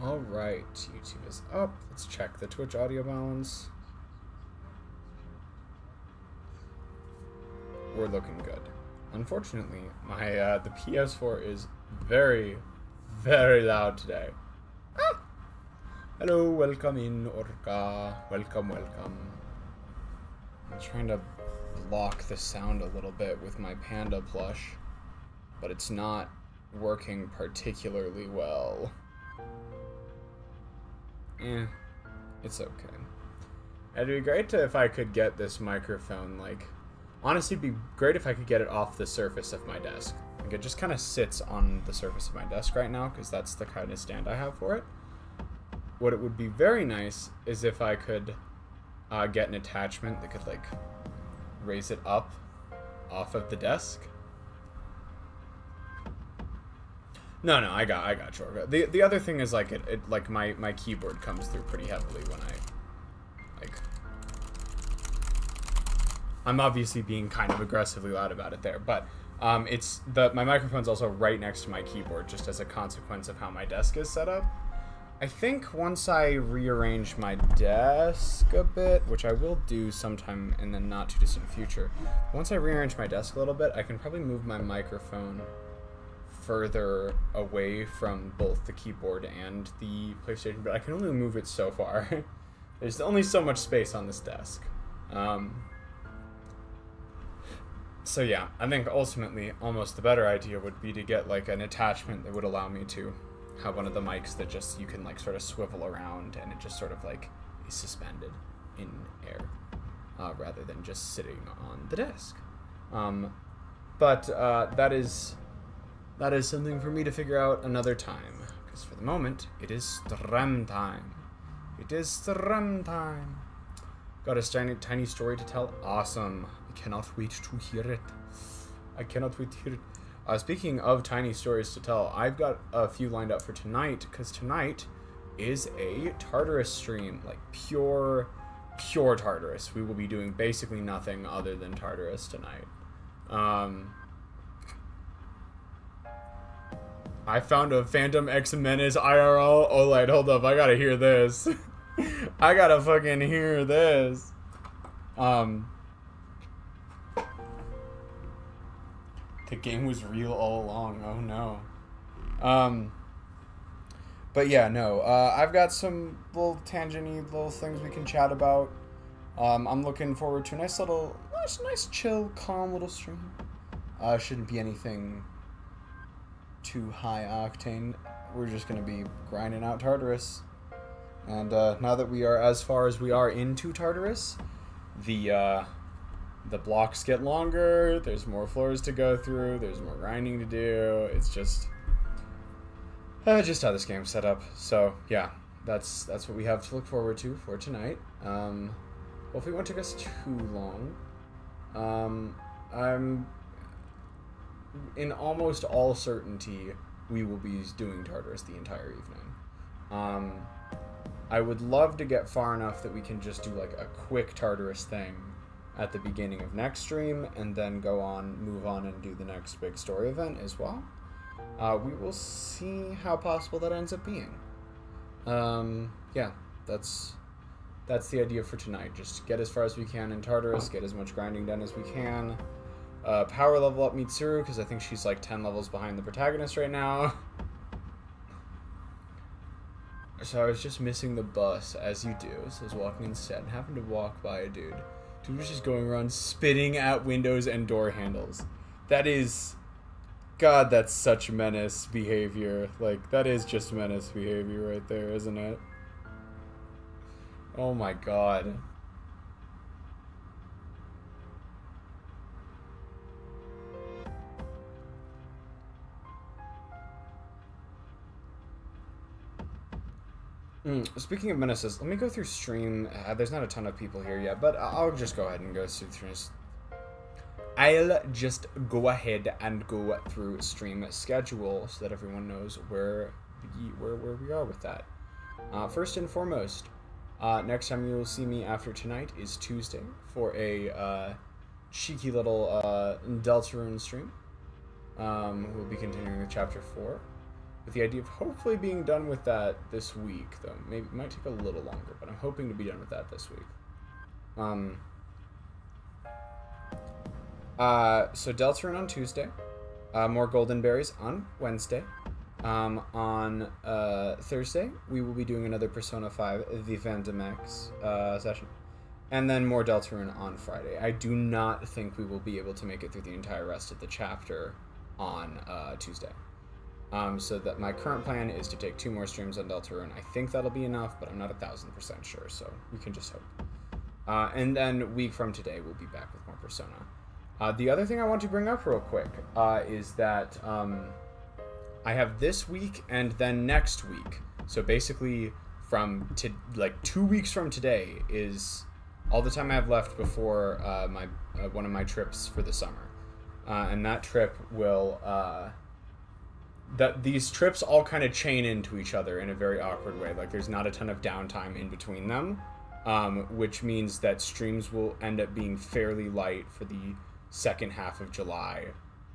Alright, YouTube is up. Let's check the Twitch audio balance. We're looking good. Unfortunately, my the PS4 is very, very loud today. Ah! Hello, welcome in, Orca. Welcome, welcome. I'm trying to block the sound a little bit with my panda plush, but it's not working particularly well. It's okay. It'd be great if I could get this microphone, like, honestly, it'd be great if I could get it off the surface of my desk. Like, it just kind of sits on the surface of my desk right now, because that's the kind of stand I have for it. What it would be very nice is if I could get an attachment that could, like, raise it up off of the desk. No, I got short. The other thing is, like, it like my keyboard comes through pretty heavily when I, like, I'm obviously being kind of aggressively loud about it there, but my microphone's also right next to my keyboard just as a consequence of how my desk is set up. I think once I rearrange my desk a bit, which I will do sometime in the not too distant future, once I rearrange my desk a little bit, I can probably move my microphone further away from both the keyboard and the PlayStation, but I can only move it so far. There's only so much space on this desk. So yeah, I think ultimately almost the better idea would be to get like an attachment that would allow me to have one of the mics that just you can like sort of swivel around and it just sort of like is suspended in air rather than just sitting on the desk. But that is something for me to figure out another time, because for the moment, it is stream time. It is stream time. Got a tiny story to tell? Awesome. I cannot wait to hear it. I cannot wait to hear it. Speaking of tiny stories to tell, I've got a few lined up for tonight, because tonight is a Tartarus stream, like pure Tartarus. We will be doing basically nothing other than Tartarus tonight. I found a Phantom X Menace IRL. Oh, like, hold up. I gotta hear this. I gotta fucking hear this. The game was real all along. Oh, no. But yeah, no. I've got some little tangent-y little things we can chat about. I'm looking forward to a nice, chill, calm little stream. Shouldn't be anything too high octane. We're just gonna be grinding out Tartarus, and now that we are as far as we are into Tartarus, the blocks get longer. There's more floors to go through. There's more grinding to do. It's just how this game's set up. So yeah, that's what we have to look forward to for tonight. Hopefully it won't take us too long. I'm in almost all certainty we will be doing Tartarus the entire evening. I would love to get far enough that we can just do like a quick Tartarus thing at the beginning of next stream and then move on and do the next big story event as well. We will see how possible that ends up being. Yeah, that's the idea for tonight. Just get as far as we can in Tartarus, get as much grinding done as we can. Power level up Mitsuru, because I think she's like 10 levels behind the protagonist right now. So I was just missing the bus, as you do. So I was walking instead and happened to walk by a dude. Dude was just going around spitting at windows and door handles. That is... God, that's such menace behavior. Like, that is just menace behavior right there, isn't it? Oh my god. Speaking of menaces, let me go through stream. There's not a ton of people here yet, but I'll just go ahead and go through. I'll just go ahead and go through stream schedule so that everyone knows where we are with that. First and foremost, next time you will see me after tonight is Tuesday for a cheeky little Deltarune stream. We'll be continuing with Chapter 4. with the idea of hopefully being done with that this week, though. Maybe it might take a little longer, but I'm hoping to be done with that this week. So Deltarune on Tuesday. More Golden Berries on Wednesday. On Thursday, we will be doing another Persona 5 The Phantom X session. And then more Deltarune on Friday. I do not think we will be able to make it through the entire rest of the chapter on Tuesday. So that my current plan is to take 2 more streams on Deltarune. I think that'll be enough, but I'm not 1,000% sure, so we can just hope. And then a week from today, we'll be back with more Persona. The other thing I want to bring up real quick is that I have this week and then next week. So basically, from 2 weeks from today is all the time I have left before one of my trips for the summer, and that trip will these trips all kind of chain into each other in a very awkward way. Like there's not a ton of downtime in between them, which means that streams will end up being fairly light for the second half of July,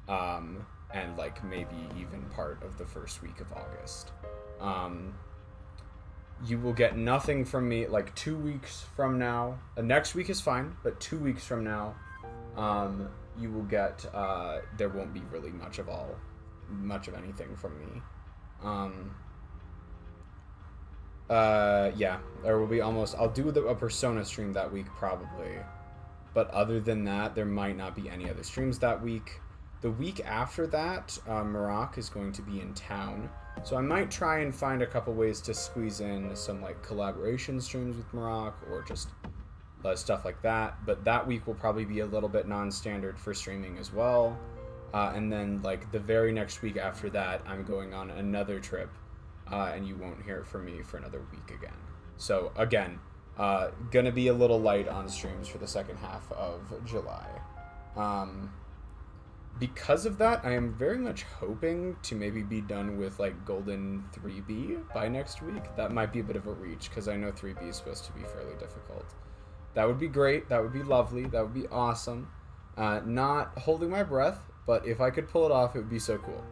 and like maybe even part of the first week of August. You will get nothing from me like 2 weeks from now. Next week is fine, but 2 weeks from now, you will get there won't be really much of anything from me. Yeah, there will be I'll do a Persona stream that week probably, but other than that, there might not be any other streams that week. The week after that, Marak is going to be in town, so I might try and find a couple ways to squeeze in some like collaboration streams with Marak or just stuff like that. But that week will probably be a little bit non-standard for streaming as well. And then like the very next week after that, I'm going on another trip, and you won't hear from me for another week again. So again, gonna be a little light on streams for the second half of July. Because of that, I am very much hoping to maybe be done with like Golden 3B by next week. That might be a bit of a reach because I know 3B is supposed to be fairly difficult. That would be great. That would be lovely. That would be awesome. Not holding my breath, but if I could pull it off, it would be so cool.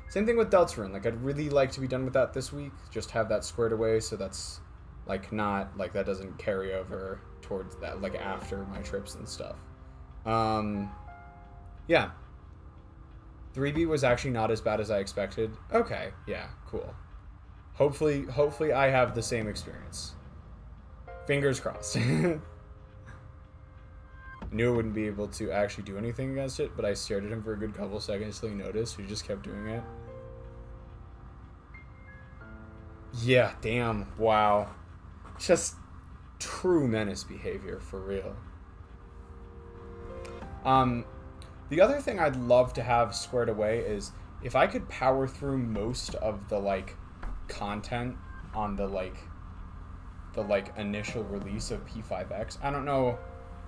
Same thing with Deltarune. Like I'd really like to be done with that this week. Just have that squared away so that's like not like that doesn't carry over towards that like after my trips and stuff. Yeah. 3B was actually not as bad as I expected. Okay, yeah, cool. Hopefully I have the same experience. Fingers crossed. I knew I wouldn't be able to actually do anything against it, but I stared at him for a good couple seconds till he noticed. He just kept doing it. Yeah, damn. Wow. Just true menace behavior, for real. The other thing I'd love to have squared away is if I could power through most of the like content on the initial release of P5X. I don't know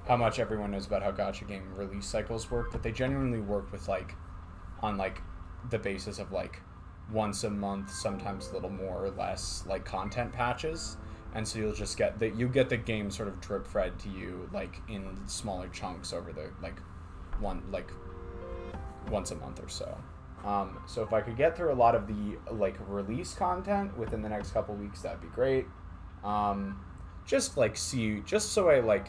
how much everyone knows about how gacha game release cycles work, but they genuinely work with like on like the basis of like once a month, sometimes a little more or less like content patches. And so you'll just get the game sort of drip fed to you like in smaller chunks over the once a month or so. So if I could get through a lot of the like release content within the next couple weeks, that'd be great. Just so I like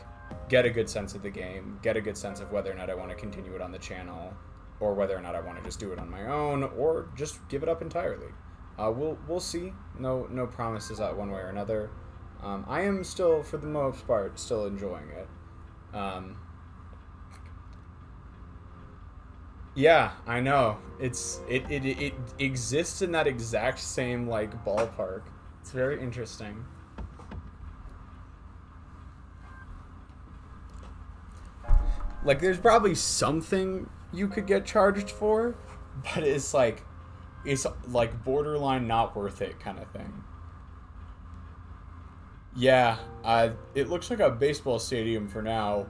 get a good sense of the game, get a good sense of whether or not I want to continue it on the channel, or whether or not I want to just do it on my own, or just give it up entirely. We'll see. No promises out one way or another. I am still, for the most part, still enjoying it. Yeah, I know. It exists in that exact same like ballpark. It's very interesting. Like there's probably something you could get charged for, but it's like borderline not worth it kind of thing. Yeah, it looks like a baseball stadium for now.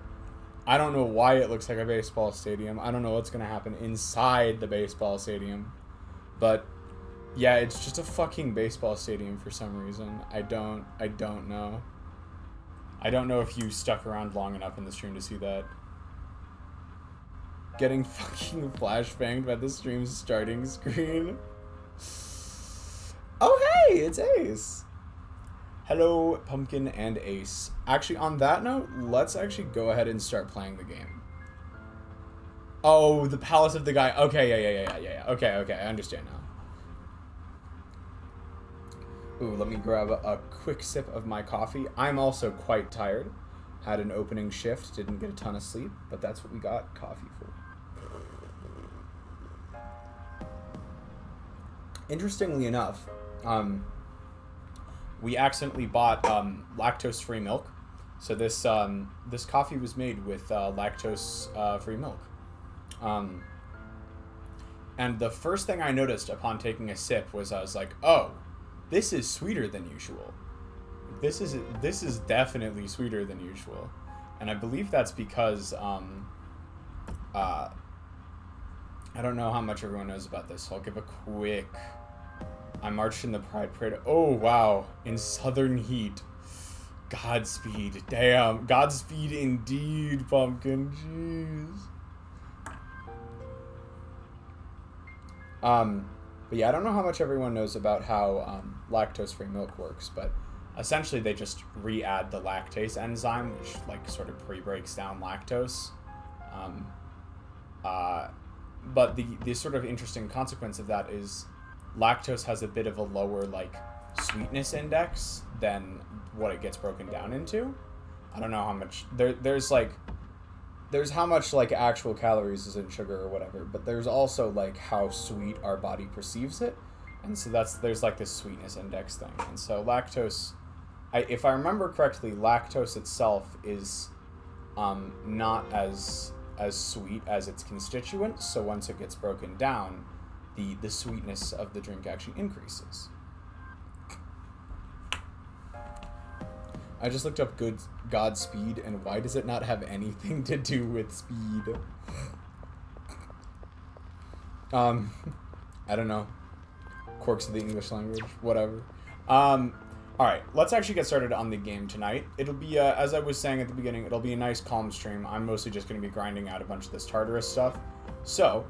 I don't know why it looks like a baseball stadium. I don't know what's going to happen inside the baseball stadium. But yeah, it's just a fucking baseball stadium for some reason. I don't know. I don't know if you stuck around long enough in the stream to see that. getting fucking flashbanged by the stream's starting screen. Oh, hey, it's Ace. Hello, Pumpkin and Ace. Actually, on that note, let's actually go ahead and start playing the game. Oh, the Palace of the Guy. Okay, yeah. Okay, I understand now. Ooh, let me grab a quick sip of my coffee. I'm also quite tired. Had an opening shift, didn't get a ton of sleep, but that's what we got coffee for. Interestingly enough, we accidentally bought lactose-free milk. So this this coffee was made with lactose-free milk. And the first thing I noticed upon taking a sip was I was like, oh, this is sweeter than usual. This is definitely sweeter than usual. And I believe that's because I don't know how much everyone knows about this, so I'll give a quick... I marched in the Pride Parade. Oh, wow. In Southern Heat. Godspeed. Damn. Godspeed indeed, Pumpkin. Jeez. But yeah, I don't know how much everyone knows about how lactose-free milk works, but essentially they just re-add the lactase enzyme, which like sort of pre-breaks down lactose. But the sort of interesting consequence of that is lactose has a bit of a lower like sweetness index than what it gets broken down into. I don't know how much there's how much like actual calories is in sugar or whatever, but there's also like how sweet our body perceives it, and so there's like this sweetness index thing. And so lactose, if I remember correctly, lactose itself is not as sweet as its constituents, so once it gets broken down, the sweetness of the drink actually increases. I just looked up Godspeed, and why does it not have anything to do with speed? I don't know. Quirks of the English language, whatever. Alright, let's actually get started on the game tonight. It'll be, as I was saying at the beginning, it'll be a nice calm stream. I'm mostly just going to be grinding out a bunch of this Tartarus stuff. So,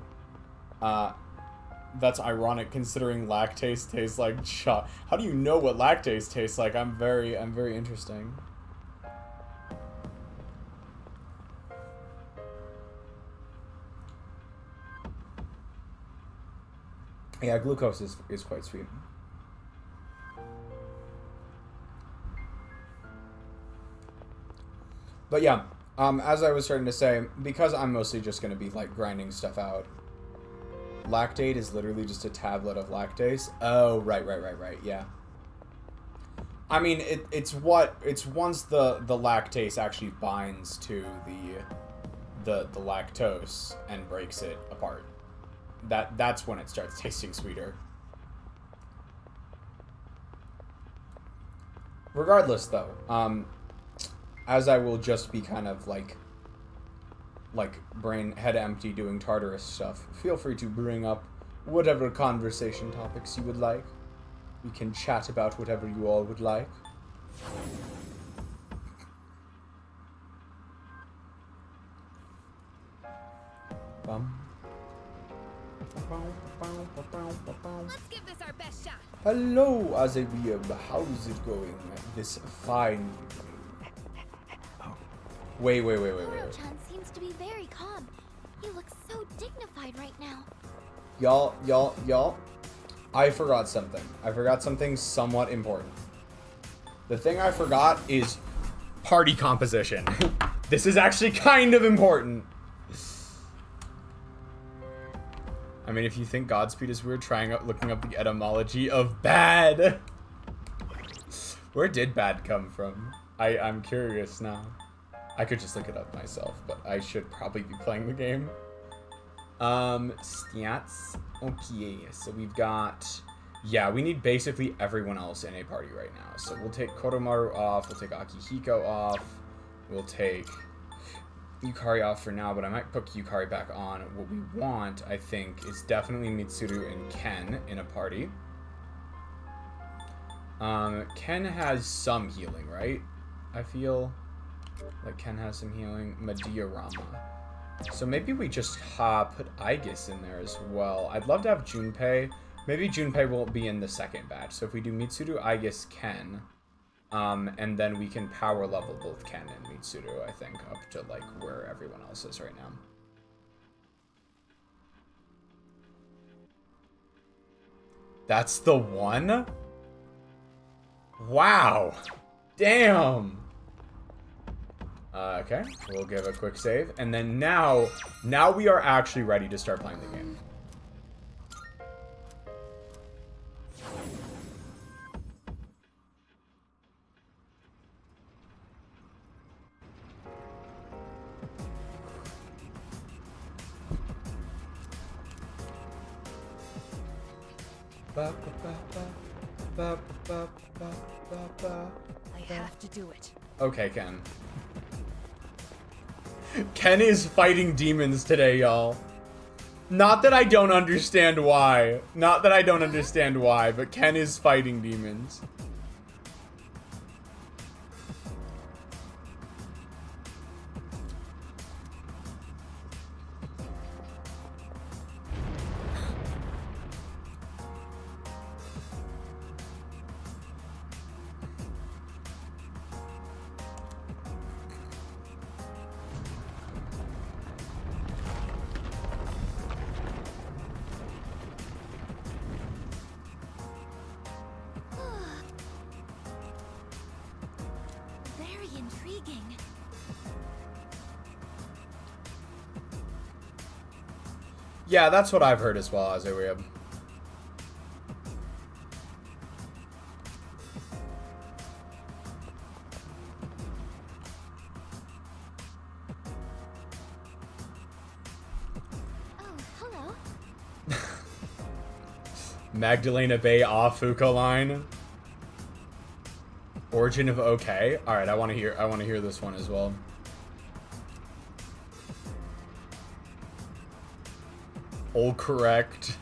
that's ironic considering lactase tastes like chalk. How do you know what lactase tastes like? I'm very interesting. Yeah, glucose is quite sweet. But yeah, as I was starting to say, because I'm mostly just going to be like grinding stuff out, lactate is literally just a tablet of lactase. Oh, right, yeah. I mean, it's once the lactase actually binds to the lactose and breaks it apart. That's when it starts tasting sweeter. Regardless, though, as I will just be kind of like brain head empty doing Tartarus stuff, feel free to bring up whatever conversation topics you would like. We can chat about whatever you all would like. Let's give this our best shot. Hello, Azabia. How's it going this fine evening? Wait. Koro-chan seems to be very calm. He looks so dignified right now. Y'all. I forgot something. I forgot something somewhat important. The thing I forgot is party composition. This is actually kind of important. I mean, if you think Godspeed is weird, looking up the etymology of bad. Where did bad come from? I'm curious now. I could just look it up myself, but I should probably be playing the game. Stats. Okay, so we've got... Yeah, we need basically everyone else in a party right now. So we'll take Koromaru off, we'll take Akihiko off, we'll take Yukari off for now, but I might put Yukari back on. What we want, I think, is definitely Mitsuru and Ken in a party. Ken has some healing, right? I feel like Ken has some healing. Madiyarama. So maybe we just put Aegis in there as well. I'd love to have Junpei. Maybe Junpei won't be in the second batch. So if we do Mitsuru, Aegis, Ken, and then we can power level both Ken and Mitsuru, I think, up to like where everyone else is right now. That's the one? Wow. Damn. Okay, we'll give a quick save. And then now we are actually ready to start playing the game. I have to do it. Okay, Ken. Ken is fighting demons today, y'all. Not that I don't understand why. Not that I don't understand why, but Ken is fighting demons. Very intriguing. Yeah, that's what I've heard as well, as a weird. Oh, hello. Magdalena Bay off Fuka line. Origin of okay. All right, I want to hear this one as well. All correct.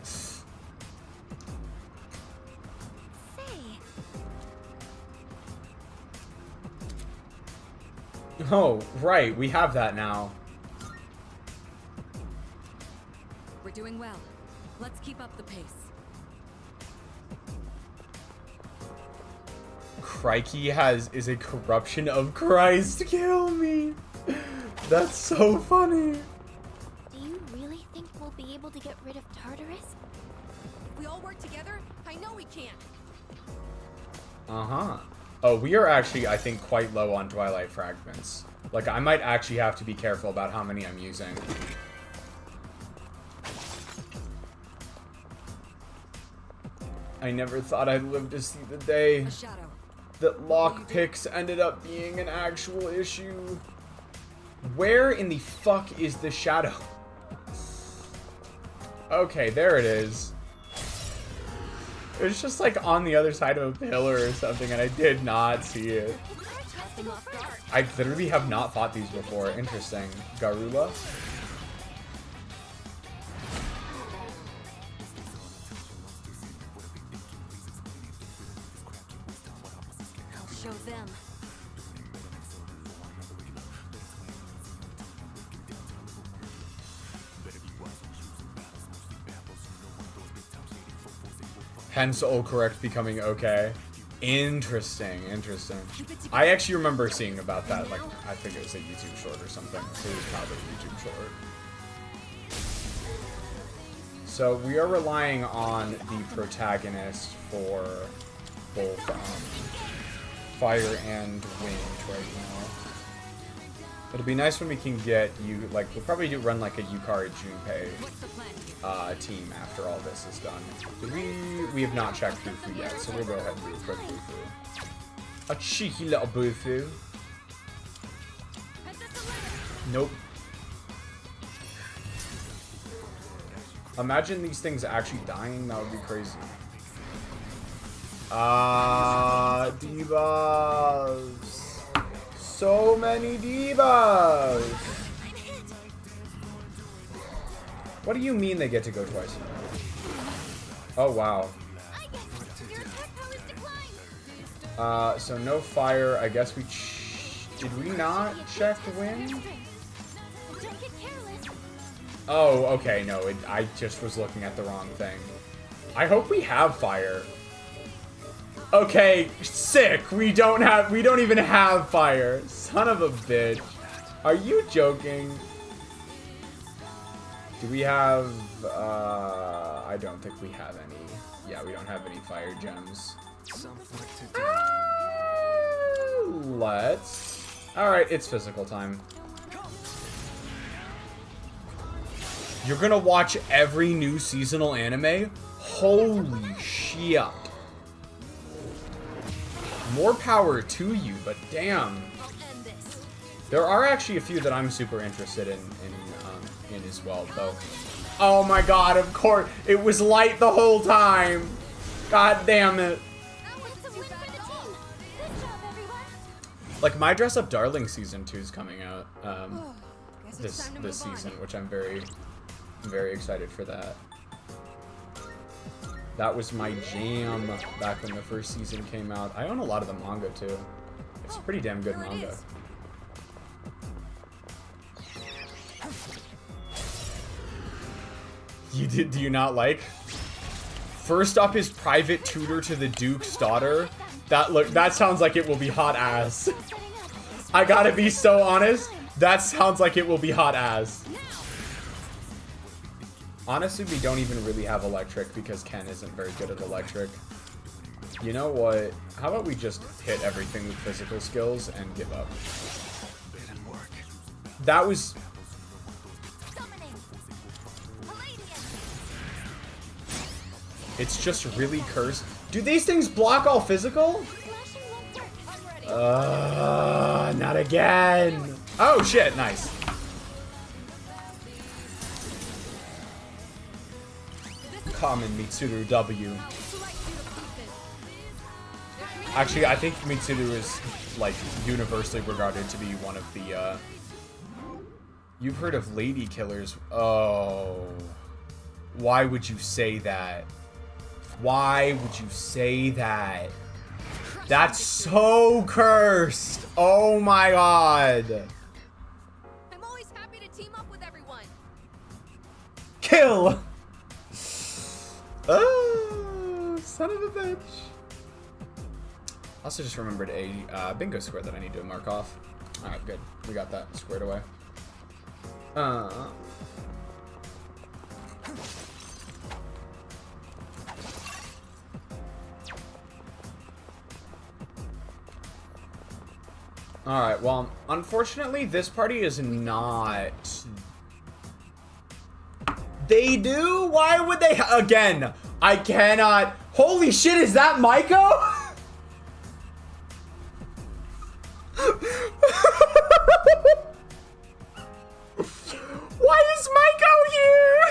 Say, Oh, right, we have that now. We're doing well. Let's keep up the pace. Crikey is a corruption of Christ. Kill me. That's so funny. do you really think we'll be able to get rid of Tartarus? We all work together? I know we can. Uh-huh. Oh, we are actually, I think, quite low on Twilight Fragments. Like, I might actually have to be careful about how many I'm using. I never thought I'd live to see the day A shadow. that lockpicks ended up being an actual issue. Where in the fuck is the shadow? Okay, there it is. It was just like on the other side of a pillar or something, and I did not see it. It's our chance to go first. I literally have not fought these before. Interesting. Garula? I'll show them. Hence all correct becoming okay. Interesting, interesting. I actually remember seeing about that, like, I think it was a YouTube short or something. So it was probably a YouTube short. So we are relying on the protagonist for both fire and wind right now. It'll be nice when we can get you, like, we'll probably run like a Yukari Junpei What's the plan here? team after all this is done. Did we have not checked Bufu yet, so we'll go ahead and do a quick Bufu. A cheeky little Bufu. Nope. Imagine these things actually dying, that would be crazy. Divas. So many divas. What do you mean they get to go twice? Oh, wow. I guess your attack powers decline. So no fire. I guess we Did we not check wind? Don't get careless. Oh, okay, no, I just was looking at the wrong thing. I hope we have fire. Okay, sick. We don't even have fire. Son of a bitch. Are you joking? Do we have, I don't think we have any. Yeah, we don't have any fire gems. Let's. Alright, it's physical time. You're gonna watch every new seasonal anime? Holy shit. More power to you, but damn. There are actually a few that I'm super interested in as well, though. Oh my god, of course. It was light the whole time. God damn it. Like, My Dress Up Darling Season 2 is coming out this season, which I'm very, very excited for that. That was my jam back when the first season came out. I own a lot of the manga, too. It's pretty damn good manga. Do you not like? First up is private tutor to the Duke's daughter. That sounds like it will be hot ass. I gotta be so honest. That sounds like it will be hot ass. Honestly, we don't even really have electric because Ken isn't very good at electric. You know what? How about we just hit everything with physical skills and give up? That was... It's just really cursed. Do these things block all physical? Not again. Oh shit, nice. Common Mitsuru W. Actually, I think Mitsuru is, like, universally regarded to be one of the, You've heard of lady killers. Oh. Why would you say that? Why would you say that? That's so cursed. Oh my god. I'm always happy to team up with everyone. Kill. Oh, son of a bitch. Also just remembered a bingo square that I need to mark off. Alright, good. We got that squared away. Alright, well, unfortunately, this party is not... They do? Why would they? Again, I cannot. Holy shit, is that Maiko? Why is Maiko here?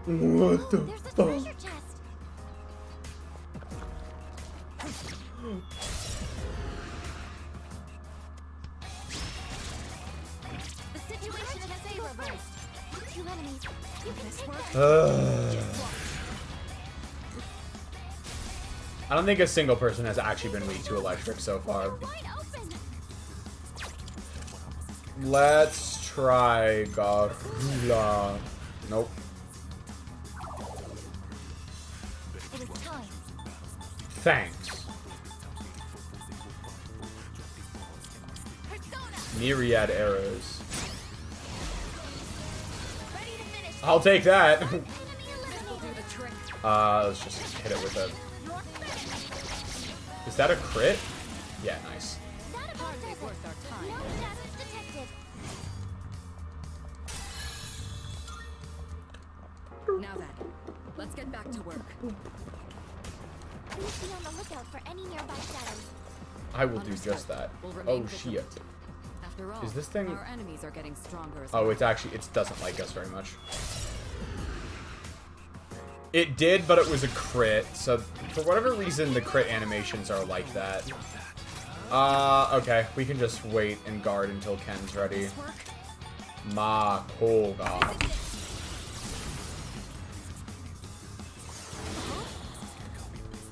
What the There's a fuck? treasure chest. The situation is favorable. Two enemies. You can take them. I don't think a single person has actually been weak to electric so far. Wide open. Let's try Garula. Nope. It is time. Thanks. Persona. Myriad arrows. Ready to finish. I'll take that. Enemy eliminated. Do the trick. Let's just hit it with a... Your best. Is that a crit? Yeah, nice. That about does it. Worth our time. No shadows detected. Now then, let's get back to work. Please be on the lookout for any nearby shadows. I will do Understood. just that. We'll remain Oh, vigilant. shit. After all, Is this thing- our enemies are getting stronger as Oh, well. it's actually... It doesn't like us very much. It did, but it was a crit. So, for whatever reason, the crit animations are like that. Okay. We can just wait and guard until Ken's ready. This work? Makoga.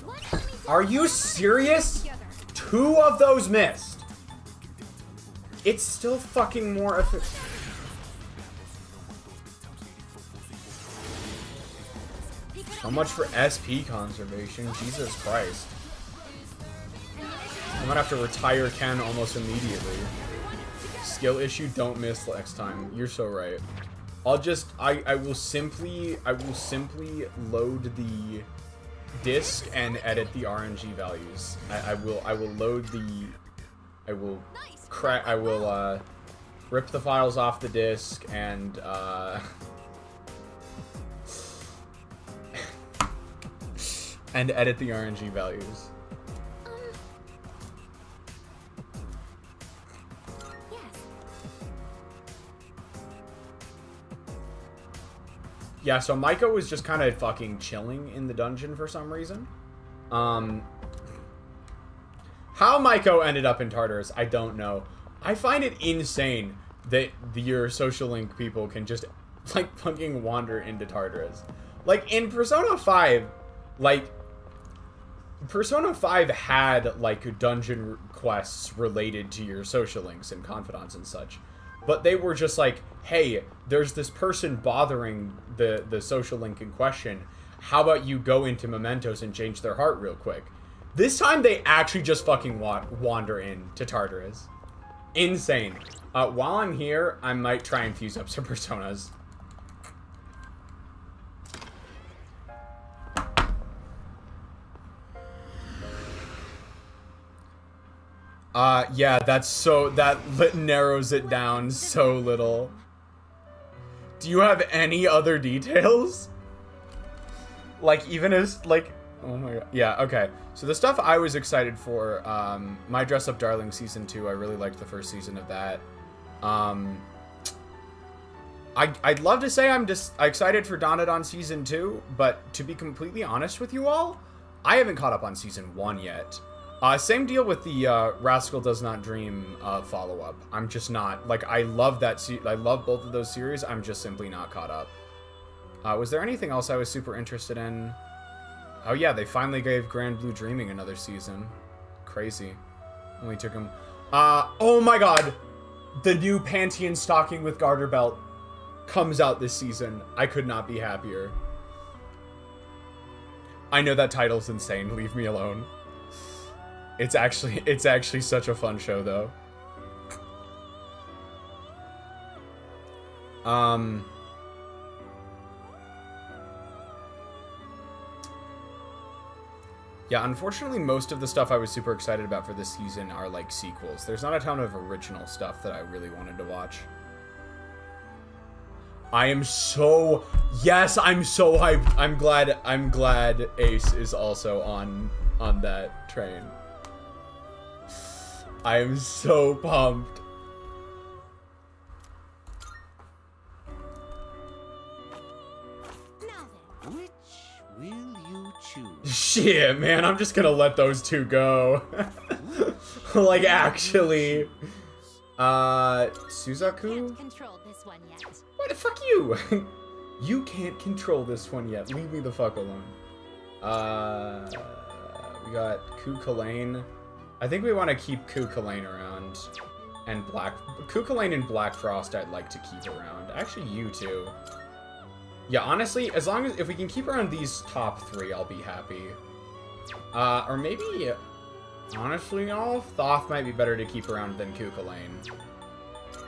What enemies Are you serious? 2 of those missed. It's still fucking more efficient. So much for SP conservation. Jesus Christ. I'm gonna have to retire Ken almost immediately. Skill issue, don't miss next time. You're so right. I will simply load the disk and edit the RNG values. I will load the, I will rip the files off the disk and and edit the RNG values. Yeah, so Maiko was just kind of fucking chilling in the dungeon for some reason. How Maiko ended up in Tartarus, I don't know. I find it insane that your social link people can just, like, fucking wander into Tartarus. Like, in Persona 5, like, Persona 5 had, like, dungeon quests related to your social links and confidants and such. But they were just like, hey, there's this person bothering the social link in question. How about you go into Mementos and change their heart real quick? This time they actually just fucking wander into Tartarus. Insane. While I'm here, I might try and fuse up some Personas. Yeah, that narrows it down so little. Do you have any other details? Like, even as, like, oh my god. Yeah, okay. So the stuff I was excited for, My Dress Up Darling Season 2, I really liked the first season of that. I'd love to say I'm just excited for Dandadan Season 2, but to be completely honest with you all, I haven't caught up on Season 1 yet. Same deal with the Rascal Does Not Dream follow-up. I'm just not, like, I love that, I love both of those series, I'm just simply not caught up. Was there anything else I was super interested in? Oh yeah, they finally gave Grand Blue Dreaming another season. Crazy. Only took him... oh my god! The new Pantheon stocking with garter belt comes out this season. I could not be happier. I know that title's insane, leave me alone. It's actually such a fun show, though. Yeah, unfortunately, most of the stuff I was super excited about for this season are, like, sequels. There's not a ton of original stuff that I really wanted to watch. I am so... Yes, I'm so hyped. I'm glad Ace is also on that train. I am so pumped. Now then, which will you choose? Shit, man, I'm just gonna let those two go. Like, actually. Suzaku? Can't control this one yet. What the fuck you? You can't control this one yet. Leave me the fuck alone. We got Kukulane. I think we want to keep Kukulane around. And Kukulane and Black Frost I'd like to keep around. Actually, you too. Yeah, honestly, as long as, if we can keep around these top 3, I'll be happy. Or maybe, honestly, y'all, Thoth might be better to keep around than Kukulane.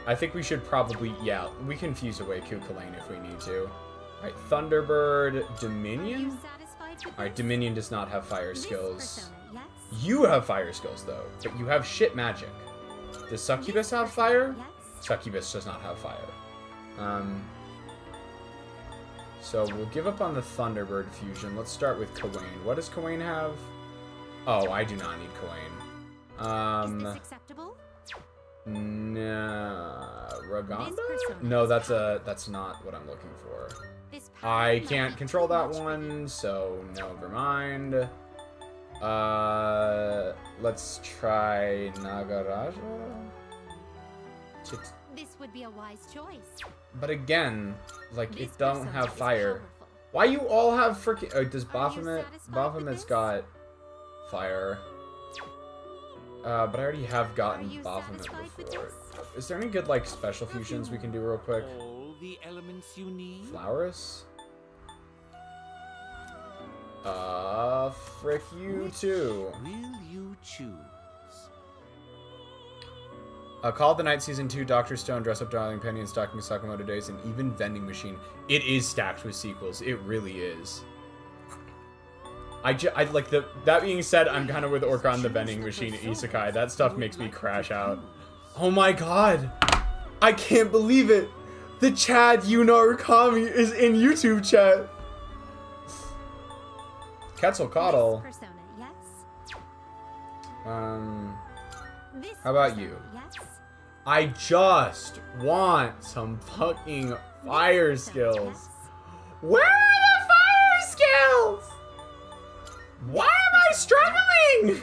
I think we should probably, yeah, we can fuse away Kukulane if we need to. Alright, Thunderbird, Dominion? Alright, Dominion does not have fire skills. You have fire skills, though, but you have shit magic. Does Succubus have fire? Succubus does not have fire. So we'll give up on the Thunderbird fusion. Let's start with Kawain. What does Kawain have? Oh, I do not need Kawain. Is this acceptable? No, Raganda? No, that's not what I'm looking for. I can't control that one, so never mind. Let's try Nagaraja. This would be a wise choice. But again, like, it don't have fire. Why you all have freaking... Oh, does Baphomet? Baphomet's got fire. But I already have gotten you Baphomet satisfied with before. this? Is there any good, like, special fusions we can do real quick? All the elements you need. Flowers? Frick you too. Will you choose? Call of the Night Season 2, Dr. Stone, Dress Up Darling Penny, and Stocking Sakamoto Days, and even Vending Machine. It is stacked with sequels. It really is. I like the. That being said, I'm kind of with Orca on the Vending Machine Isekai. That stuff makes me crash out. Oh my god! I can't believe it! The Chad Yunarukami is in YouTube chat! Quetzalcoatl. This persona, yes? This How about persona, you? Yes? I just want some fucking fire This persona, skills. yes? Where are the fire skills? Why am I struggling?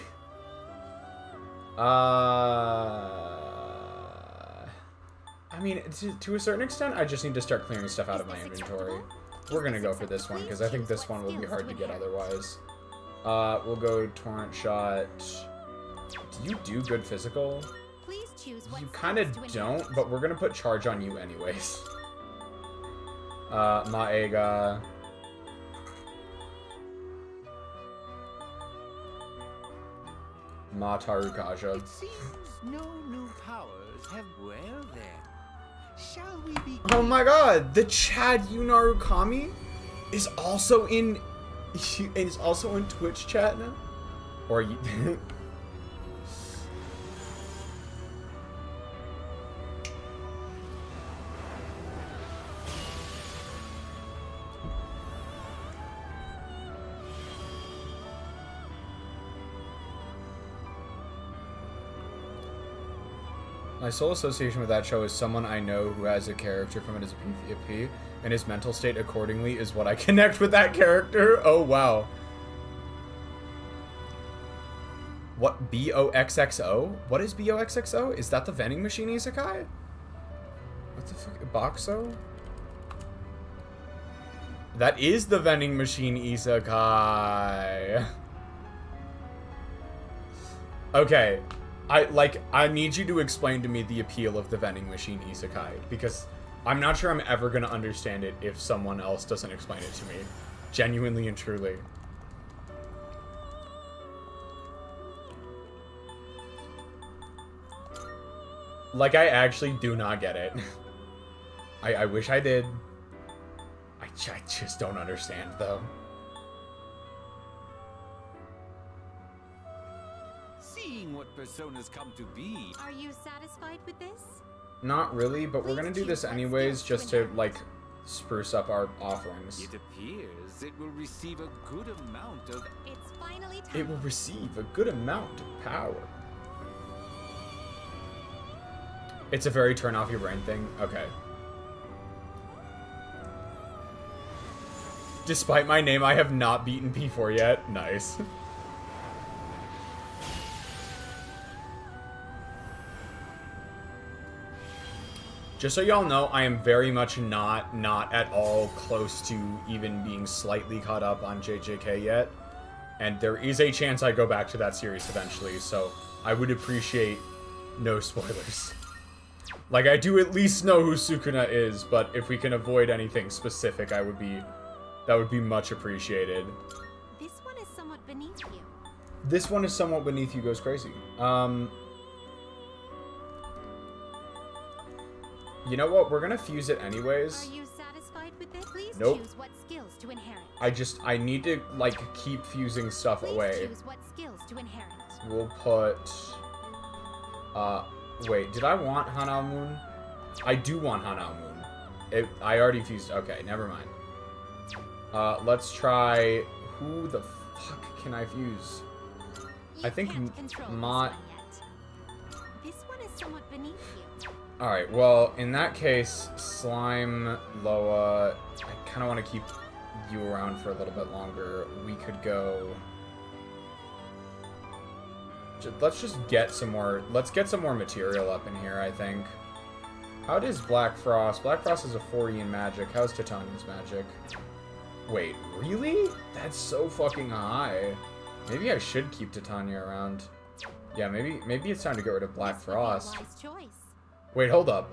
I mean, to a certain extent, I just need to start clearing stuff out of my inventory. We're gonna go for this one, because I think this one will be hard to get otherwise. We'll go Torrent Shot. Do you do good physical? Please choose what You kind of skills to inherit. don't, but we're gonna put charge on you anyways. Maega. Matarukaja. It seems no new powers have well then. Shall we be? Oh my god, the Chad Yunarukami is also in Twitch chat now? Or you My sole association with that show is someone I know who has a character from it as a PvP, and his mental state accordingly is what I connect with that character. Oh, wow. What? BOXXO? What is BOXXO? Is that the vending machine isekai? What the fuck? Boxo? That is the vending machine isekai. Okay. I need you to explain to me the appeal of the vending machine isekai, because I'm not sure I'm ever gonna understand it if someone else doesn't explain it to me. Genuinely and truly. Like, I actually do not get it. I wish I did. I just don't understand, though. Seeing what personas come to be. Are you satisfied with this? Not really, but we're gonna do this anyways, just to, like, spruce up our offerings. It appears it will receive a good amount of. It's finally time. It will receive a good amount of power. It's a very turn off your brain thing? Okay. Despite my name, I have not beaten P4 yet. Nice. Just so y'all know, I am very much not at all close to even being slightly caught up on JJK yet. And there is a chance I go back to that series eventually, so I would appreciate no spoilers. Like, I do at least know who Sukuna is, but if we can avoid anything specific, that would be much appreciated. This one is somewhat beneath you. This one is somewhat beneath you goes crazy. You know what? We're gonna fuse it anyways. Are you satisfied with this? Please Nope. choose what skills to inherit. I need to, like, keep fusing stuff Please away. choose what skills to inherit. We'll put, wait, did I want Hanao Moon? I do want Hanao Moon. I already fused, okay, never mind. Let's try, who the fuck can I fuse? You I think can't control this Ma- one yet. This one is somewhat beneath you. Alright, well, in that case, Slime, Loa, I kind of want to keep you around for a little bit longer. We could go... Let's just get some more... Let's get some more material up in here, I think. How does Black Frost? Black Frost is a 40 in magic. How's Titanium's magic? Wait, really? That's so fucking high. Maybe I should keep Titania around. Yeah, maybe it's time to get rid of Black This would be a Frost. wise choice. Wait, hold up.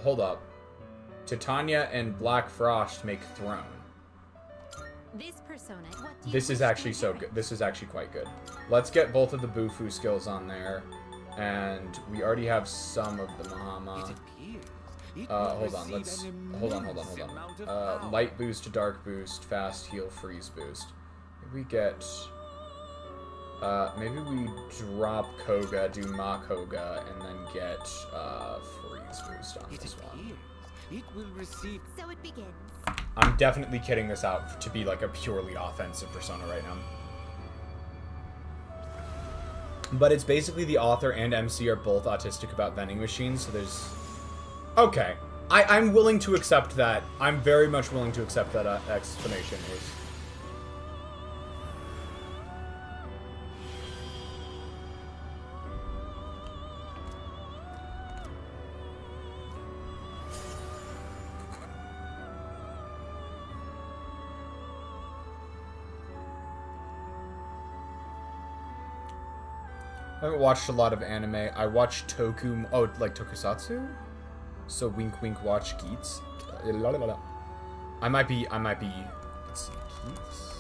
Titania and Black Frost make Throne. This persona. What do you This is wish to actually so inherit? good. This is actually quite good. Let's get both of the Bufu skills on there. And we already have some of the Mahama. It appears it Hold will on, receive an hold immense amount of power. Light boost to dark boost, fast heal, freeze boost. Maybe we get, maybe we drop Koga, do Ma Koga, and then get, freeze boost on It this one. appears it will receive. So it begins. I'm definitely kitting this out to be like a purely offensive persona right now. But it's basically the author and MC are both autistic about vending machines, so there's... Okay. I'm willing to accept that. I'm very much willing to accept that explanation. I haven't watched a lot of anime. I watch like tokusatsu? So wink wink watch Geats. I might be, let's see, Geats?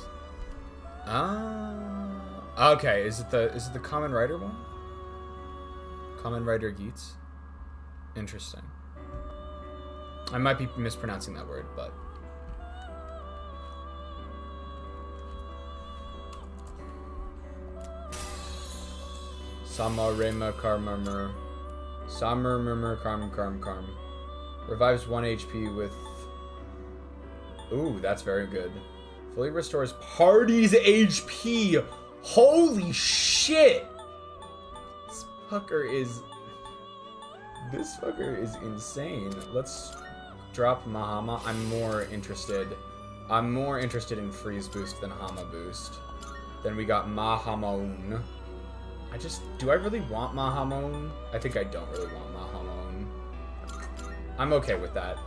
Okay, is it the Kamen Rider one? Kamen Rider Geats? Interesting. I might be mispronouncing that word, but... Samarema Karmurmur. Samurmurmur Karm. Revives 1 HP with... Ooh, that's very good. Fully restores party's HP! Holy shit! This fucker is insane. Let's drop Mahama. I'm more interested in freeze boost than Hama boost. Then we got Mahamaun. Do I really want Mahamaun? I think I don't really want Mahamaun. I'm okay with that.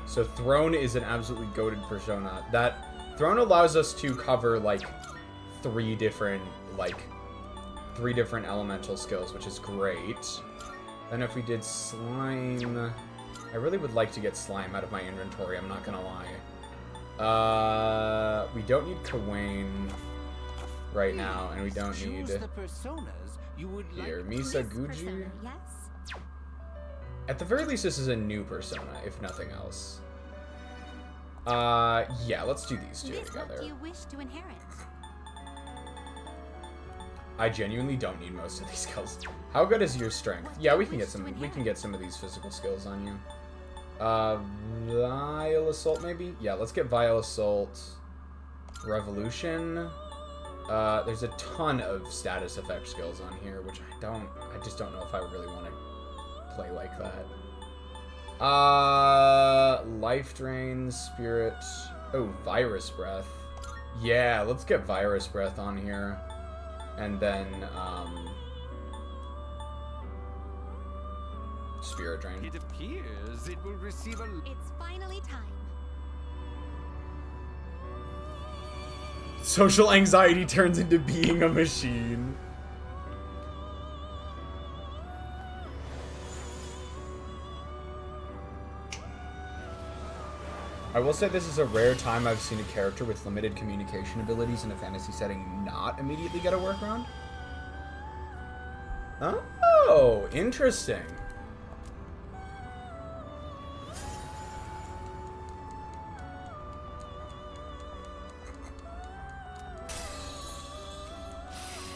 So Throne is an absolutely goated persona. That Throne allows us to cover like three different elemental skills, which is great. Then if we did Slime, I really would like to get Slime out of my inventory, I'm not gonna lie. We don't need Kawain right now, and we don't need... Choose the personas you would Here, like. Misa This Guji. persona, yes? At the very least, this is a new persona, if nothing else. Yeah, let's do these two This what together. do you wish to inherit? I genuinely don't need most of these skills. How good is your strength? Yeah, we can get some of these physical skills on you. Vile Assault maybe? Yeah, let's get Vile Assault. Revolution. There's a ton of status effect skills on here, which I just don't know if I really want to play like that. Life Drain, Spirit. Oh, Virus Breath. Yeah, let's get Virus Breath on here. And then, Spirit Drain. It appears it will receive a... It's finally time. Social anxiety turns into being a machine. I will say this is a rare time I've seen a character with limited communication abilities in a fantasy setting not immediately get a workaround. Oh, interesting.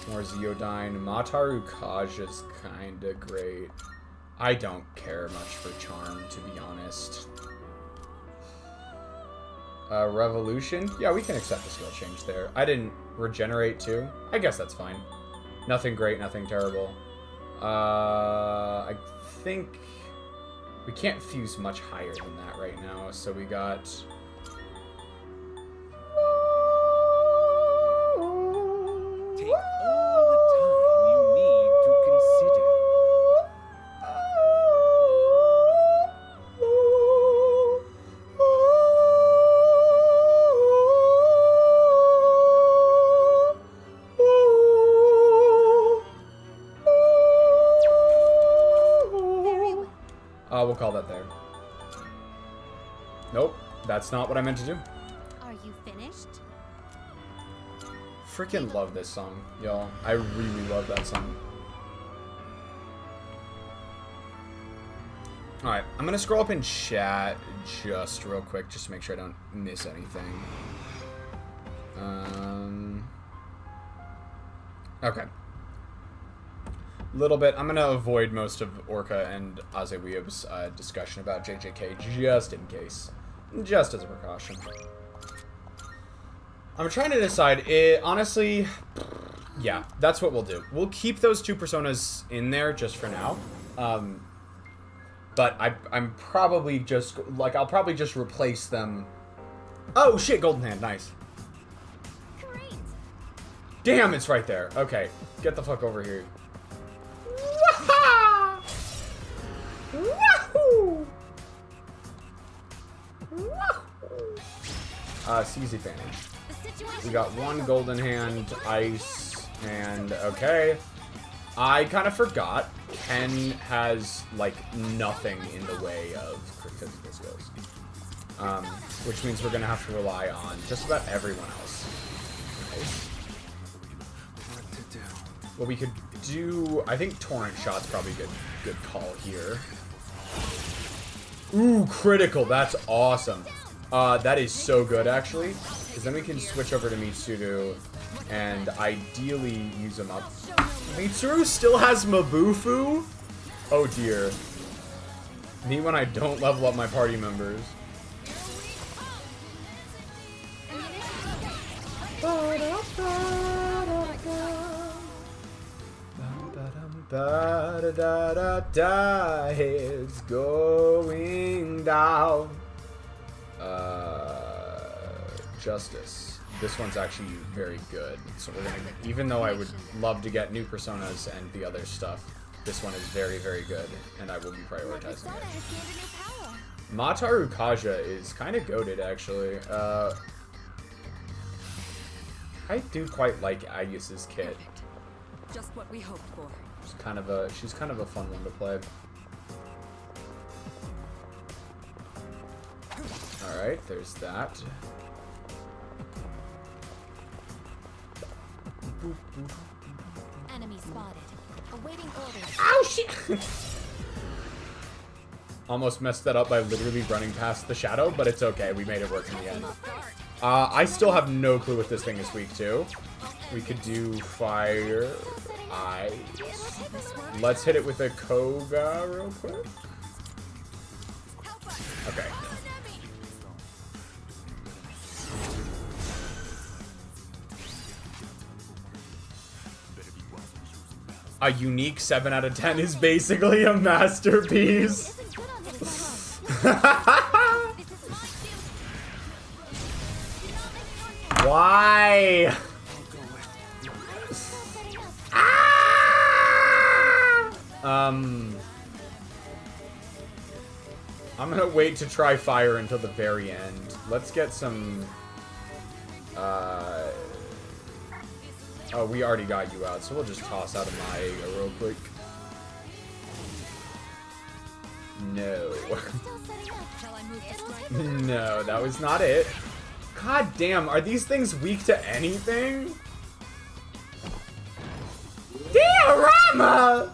More Zeodyne. Mataru Kaja's kinda great. I don't care much for Charm, to be honest. Revolution? Yeah, we can accept the skill change there. I didn't regenerate too. I guess that's fine. Nothing great, nothing terrible. I think we can't fuse much higher than that right now, so we got... Take all the time you need to consider. we'll call that there. Nope, that's not what I meant to do. Are you finished? Freaking love this song, y'all. I really love that song. Alright, I'm gonna scroll up in chat just real quick, just to make sure I don't miss anything. Okay. Little bit. I'm gonna avoid most of Orca and Azeweeb's discussion about JJK just in case. Just as a precaution. I'm trying to decide. Honestly, yeah, that's what we'll do. We'll keep those two personas in there just for now. But I'm probably just, like, I'll probably just replace them. Oh, shit, Golden Hand, nice. Great. Damn, it's right there. Okay, get the fuck over here. Wah-ha! Wahoo! Wahoo! Seize advantage. We got one Golden Hand, Ice, and okay. I kind of forgot. Ken has, like, nothing in the way of physical skills. Which means we're going to have to rely on just about everyone else. Nice. What we could do... I think Torrent Shot's probably a good call here. Ooh, critical. That's awesome. That is so good, actually. Because then we can switch over to Mitsuru and ideally use him up. Mitsuru still has Mabufu? Oh dear. Me when I don't level up my party members. It's going down. Justice. This one's actually very good. So we're gonna, even though I would love to get new personas and the other stuff, this one is very, very good, and I will be prioritizing it. Mataru Kaja is kind of goated, actually. I do quite like Agus's kit. Just what we hoped for. She's kind of a fun one to play. All right, there's that. Enemy spotted. Awaiting orders. Ow, shit! Almost messed that up by literally running past the shadow, but it's okay. We made it work in the end. I still have no clue what this thing is weak to. We could do fire, ice. Let's hit it with a Koga real quick. Okay. A unique 7 out of 10 is basically a masterpiece. Why? I'm gonna wait to try fire until the very end. Let's get some, oh, we already got you out, so we'll just toss out a Maiga real quick. No. No, that was not it. God damn, are these things weak to anything? Diorama!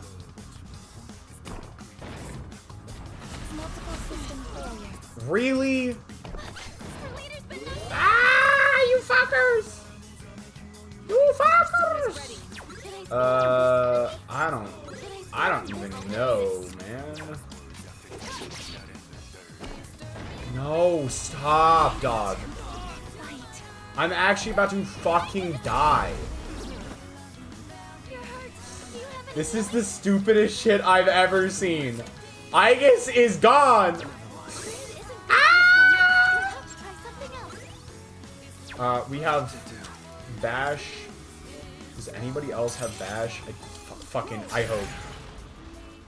Really? Ah, you fuckers! You fuckers! I don't even know, man. No, stop, dog. I'm actually about to fucking die. This is the stupidest shit I've ever seen. Aegis is gone! Ah! We have Bash. Does anybody else have Bash? I hope.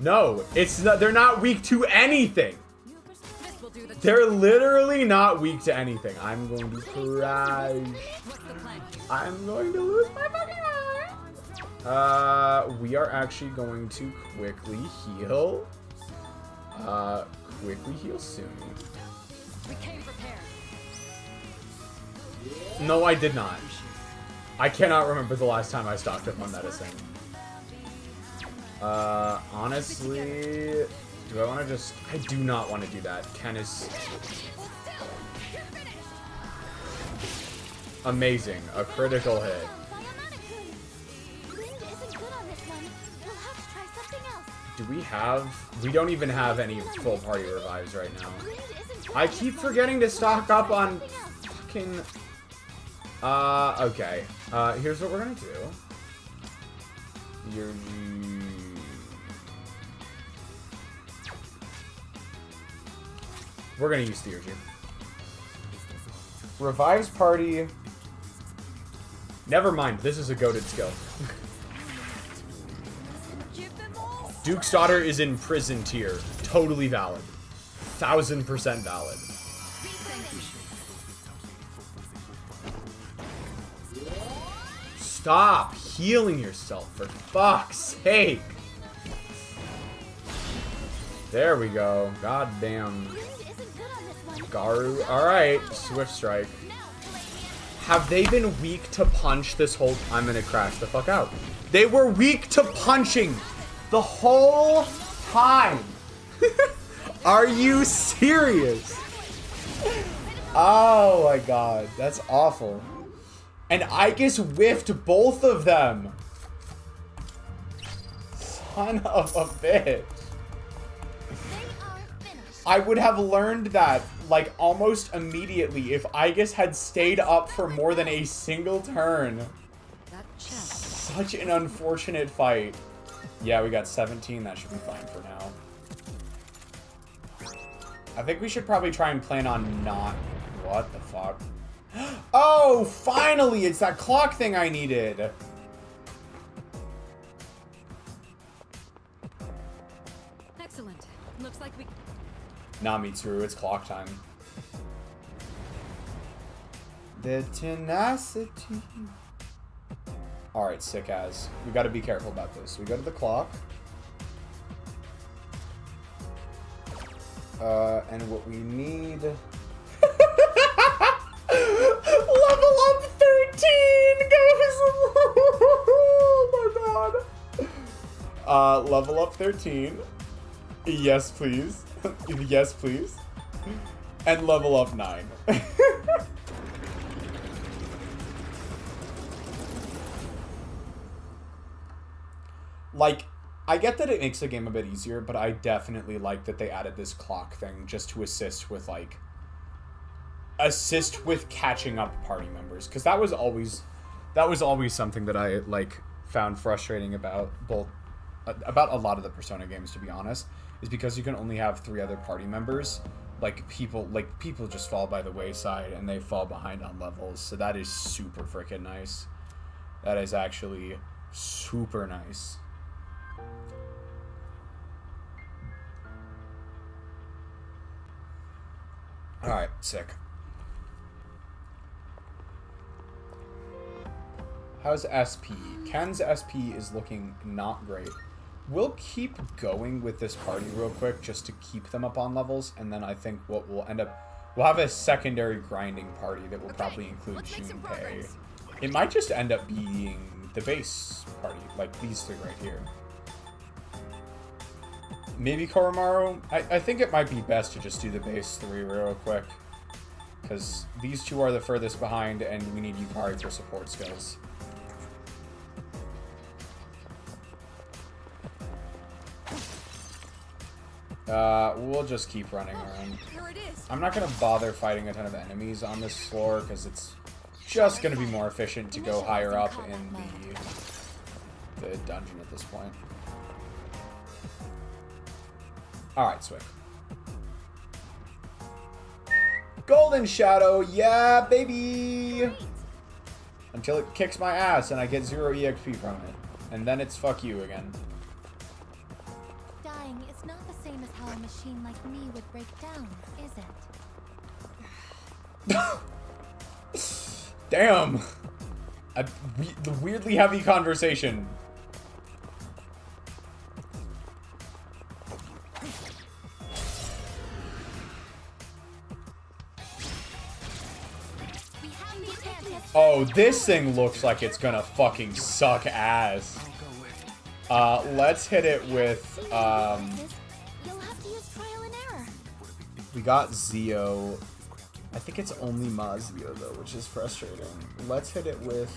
No, it's not, they're not weak to anything. They're literally not weak to anything. I'm going to crash. I'm going to lose my fucking mind. We are actually going to quickly heal. quickly heal Suny. We came prepared. No, I did not. I cannot remember the last time I stocked up on medicine. Honestly, do I want to just... I do not want to do that. Ken is... amazing. A critical hit. Do we have... we don't even have any full party revives right now. I keep forgetting to stock up on fucking... okay. Here's what we're gonna do. We're gonna use Theurgy. Revives party. Never mind, this is a goated skill. Duke's daughter is in prison tier. Totally valid. 1000% valid. Stop healing yourself, for fuck's sake. There we go. God damn. Garu. Alright. Swift Strike. Have they been weak to punch this whole... I'm gonna crash the fuck out. They were weak to punching the whole time. Are you serious? Oh my god. That's awful. And I just whiffed both of them. Son of a bitch. I would have learned that, like, almost immediately if Aegis had stayed up for more than a single turn. Such an unfortunate fight. Yeah, we got 17. That should be fine for now. I think we should probably try and plan on not... What the fuck? Oh, finally! It's that clock thing I needed. Excellent. Looks like we... Nah, Mitsuru, it's clock time. The tenacity. Alright, sick as. We gotta be careful about this. We go to the clock. And what we need... Level up 13, guys! Oh my god. Level up 13. Yes, please. Yes, please. And level up 9. Like, I get that it makes the game a bit easier, but I definitely like that they added this clock thing just to assist with, like... assist with catching up party members, because that was always something that I like found frustrating about a lot of the Persona games, to be honest, is because you can only have 3 other party members. People just fall by the wayside and they fall behind on levels. So that is super freaking nice. That is actually super nice. All right, sick. How's SP? Ken's SP is looking not great. We'll keep going with this party real quick just to keep them up on levels, and then I think what we'll end up... We'll have a secondary grinding party that will probably include Junpei. It might just end up being the base party, like these 3 right here. Maybe Koromaru? I think it might be best to just do the base 3 real quick, because these 2 are the furthest behind, and we need Yukari for support skills. We'll just keep running around. I'm not going to bother fighting a ton of enemies on this floor, because it's just going to be more efficient to go higher up in the dungeon at this point. Alright, Swick. Golden Shadow, yeah, baby! Until it kicks my ass and I get 0 EXP from it. And then it's fuck you again. Dying is not the same as how a machine like me would break down, is it? Damn! The weirdly heavy conversation. Oh, this thing looks like it's gonna fucking suck ass. Let's hit it with, You'll have to use trial and error. we got Zio. I think it's only Mazio though, which is frustrating. Let's hit it with,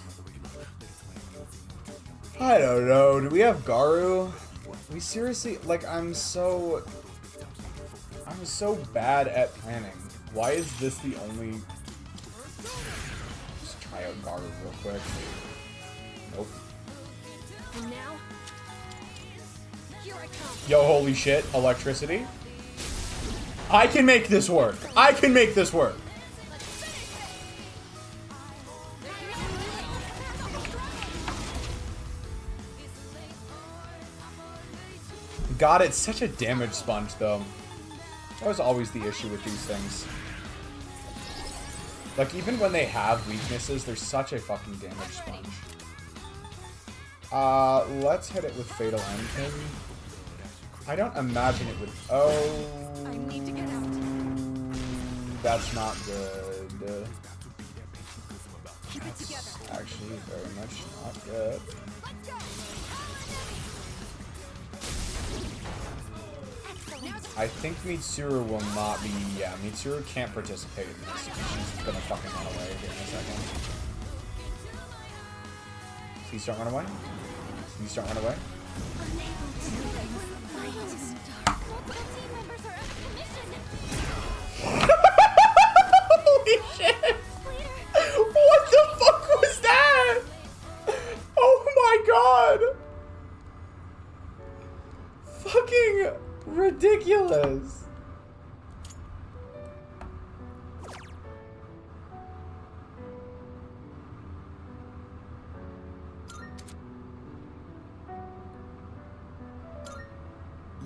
I don't know, do we have Garu? We seriously, like, I'm so bad at planning. Why is this the only... Just try out Garu real quick. Nope. And now, here I come. Yo, holy shit, electricity. I can make this work. I can make this work. God, it's such a damage sponge, though. That was always the issue with these things. Like, even when they have weaknesses, they're such a fucking damage sponge. Let's hit it with Fatal Ending. I don't imagine it would... Oh... I need to get out. That's not good. Keep it together. That's actually very much not good. I think Mitsuru will not be... Yeah, Mitsuru can't participate in this. She's gonna fucking run away here in a second. Please don't run away. Please don't run away. Holy shit! What the fuck was that? Oh my god! Fucking ridiculous.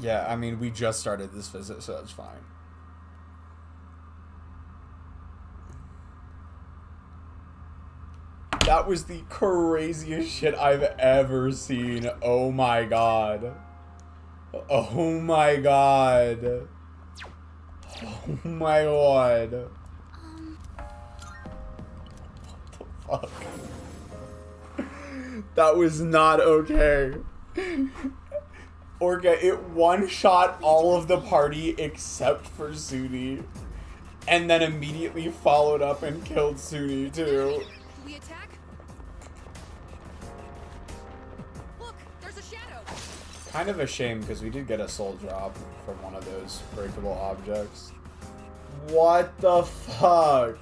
Yeah, I mean, we just started this visit, so that's fine. That was the craziest shit I've ever seen. Oh my god. Oh my god. Oh my god. What the fuck? That was not okay. Orca, it one-shot all of the party except for Suny. And then immediately followed up and killed Suny too. Do we attack? Look, there's a shadow. Kind of a shame because we did get a soul drop from one of those breakable objects. What the fuck?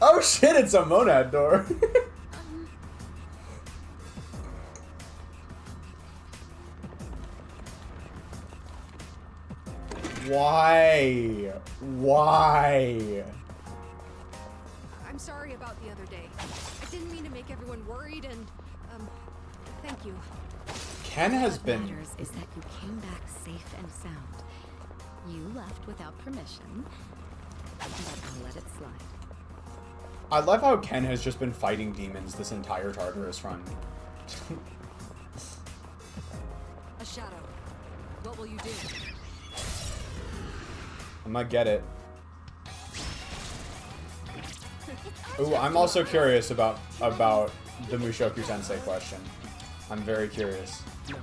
Oh shit, it's a monad door. Why? Why? I'm sorry about the other day. I didn't mean to make everyone worried and, thank you. Ken has What been... matters is that you came back safe and sound. You left without permission, but I'll let it slide. I love how Ken has just been fighting demons this entire Tartarus run. A shadow. What will you do? I'm gonna get it. Ooh, I'm also curious about the Mushoku Tensei question. I'm very curious. This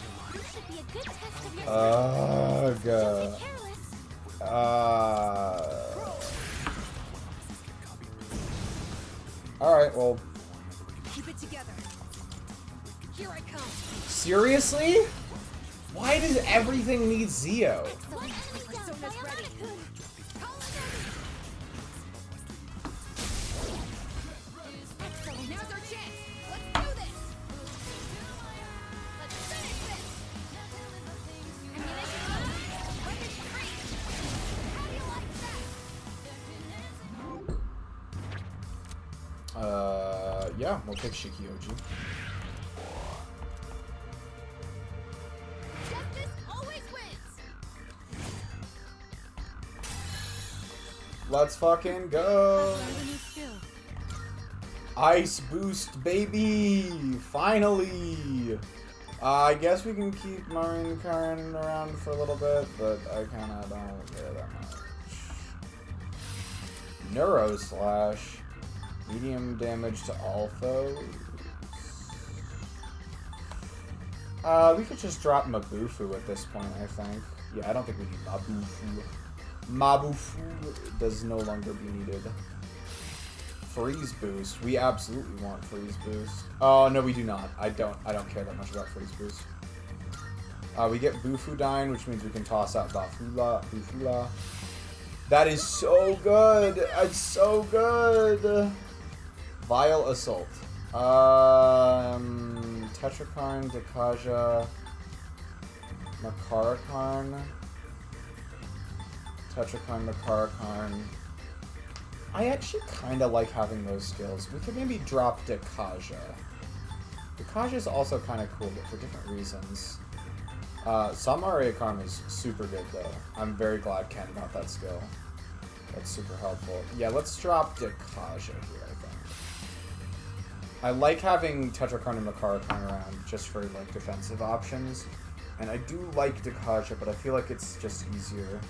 should be a good test of your Ugh. Alright, well... Keep it together. Here I come. Seriously? Why does everything need Zio? Persona's ready. Now's our chance. Let's do this. Let's finish this. Weapons free. How do you like that? Yeah, we'll pick Shikioji. Justice always wins. Let's fucking go! Learn a new skill. Ice boost, baby! Finally! I guess we can keep Marine Karen around for a little bit, but I kinda don't care that much. Neuro Slash. Medium damage to all foes. We could just drop Mabufu at this point, I think. Yeah, I don't think we need Mabufu. Mabufu does no longer be needed. Freeze boost. We absolutely want freeze boost. Oh no, we do not. I don't care that much about freeze boost. We get Bufudyne, which means we can toss out Bufula. That is so good. It's so good. Vile Assault. Tetrakarn, Dekaja, Makarakarn. Tetrakarn, Makarakarn. I actually kind of like having those skills. We could maybe drop Dekaja. Dekaja is also kind of cool, but for different reasons. Samaria Karma is super good, though. I'm very glad Ken got that skill. That's super helpful. Yeah, let's drop Dekaja here, I think. I like having Tetrakarn and Makarakarn around just for, like, defensive options. And I do like Dekaja, but I feel like it's just easier.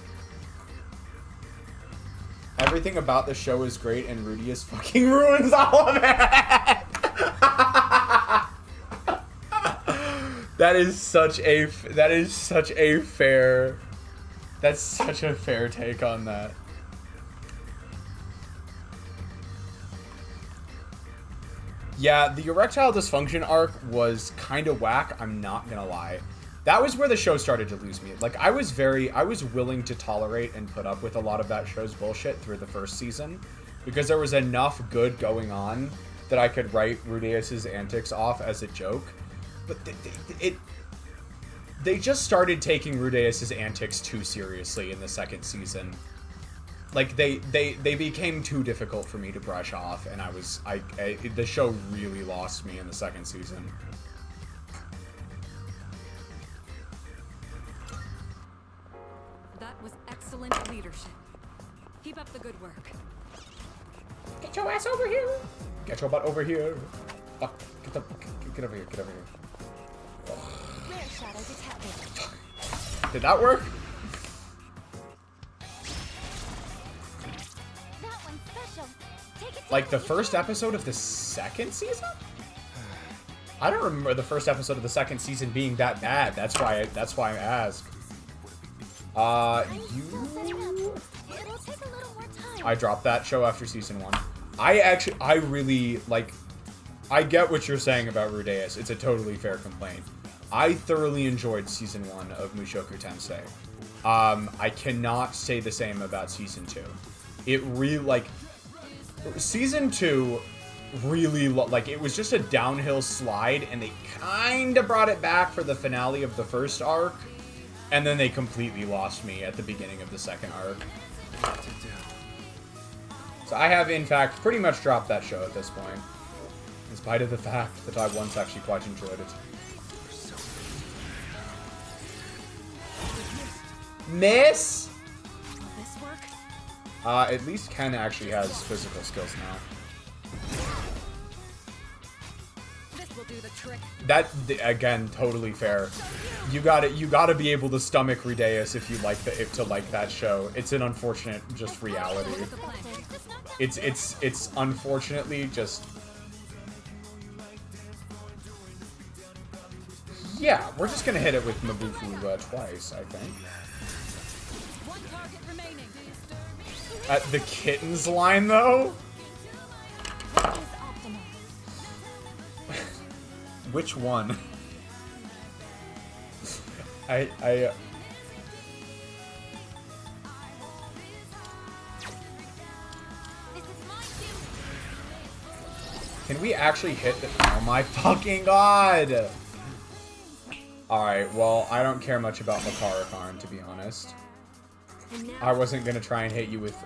Everything about the show is great, and Rudius fucking ruins all of it! That's such a fair take on that. Yeah, the erectile dysfunction arc was kind of whack, I'm not gonna lie. That was where the show started to lose me. Like, I was willing to tolerate and put up with a lot of that show's bullshit through the first season, because there was enough good going on that I could write Rudeus's antics off as a joke. But they just started taking Rudeus's antics too seriously in the second season. Like, they became too difficult for me to brush off, and the show really lost me in the second season. That was excellent leadership. Keep up the good work. Get your ass over here! Get your butt over here! Fuck. Get over here, get over here. Rare shadow detected. Did that work? That one's special. Take it to Like the first episode of the second season? I don't remember the first episode of the second season being that bad. That's why I asked. It'll take a little more time. I dropped that show after season 1. I really, like, I get what you're saying about Rudeus. It's a totally fair complaint. I thoroughly enjoyed season 1 of Mushoku Tensei. I cannot say the same about season 2. It really, like, season 2 really, like, it was just a downhill slide, and they kind of brought it back for the finale of the first arc, and then they completely lost me at the beginning of the second arc. So I have, in fact, pretty much dropped that show at this point, in spite of the fact that I once actually quite enjoyed it. Miss? Will this work? At least Ken actually has physical skills now. This will do the trick. That, again, totally fair. You gotta be able to stomach Rudeus if you like to like that show. It's an unfortunate just reality. It's unfortunately just. Yeah, we're just gonna hit it with Mabufu twice, I think. One target remaining. The kittens line though. What is optimal? Which one? I This is my cue. Can we actually hit the... Oh my fucking god! Alright, well, I don't care much about Makarakarn, to be honest. And now I wasn't gonna try and hit you with...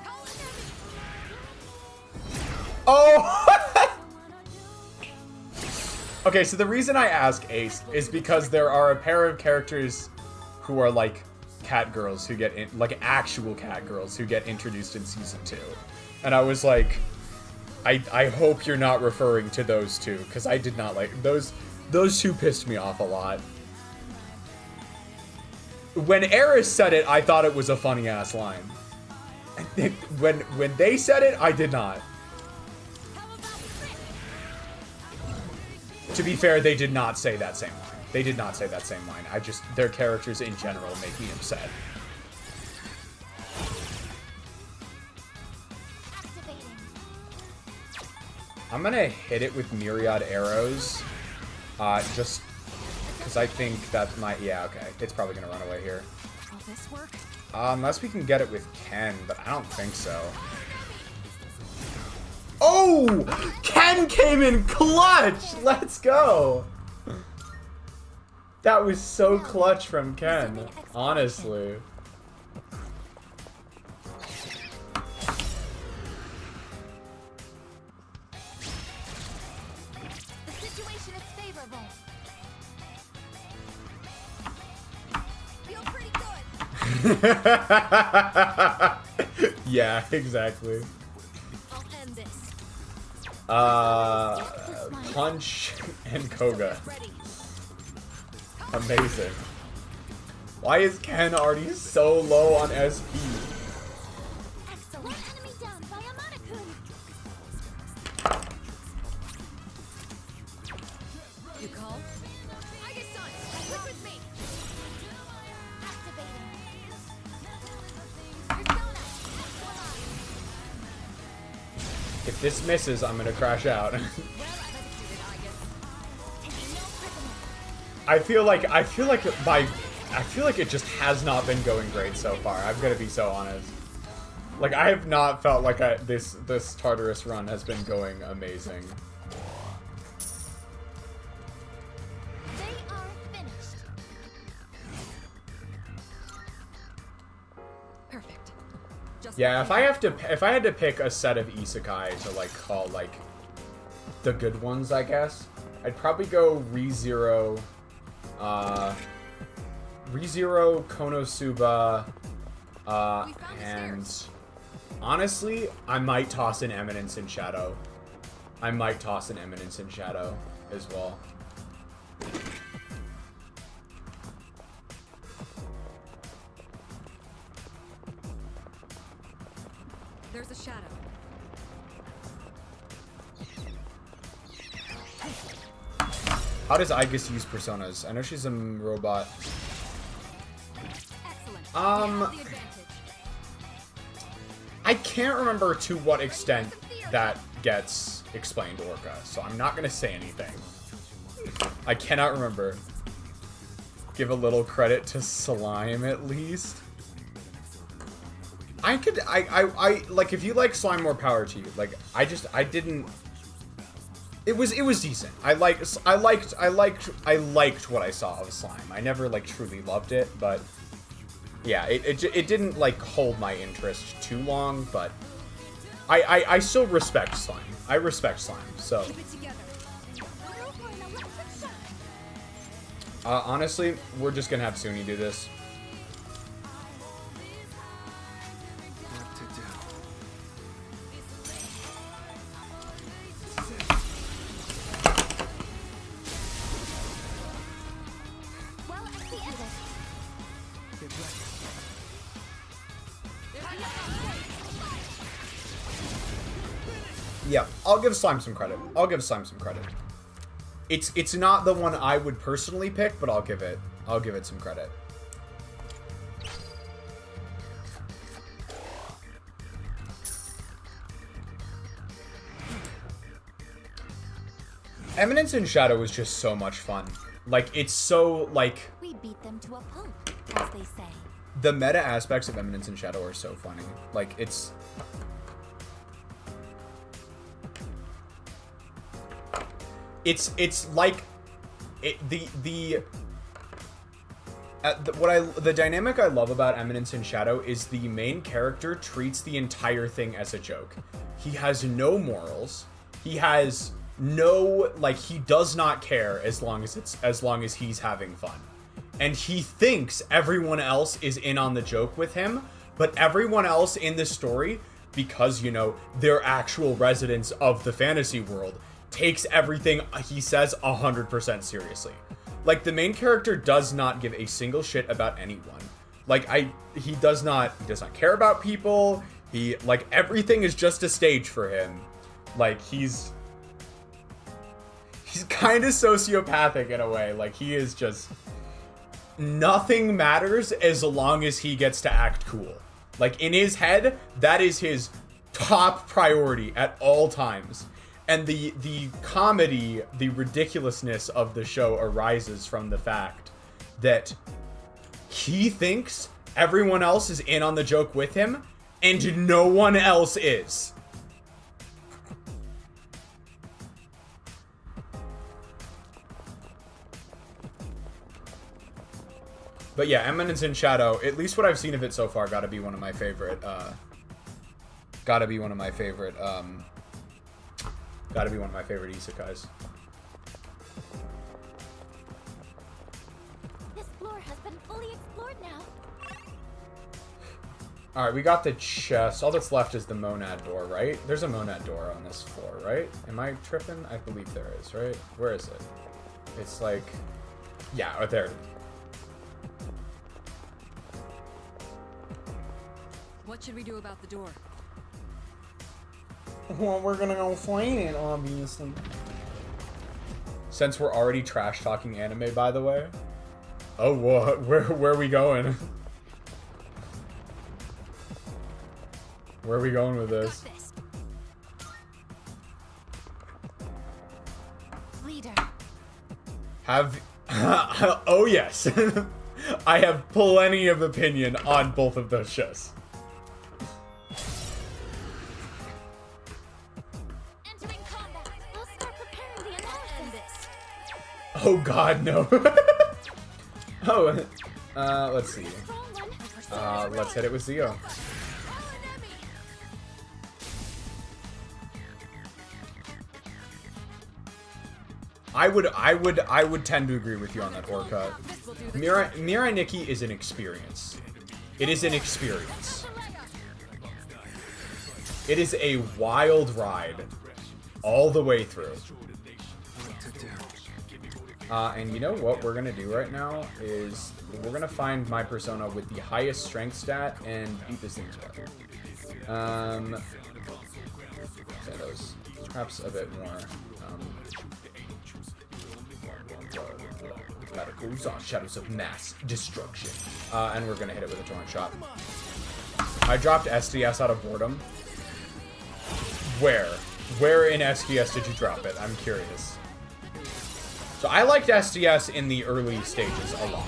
Oh! Okay, so the reason I ask Ace is because there are a pair of characters who are like cat girls who get in, like actual cat girls who get introduced in season 2. And I was like, I hope you're not referring to those two, because I did not like those two pissed me off a lot. When Eris said it, I thought it was a funny ass line. When they said it, I did not. To be fair, they did not say that same line. They did not say that same line. Their characters in general make me upset. I'm gonna hit it with myriad arrows, just because I think that might, yeah, okay. It's probably gonna run away here. Will this work? Unless we can get it with Ken, but I don't think so. Oh! Ken came in clutch! Let's go! That was so clutch from Ken, honestly. The situation is favorable. Feel pretty good. Yeah, exactly. I'll end this. Punch and Koga. Ready. Amazing. Why is Ken already so low on SP? Excellent. Enemy down by a Monokun. You call? I get sun. Stick with me. Activating. Persona. If this misses, I'm gonna crash out. Well, I executed, I guess. Taking no prisoner. I feel like it just has not been going great so far. I'm gonna be so honest. Like, I have not felt like this Tartarus run has been going amazing. They are finished. Perfect. Just Yeah, if I had to pick a set of isekai to like call like the good ones, I guess I'd probably go ReZero, Konosuba, and honestly, I might toss in Eminence in Shadow. I might toss in Eminence in Shadow as well. There's a shadow. How does Aegis use personas? I know she's a robot. Excellent. Um, You have the advantage. I can't remember to what extent that gets explained, Orca, so I'm not gonna say anything. I cannot remember. Give a little credit to Slime at least. I like, if you like Slime, more power to you. Like, I didn't. It was decent. I liked what I saw of Slime. I never like truly loved it, but yeah, it didn't like hold my interest too long. But I still respect Slime. I respect Slime. So Keep it together. Go for an electric shot. honestly, we're just gonna have Suny do this. What to do? Well executed. Get ready. Yeah, I'll give Slime some credit. It's not the one I would personally pick, but I'll give it some credit. Eminence in Shadow is just so much fun. Like, it's so, like, We beat them to a pulp, as they say. the meta aspects of Eminence in Shadow are so funny. Like, it's like the dynamic I love about Eminence in Shadow is the main character treats the entire thing as a joke. He has no morals. He has no, like, he does not care as long as he's having fun. And he thinks everyone else is in on the joke with him, but everyone else in the story, because, you know, they're actual residents of the fantasy world, takes everything he says 100% seriously. Like, the main character does not give a single shit about anyone. Like, he does not care about people. He, like, everything is just a stage for him. Like, he's kind of sociopathic in a way. Like, he is just... Nothing matters as long as he gets to act cool. Like, in his head, that is his top priority at all times. And the comedy, the ridiculousness of the show arises from the fact that he thinks everyone else is in on the joke with him, and no one else is. But yeah, Eminence in Shadow, at least what I've seen of it so far, gotta be one of my favorite, isekais. This floor has been fully explored now. Alright, we got the chest. All that's left is the monad door, right? There's a monad door on this floor, right? Am I tripping? I believe there is, right? Where is it? It's like... Yeah, right there. What should we do about the door? Well, we're gonna go find it, obviously. Since we're already trash-talking anime, by the way. Oh, what? Where are we going? Where are we going with this? Got this. Leader. Have... oh, yes. I have plenty of opinion on both of those shows. Entering combat. I'll start preparing the analysis. Oh god, no. Oh, let's see. Strong one. Let's hit it with Zio. I would tend to agree with you on that, Orca. Mirai Nikki is an experience. It is an experience. It is a wild ride all the way through. And you know what we're gonna do right now is we're gonna find my persona with the highest strength stat and beat this thing to death. Say those traps a bit more. Radicals on Shadows of Mass Destruction. And we're gonna hit it with a torrent shot. I dropped SDS out of boredom. Where? Where in SDS did you drop it? I'm curious. So I liked SDS in the early stages a lot.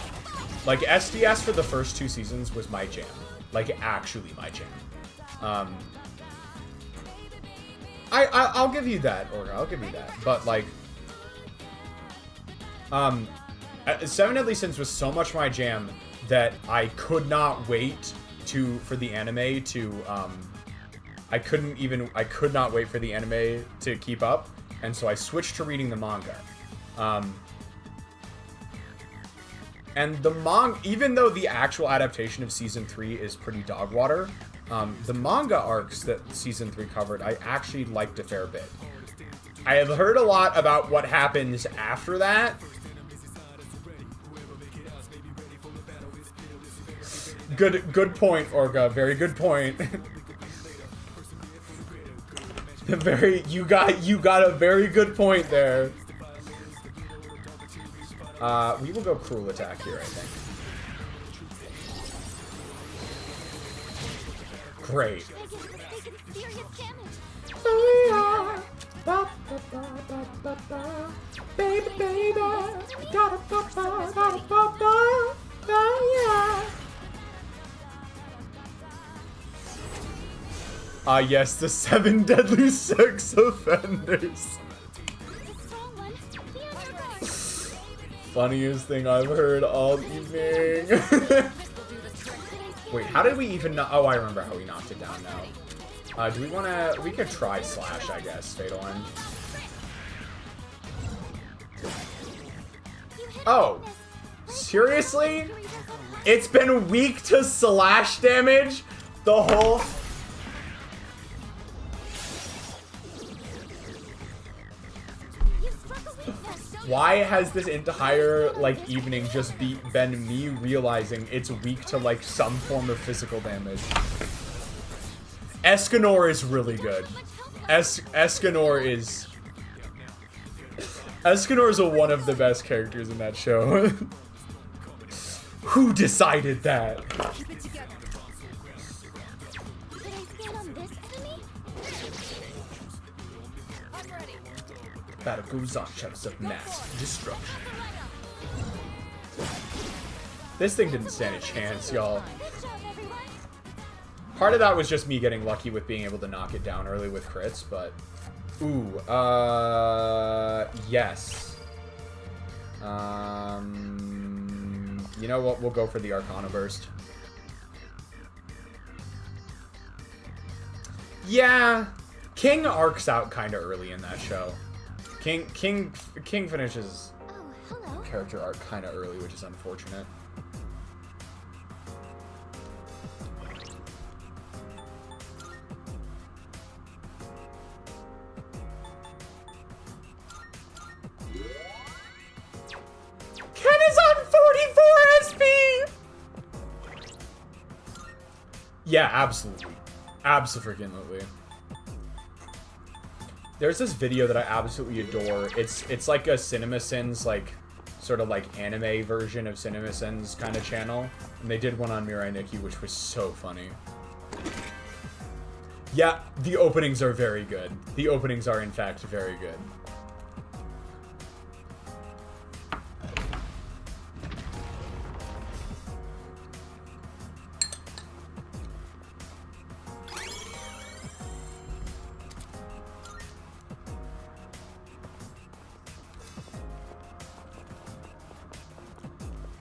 Like, SDS for the first 2 seasons was my jam. Like, actually my jam. I'll give you that, Orga. I'll give you that. But, like... 7 Deadly Sins was so much my jam that I could not wait for the anime to, I could not wait for the anime to keep up, and so I switched to reading the manga. And the manga, even though the actual adaptation of Season 3 is pretty dog water, the manga arcs that Season 3 covered, I actually liked a fair bit. I have heard a lot about what happens after that. Good point, Orga. Very good point. You got a very good point there. We will go cruel attack here, I think. Great. Baby, baby, yes, the 7 deadly sex offenders. Funniest thing I've heard all evening. Wait, how did we even know? Oh, I remember how we knocked it down now. Do we want to... We could try Slash, I guess. Fatal End. Oh. Seriously? It's been weak to Slash damage? The whole... Why has this entire, like, evening just been me realizing it's weak to, like, some form of physical damage? Escanor is really good. Escanor is one of the best characters in that show. Who decided that? Keep it together. Should I stand on this enemy? I'm ready. Battle goes on, chefs of mass destruction. This thing didn't stand a chance, y'all. Good job, everyone. Part of that was just me getting lucky with being able to knock it down early with crits, but... Ooh, yes. You know what? We'll go for the Arcana Burst. Yeah, King arcs out kind of early in that show. King finishes Oh, hello. character arc kind of early, which is unfortunate. Ken is on 44 SP! Yeah, absolutely. Abso-freaking-lutely. There's this video that I absolutely adore. It's like a CinemaSins, like, sort of like anime version of CinemaSins kind of channel. And they did one on Mirai Nikki, which was so funny. Yeah, the openings are very good. The openings are, in fact, very good.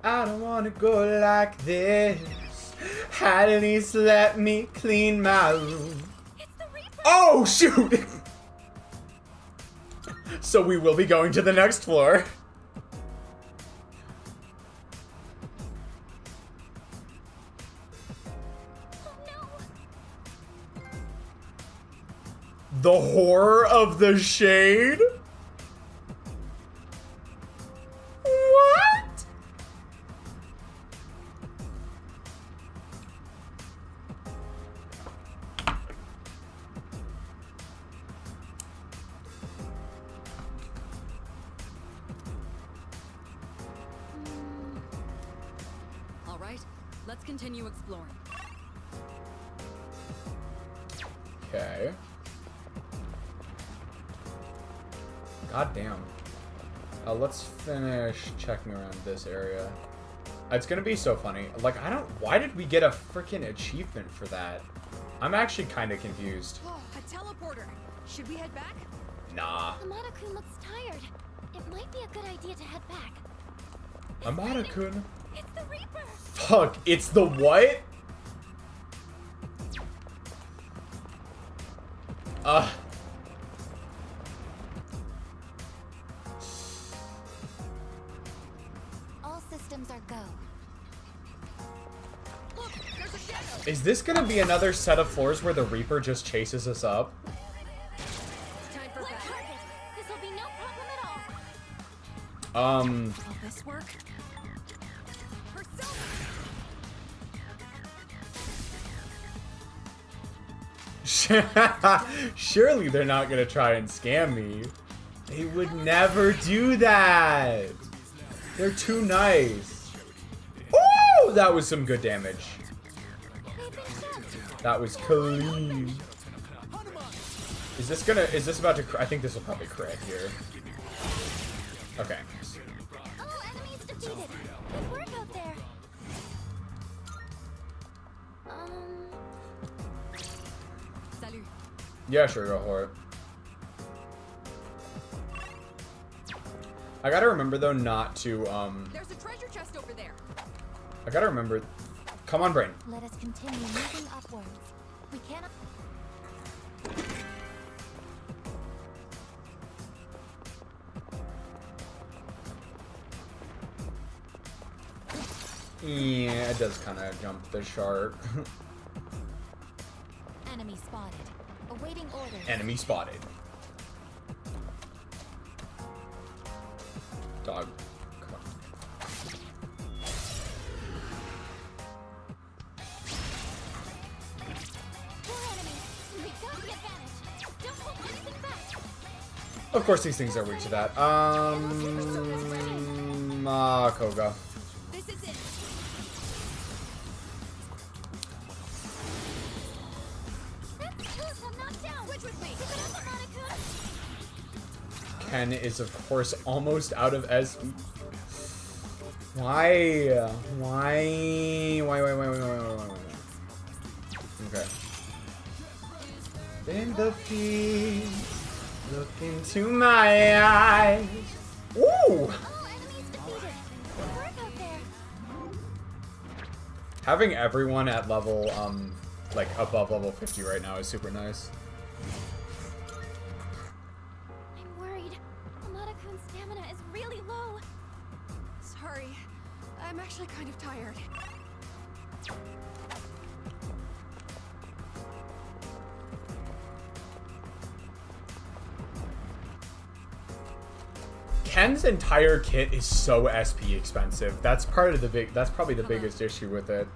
I don't wanna go like this. At least let me clean my room. It's the Reaper. Oh, shoot! So we will be going to the next floor. Oh no. The horror of the shade? What? All right, let's continue exploring. Okay. God damn. Let's finish checking around this area. It's gonna be so funny. Like, why did we get a freaking achievement for that? I'm actually kind of confused. Oh, a teleporter. Should we head back? Nah. Amada-kun looks tired. It might be a good idea to head back. Amada-kun. It's the Reaper. Fuck, it's the what? All systems are go. Look, there's a shadow. Is this gonna be another set of floors where the Reaper just chases us up? It's time for Black bed. target. This will be no problem at all. Will this work? Persona! Surely they're not gonna try and scam me. They would never do that. They're too nice. Ooh, that was some good damage. They've been shot. That was clean. Is this about to I think this will probably crit here. Okay. Oh, enemies defeated. Good work out there. Salut. Yeah, sure, go for it. I gotta remember though not to There's a treasure chest over there. I gotta remember. Come on, brain. Let us continue moving upwards. We cannot. Yeah, it does kind of jump the shark. Enemy spotted. Awaiting orders. Enemy spotted. Dog. Come on. More enemies. Of course, these things are weak to that. Koga. This is it. I'm knocked down. Switch with me. Keep it up, Monica. Ken is, of course, almost out of SP. Why? Why? Okay. In the peace, look into my eyes. Woo! All enemies defeated. Good work out there. Having everyone at level, like above level 50 right now is super nice. I'm worried. Amada-kun's stamina is really low. Sorry. I'm actually kind of tired. Ken's entire kit is so SP expensive. That's part of the big. That's probably the biggest issue with it.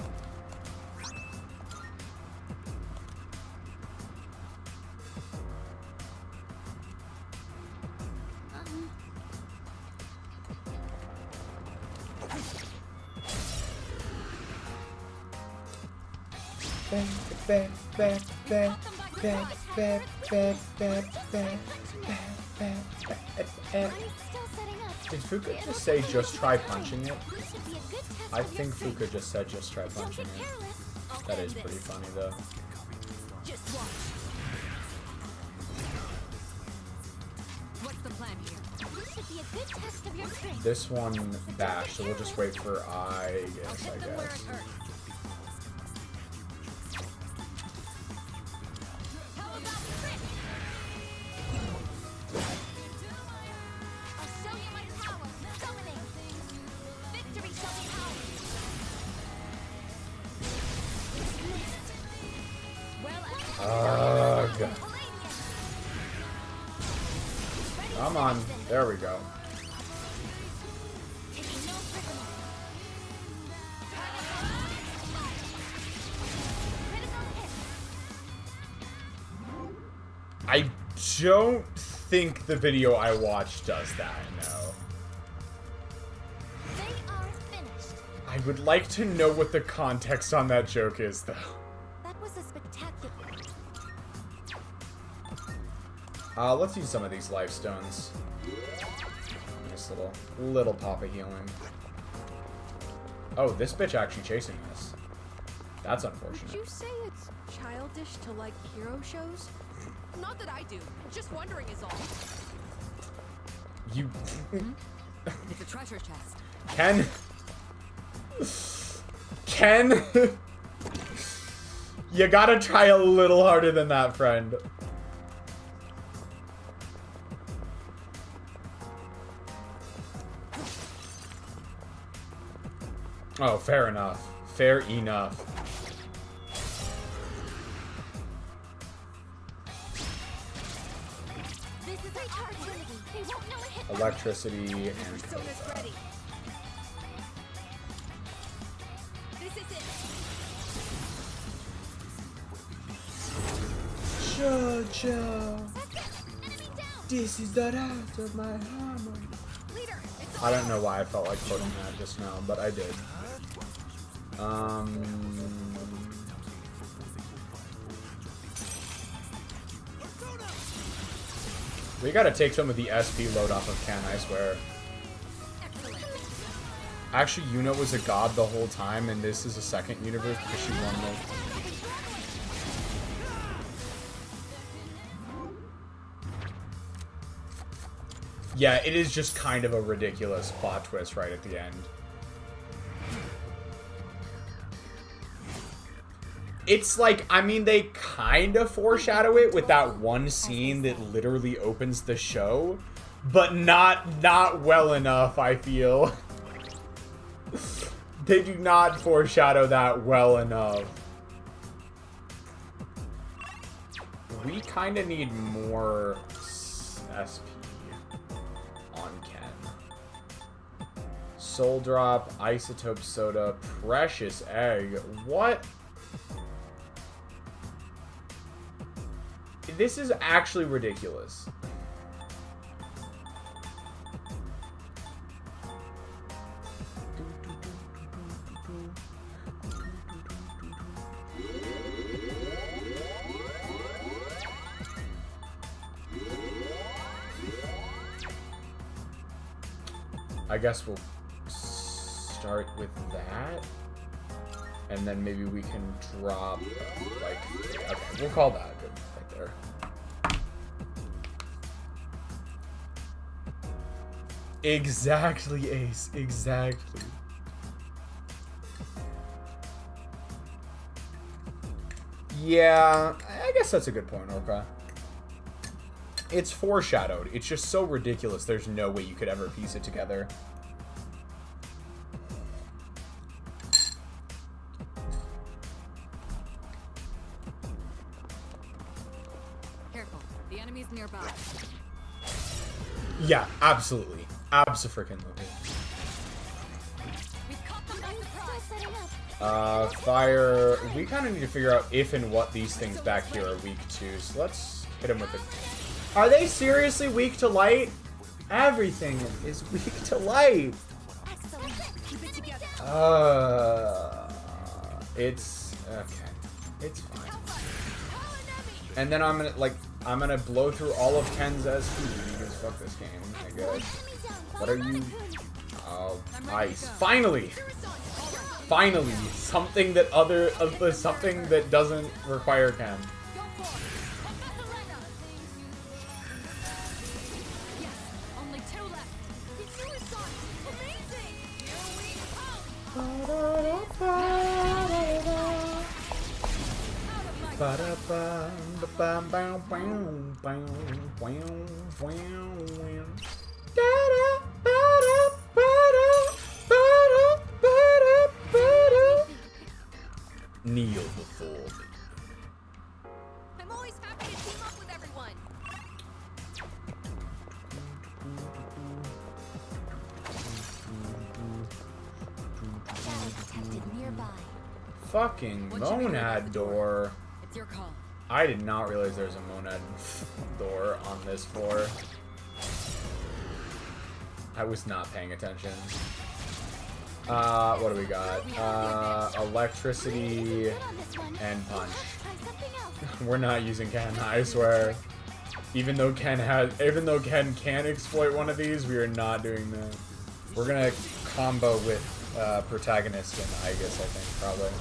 I'm still setting up. Did Fuka just say just try punching it? This should be a good test I of your think strength. Fuka just said just try Don't punching get it. careless. That is pretty funny though. Just watch. What's the plan here? This should be a good test of your strength. This one bash, so we'll just wait for I guess. How about trick? I'll show you my power. Dominate. Victory shall be ours. Well, Ugh. Come on, there we go. taking no prisoner. Critical hit. I don't think the video I watched does that, no. They are finished. I would like to know what the context on that joke is, though. That was a spectacular. Let's use some of these life stones. Nice little pop of healing. Oh, this bitch actually chasing us. That's Would unfortunate. you say it's childish to like hero shows? Not that I do. Just wondering is all. You, It's a treasure chest. Ken, you gotta try a little harder than that, friend. Oh, fair enough. Fair enough. This is a opportunity. They won't know it hit. Electricity and Persona's ready. This is it. Jojo, Enemy down. this is the rat of my hammer. Leader, it's I don't know why I felt like quoting that just now, but I did. We gotta take some of the SP load off of Ken, I swear. Actually, Yuna was a god the whole time, and this is a second universe because she won the... Yeah, it is just kind of a ridiculous plot twist right at the end. It's like, I mean, they kind of foreshadow it with that one scene that literally opens the show, but not well enough, I feel. They do not foreshadow that well enough. We kind of need more SP on Ken. Soul Drop, Isotope Soda, Precious Egg. What? This is actually ridiculous. I guess we'll start with that. And then maybe we can drop, like, okay, we'll call that good right there. Exactly, Ace, exactly. Yeah, I guess that's a good point, Orca. It's foreshadowed. It's just so ridiculous. There's no way you could ever piece it together. Careful. The enemy's nearby. Yeah, absolutely. Abso-freaking-lutely. We've caught them by surprise. Setting up. Fire. We kind of need to figure out if and what these things back here are weak to. So let's hit them with it. Are they seriously weak to light? Everything is weak to light. Excellent. Keep it together. It's okay. It's fine. And then I'm gonna blow through all of Ken's SP because fuck this game, I guess. What are you? Oh, ice. Finally! Finally! Something that something that doesn't require Ken. Only 2 left. It's your son. Amazing. Here we Kneel before me. I'm always happy to team up with everyone. Shadow detected nearby. Fucking monad door. It's your call. I did not realize there's a monad door on this floor. I was not paying attention. What do we got? Electricity and punch. Try something else. We're not using Ken, I swear. Even though Ken can exploit one of these, we are not doing that. We're gonna combo with protagonist and Aegis, I think, probably.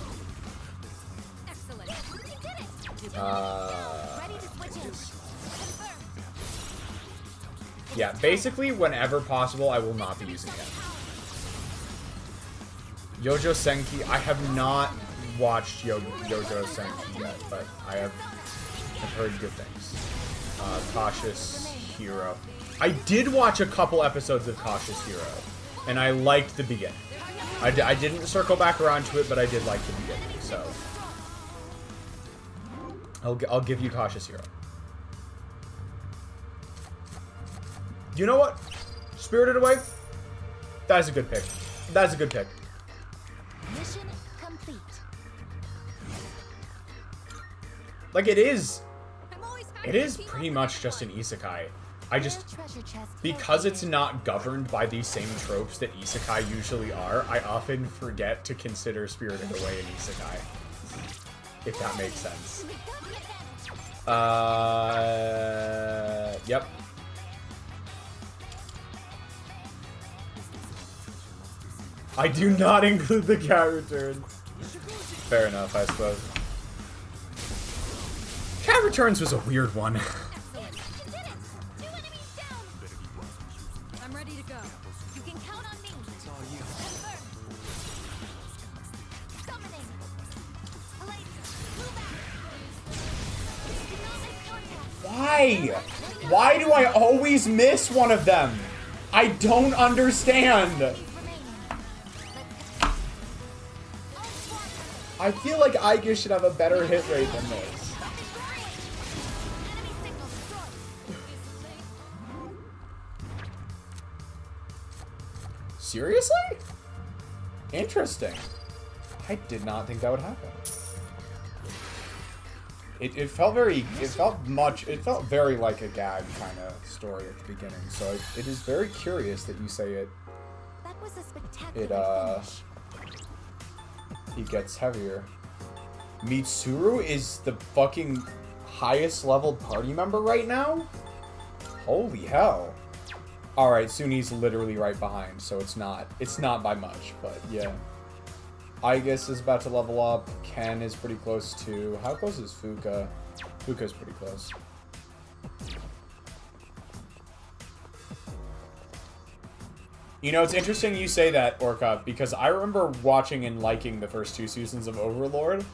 Excellent. You did it. Ready to switch in. Confirm. Yeah, basically, whenever possible, I will not be using Ken. Yojo Senki, I have not watched Yojo Senki yet, but I've heard good things. Cautious Hero. I did watch a couple episodes of Cautious Hero, and I liked the beginning. I didn't circle back around to it, but I did like the beginning, so I'll give you Cautious Hero. You know what? Spirited Away? That is a good pick. That is a good pick. Mission complete. Like, it is I'm always happy It to is team pretty up much just an isekai. I just, Treasure chest because it's located. not governed by these same tropes that isekai usually are, I often forget to consider Spirited Away an isekai. If that makes sense. Yep. I do not include the cat returns. Fair enough, I suppose. Cat returns was a weird one. Excellent. You did it. 2 enemies down. I'm ready to go. You can count on me. Confirm. Summoning. Laser. Move out. Do not make contact. Why? Why do I always miss one of them? I don't understand. Remaining. I feel like Aegis should have a better hit rate than this. Enemy signal destroyed. Seriously? Interesting. I did not think that would happen. It felt very like a gag kind of story at the beginning. So it is very curious that you say it. That was a spectacular finish. He gets heavier. Mitsuru is the fucking highest leveled party member right now? Holy hell. Alright, Suny's literally right behind, so it's not by much, but yeah. Igus is about to level up. Ken is pretty close too. How close is Fuka? Fuka's pretty close. You know, it's interesting you say that, Orca, because I remember watching and liking the first 2 seasons of Overlord,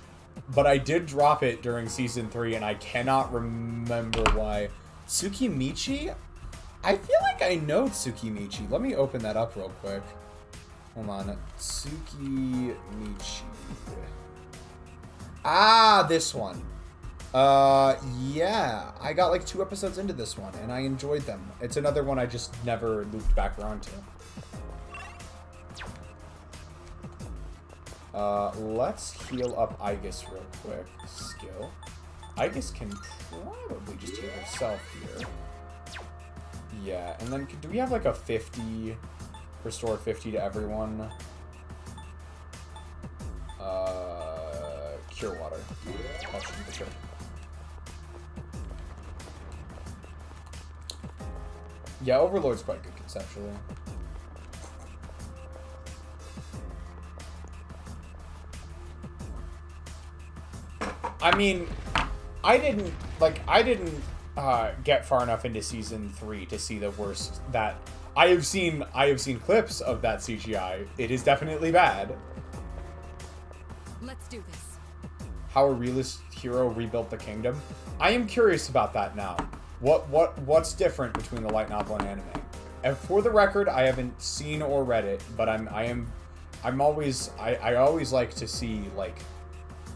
but I did drop it during season 3, and I cannot remember why. Tsukimichi? I feel like I know Tsukimichi. Let me open that up real quick. Hold on. Tsukimichi. Ah, this one. Yeah. I got like 2 episodes into this one, and I enjoyed them. It's another one I just never looped back around to. Let's heal up Igus real quick. Skill. Igus can probably just heal herself here. Yeah, and then do we have like a 50, restore 50 to everyone? Cure water. That should be good. Yeah, Overlord's quite good conceptually. I mean, I didn't get far enough into season 3 to see the worst that I have seen clips of that CGI. It is definitely bad. Let's do this. How a realist hero rebuilt the kingdom. I am curious about that now. What's different between the light novel and anime? And for the record, I haven't seen or read it, but I always like to see like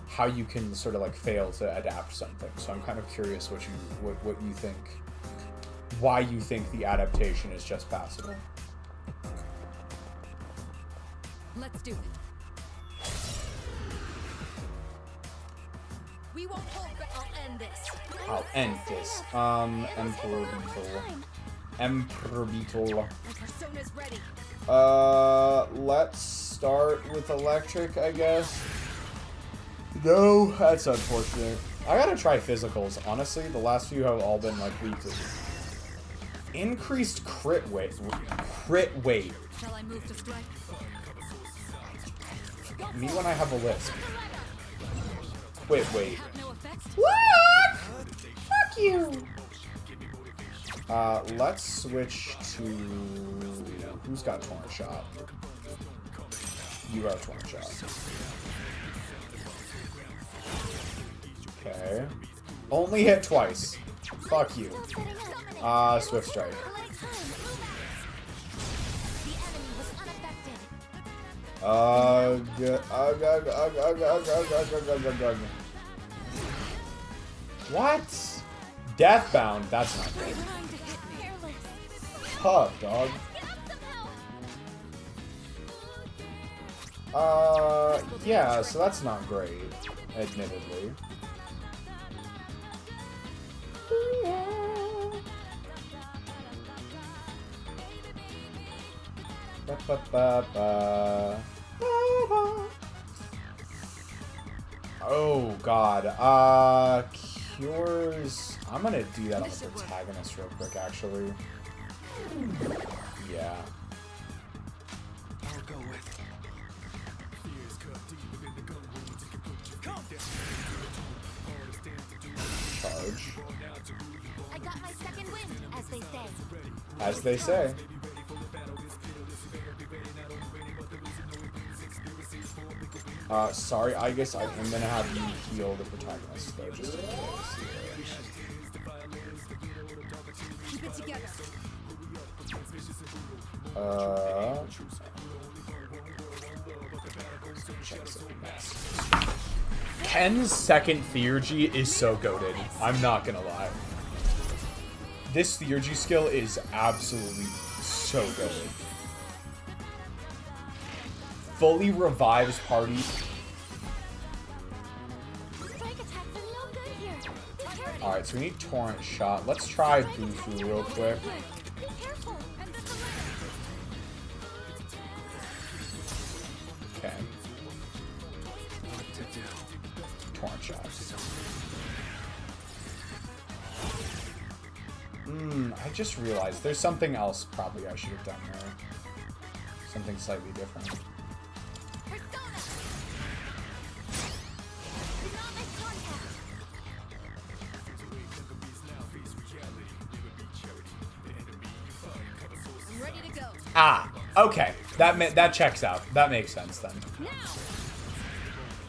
how you can sort of like fail to adapt something. So I'm kind of curious what you think, why you think the adaptation is just passable. Let's do it. We won't hold back. I'll end this. Emperor Beetle. My persona's ready. Let's start with electric, I guess. No, that's unfortunate. I gotta try physicals. Honestly, the last few have all been like weak. Increased crit weight. Shall I move to strike? Me when I have a lisp. Wait. Have no effect? What? Fuck you. Let's switch to who's got torn shot. You are torn shot. Okay. Only hit twice. Fuck you. Swift strike. What? Deathbound? That's not good. Tough, dog. Yeah, so that's not great, admittedly. Oh god. Cures. I'm gonna do that on the protagonist real quick, actually. Yeah. I'll go with Charge. I got my second wind, as they say. As they say. Sorry, I guess I'm gonna have you heal the protagonist, though, just in case. Keep it together. Ken's second Theurgy is so goated. I'm not gonna lie. This Theurgy skill is absolutely so goated. Fully revives party. Alright, so we need Torrent Shot. Let's try Bufu real quick. Okay. Torrent Shot. I just realized there's something else probably I should have done here. Something slightly different. Persona! Novice contact! I'm ready to go. Ah, okay. That checks out. That makes sense then. Now!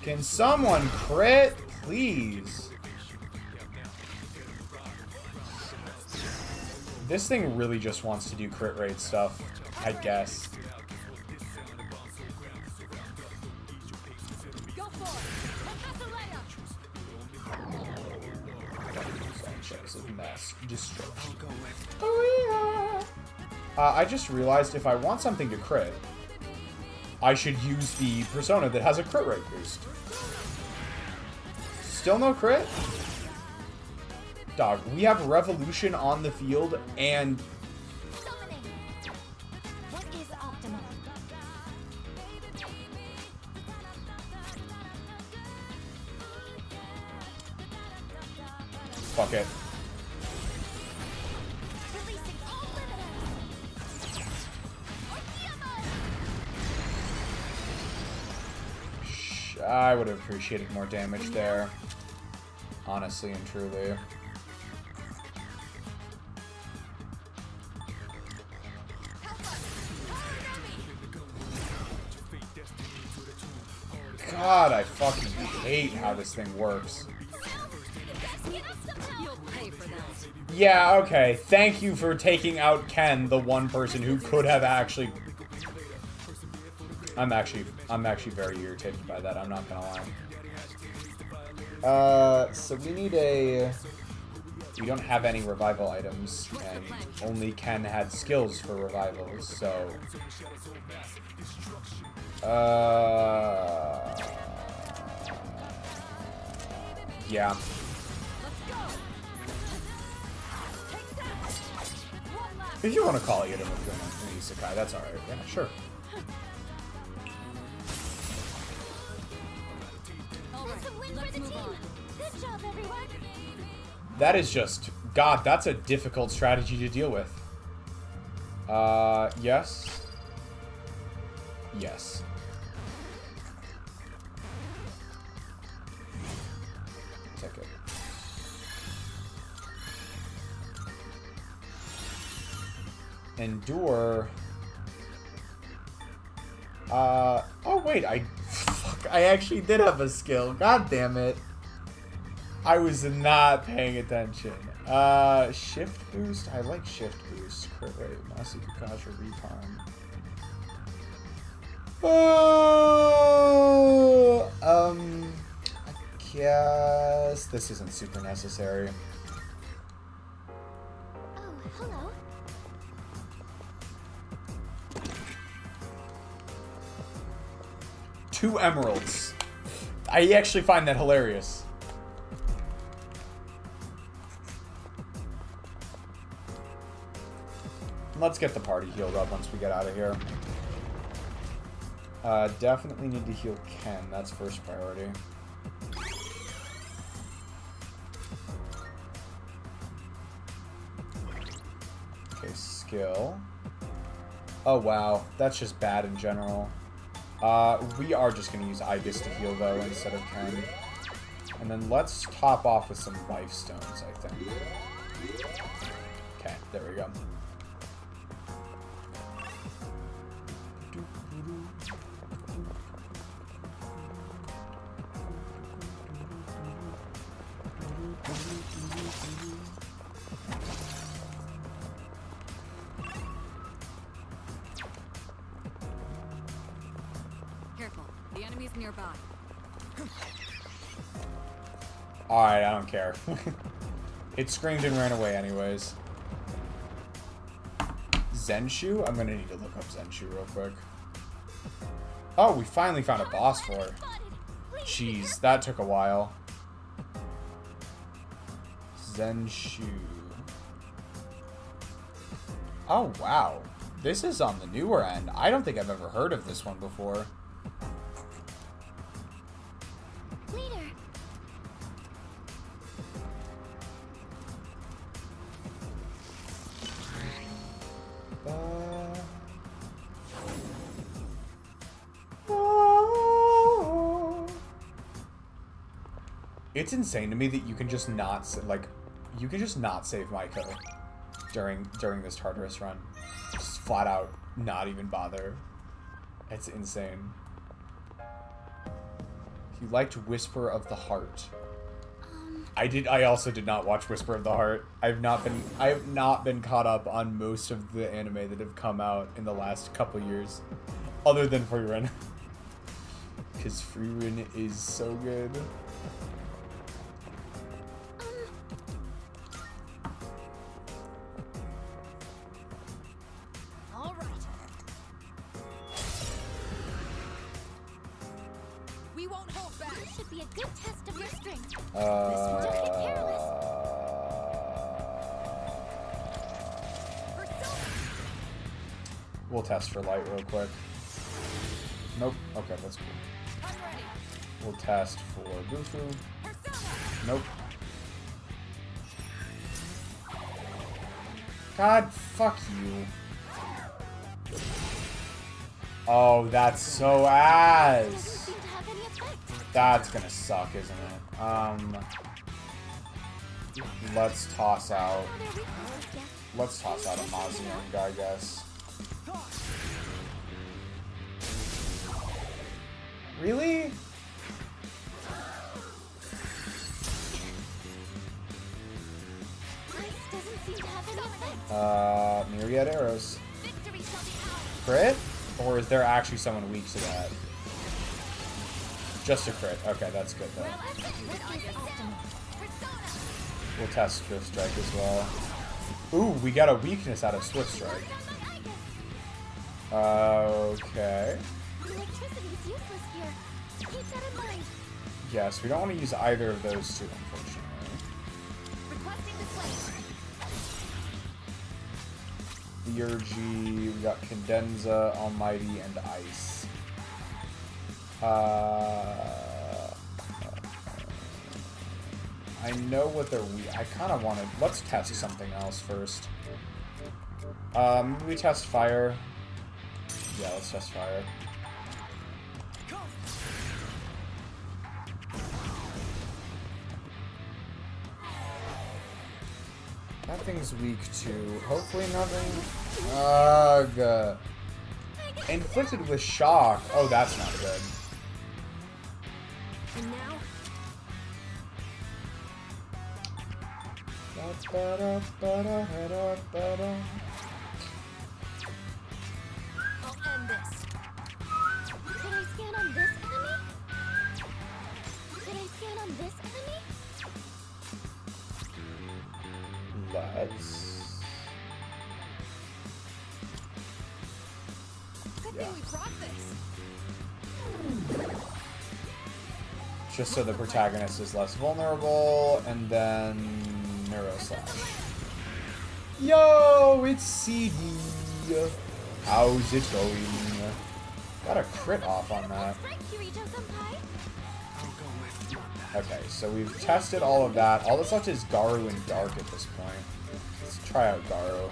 Can someone crit, please? This thing really just wants to do crit rate stuff, I guess. Go for it! Mass destruction. Oh yeah. I just realized if I want something to crit, I should use the persona that has a crit rate boost. Still no crit? Dog, we have Revolution on the field and... Summoning! What is optimal? Fuck it. Releasing all limiters! I would have appreciated more damage there. Honestly and truly. God, I fucking hate how this thing works. You'll pay for that. Yeah, okay. Thank you for taking out Ken, the one person who could have actually... I'm actually very irritated by that, I'm not gonna lie. So we need a... We don't have any revival items, and only Ken had skills for revivals, so... Yeah. If you want to call it an isekai, that's alright. Yeah, sure. That's a win for the team! Good job, everyone! That is just... God, that's a difficult strategy to deal with. Yes. Yes. Take it. Endure. Oh wait, fuck, I actually did have a skill. God damn it. I was not paying attention. Shift boost? I like shift boost. Crit rate, Masi Kakashi recon. I guess this isn't super necessary. Oh, hello. 2 emeralds. I actually find that hilarious. Let's get the party healed up once we get out of here. Definitely need to heal Ken. That's first priority. Okay, skill. Oh wow, that's just bad in general. We are just going to use Ibis to heal though instead of Ken. And then let's top off with some life stones, I think. Okay, there we go. Careful. The enemy's nearby. Alright, I don't care. It screamed and ran away anyways. Zenshu? I'm gonna need to look up Zenshu real quick. Oh, we finally found a boss for her. Jeez, that took a while. Zenshu. Oh, wow. This is on the newer end. I don't think I've ever heard of this one before. Leader! It's insane to me that you can just not like, you can just not save Maiko during this Tartarus run. Just flat out not even bother. It's insane. You liked Whisper of the Heart. I also did not watch Whisper of the Heart. I have not been caught up on most of the anime that have come out in the last couple years, other than Frieren. Because Frieren is so good. All right. We won't hold back. This should be a good test of your strength. We'll test for light real quick. Nope. Okay, that's cool. I'm ready. We'll test for Bufu. Nope. God, fuck you. Oh, that's so ass. Doesn't seem to have any effect. That's gonna suck, isn't it? Let's toss out. Now they're weaknesses, yeah. Let's toss out a Maziang, I guess. Really? Ice doesn't seem to have any effect. Myriad arrows. Victory shall be ours. Crit? Or is there actually someone weak to that? Just a crit. Okay, that's good then. Well executed, this is optimal. Persona. We'll test Swift Strike as well. Ooh, we got a weakness out of Swift Strike. Okay. Electricity is useless here. Keep that in mind. Yes, we don't want to use either of those two, unfortunately. Requesting the Urgy, we got Cadenza, Almighty, and Ice. I know what they're weak. I kind of wanted. Let's test something else first. Maybe we test fire. Yeah, let's test fire. That thing's weak too. Hopefully nothing. Ugh. Inflicted with shock. Oh, that's not good. And now, I'll end this. Could I scan on this enemy? Could I scan on this enemy? Let's. Good Yeah. thing we brought this. Just so the protagonist is less vulnerable, and then Neuro Slash. Yo, it's CD. How's it going? Got a crit off on that. Right, Kirito-senpai. Okay, so we've tested all of that. All that's left is Garu and Dark at this point. Let's try out Garu.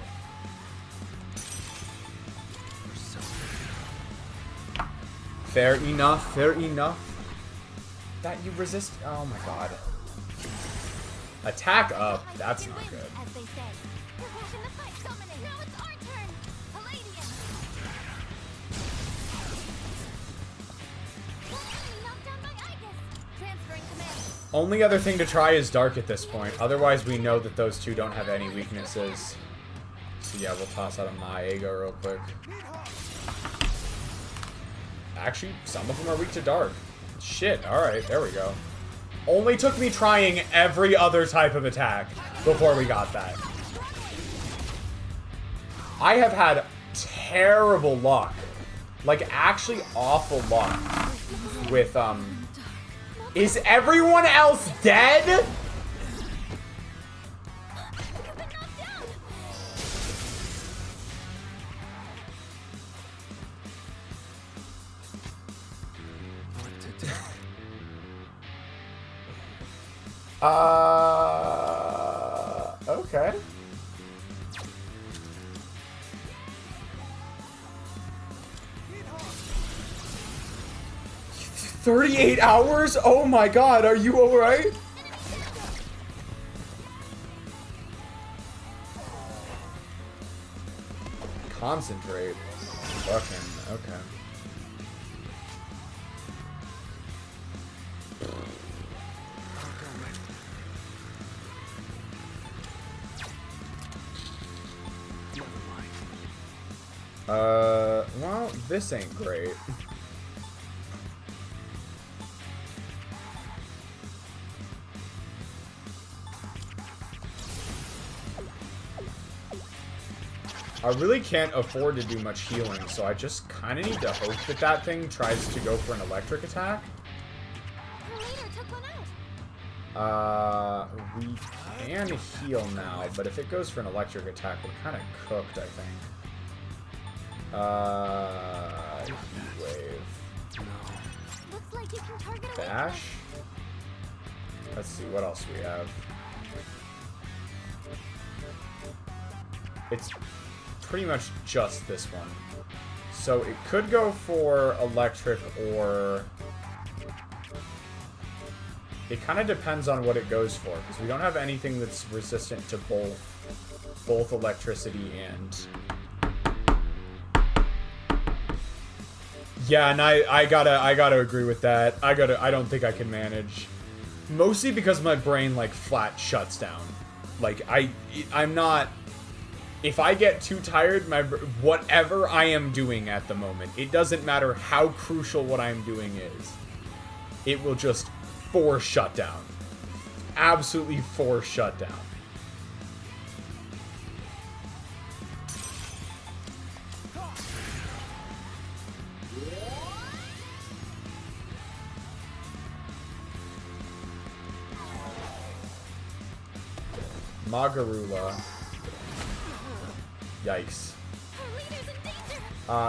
Fair enough, fair enough. That you resist. Oh my god. Attack up. That's not good. As they say. We're back in the fight, summoning. Now it's our turn. Palladium. Enemy knocked down by Aegis. Transferring command. Only other thing to try is Dark at this point. Otherwise, we know that those two don't have any weaknesses. So yeah, we'll toss out a Maega real quick. Actually, some of them are weak to Dark. Shit, alright, there we go. Only took me trying every other type of attack before we got that. I have had terrible luck. Like, actually awful luck with, Is everyone else dead? You've been knocked down. 38 hours? Oh my god, are you alright? Enemy Concentrate. Fucking, okay. Well, this ain't great. I really can't afford to do much healing, so I just kind of need to hope that that thing tries to go for an electric attack. Her leader took one out. We can heal now, but if it goes for an electric attack, we're kind of cooked, I think. Heat wave. Looks like you can target a Dash. Let's see, what else we have? It's pretty much just this one. So it could go for electric, or it kind of depends on what it goes for, because we don't have anything that's resistant to both electricity and... Yeah, and I gotta agree with that. I don't think I can manage. Mostly because my brain, like, flat shuts down. Like, I'm not... If I get too tired, whatever I am doing at the moment, it doesn't matter how crucial what I'm doing is, it will just force shut down. Absolutely force shut down. Magarula. Yikes.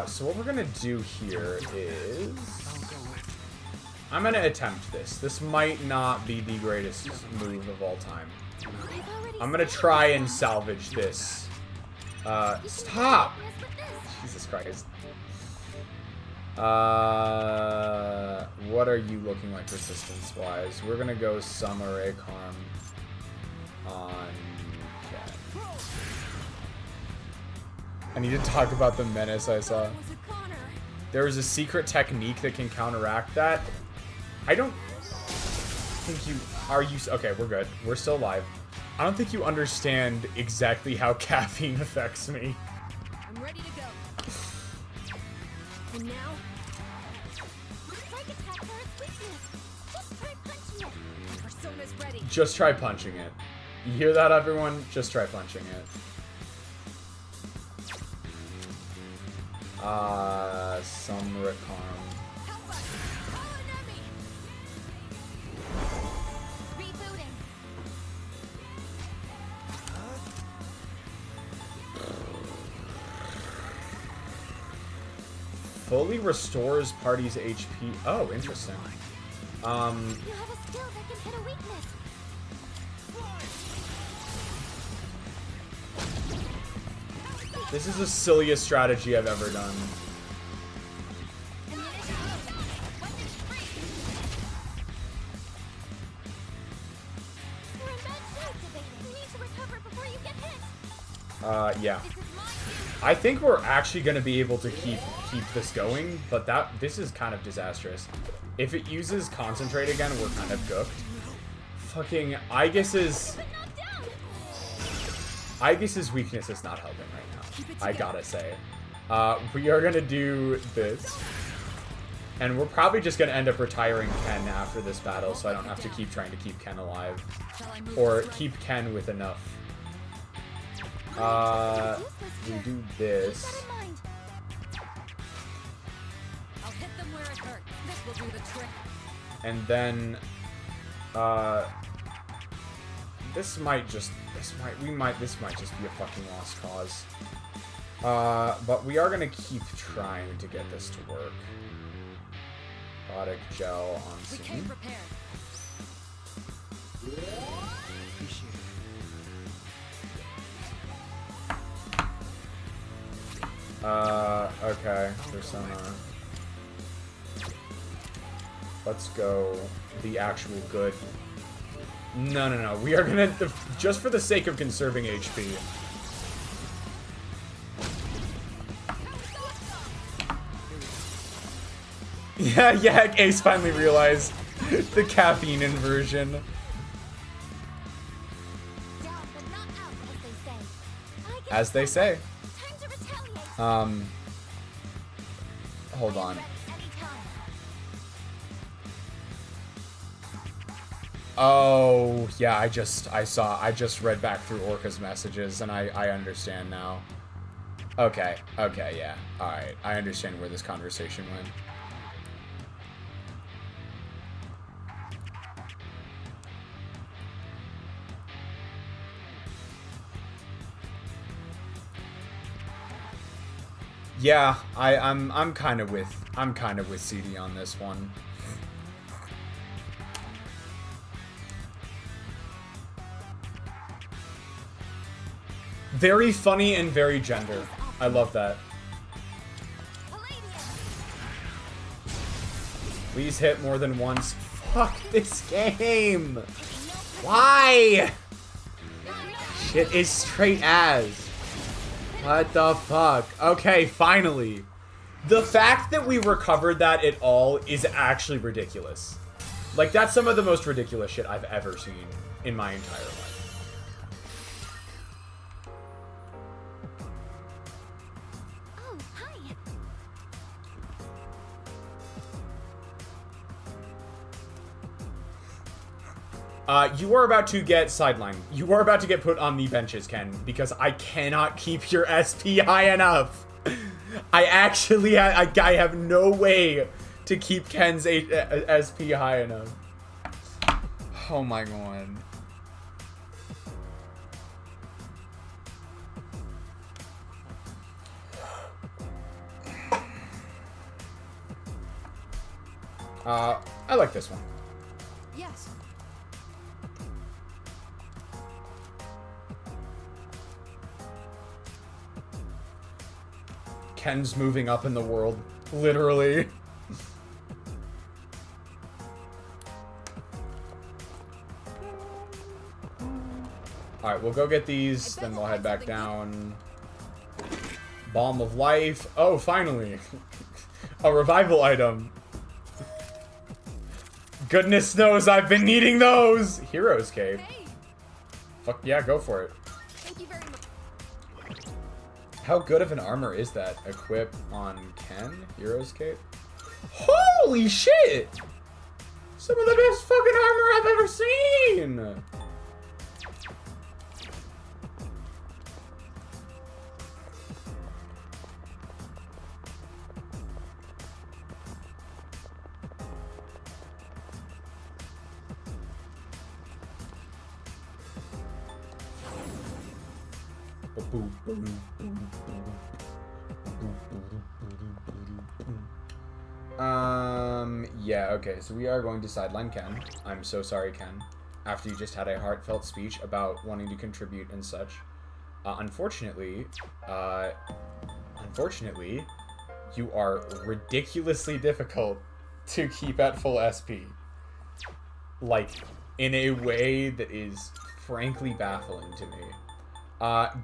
So what we're gonna do here is... I'm gonna attempt this. This might not be the greatest move of all time. I'm gonna try and salvage this. Stop! Jesus Christ. What are you looking like resistance-wise? We're gonna go Samurai Karm on Ken. I need to talk about the menace I saw. There is a secret technique that can counteract that. I don't think you... Are you... Okay, we're good. We're still alive. I don't think you understand exactly how caffeine affects me. I'm ready to go. And now? Strike attacks are its weakness. Just try punching it. Persona's ready. Just try punching it. You hear that, everyone? Just try punching it. Samurai Karm. Help us. Call an enemy. Rebooting. Fully restores party's HP. Oh, interesting. You have a skill that can hit a weakness. This is the silliest strategy I've ever done. You're in bad shape, Tziah. You need to recover before you get hit. Yeah. This is my I think we're actually going to be able to keep this going, but this is kind of disastrous. If it uses concentrate again, we're kind of cooked. Fucking Aegis's weakness is not helping right now. I gotta say. We are gonna do this. And we're probably just gonna end up retiring Ken after this battle, so I don't have to keep trying to keep Ken alive. Or keep Ken with enough. We do this. keep that in mind. I'll hit them where it hurts. This will do the trick. And then, this might just be a fucking lost cause. But we are gonna keep trying to get this to work. Biotic gel on We Suny. came prepared. Okay, Persona. Let's go the actual good. No. We are gonna, just for the sake of conserving HP. Yeah, Ace finally realized the caffeine inversion. Down but not out, As they say. Time to retaliate. Hold on. Ready anytime. Oh, yeah, I just read back through Orca's messages and I understand now. Okay, yeah. Alright, I understand where this conversation went. Yeah, I'm kind of with CD on this one. Very funny and very gender. I love that. Please hit more than once. Fuck this game. Why? Shit is straight as. What the fuck? Okay, finally. The fact that we recovered that at all is actually ridiculous. Like, that's some of the most ridiculous shit I've ever seen in my entire life. Oh, hi. You are about to get sidelined. You are about to get put on the benches, Ken, because I cannot keep your SP high enough. I actually, I have no way to keep Ken's SP high enough. Oh my god. I like this one. Yes. Ken's moving up in the world, literally. Alright, we'll go get these, then we'll head back down. Balm of Life. Oh, finally. A revival item. Goodness knows I've been needing those! Hero's Cape. Hey, Fuck yeah, go for it. thank you very much. How good of an armor is that? Equip on Ken? Hero's Cape? Holy shit! Some of the best fucking armor I've ever seen! Yeah, okay, so we are going to sideline Ken. I'm so sorry, Ken. After you just had a heartfelt speech about wanting to contribute and such. Unfortunately, you are ridiculously difficult to keep at full SP. Like, in a way that is frankly baffling to me.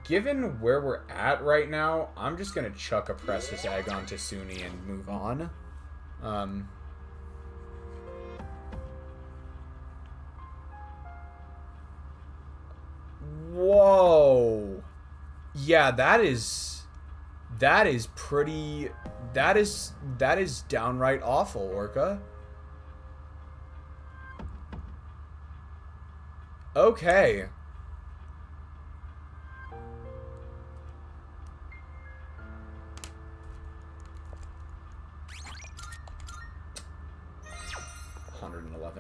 Given where we're at right now, I'm just gonna chuck a Precious Egg onto Suny and move on. Whoa. Yeah, that is pretty, that is downright awful, Orca. Okay.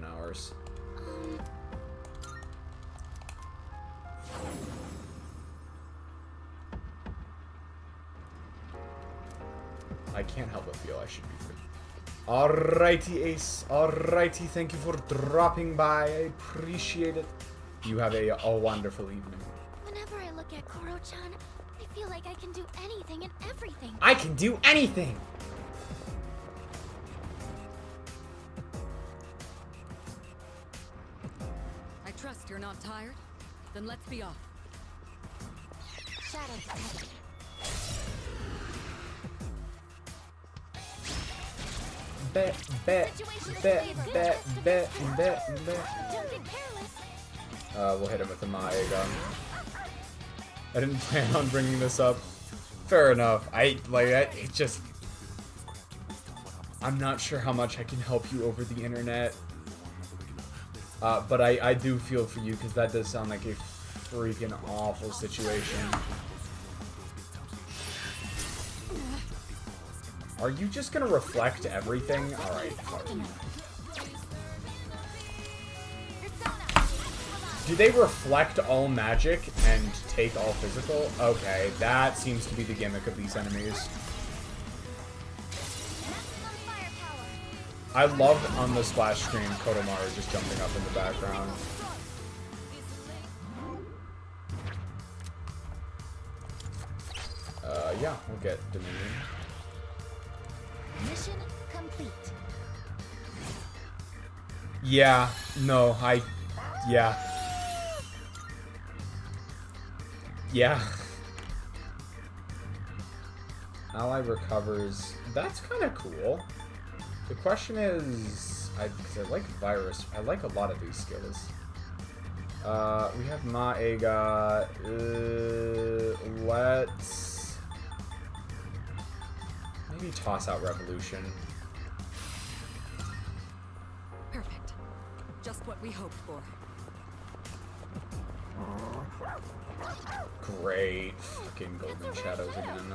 Hours. I can't help but feel I should be free. Alrighty, Ace. Alrighty, thank you for dropping by. I appreciate it. You have a wonderful evening. Whenever I look at Koro-chan, I feel like I can do anything and everything. I can do anything! I trust you're not tired? Then let's be off. Shadow detected. bet, bet, bet, bet, bet, bet, bet. Don't get careless. We'll hit him with the Mae gun. I didn't plan on bringing this up. Fair enough. It just... I'm not sure how much I can help you over the internet. But I do feel for you, because that does sound like a freaking awful situation. Are you just gonna reflect everything? Alright, fuck you. Do they reflect all magic and take all physical? Okay, that seems to be the gimmick of these enemies. I love on the splash screen Kodomaru just jumping up in the background. Yeah, we'll get Dominion. Mission complete. Yeah, no, yeah. Yeah. Ally recovers. That's kind of cool. The question is, I like virus. I like a lot of these skills. We have Maega. Let's maybe toss out Revolution. Perfect. Just what we hoped for. Great. Fucking Golden Shadows again.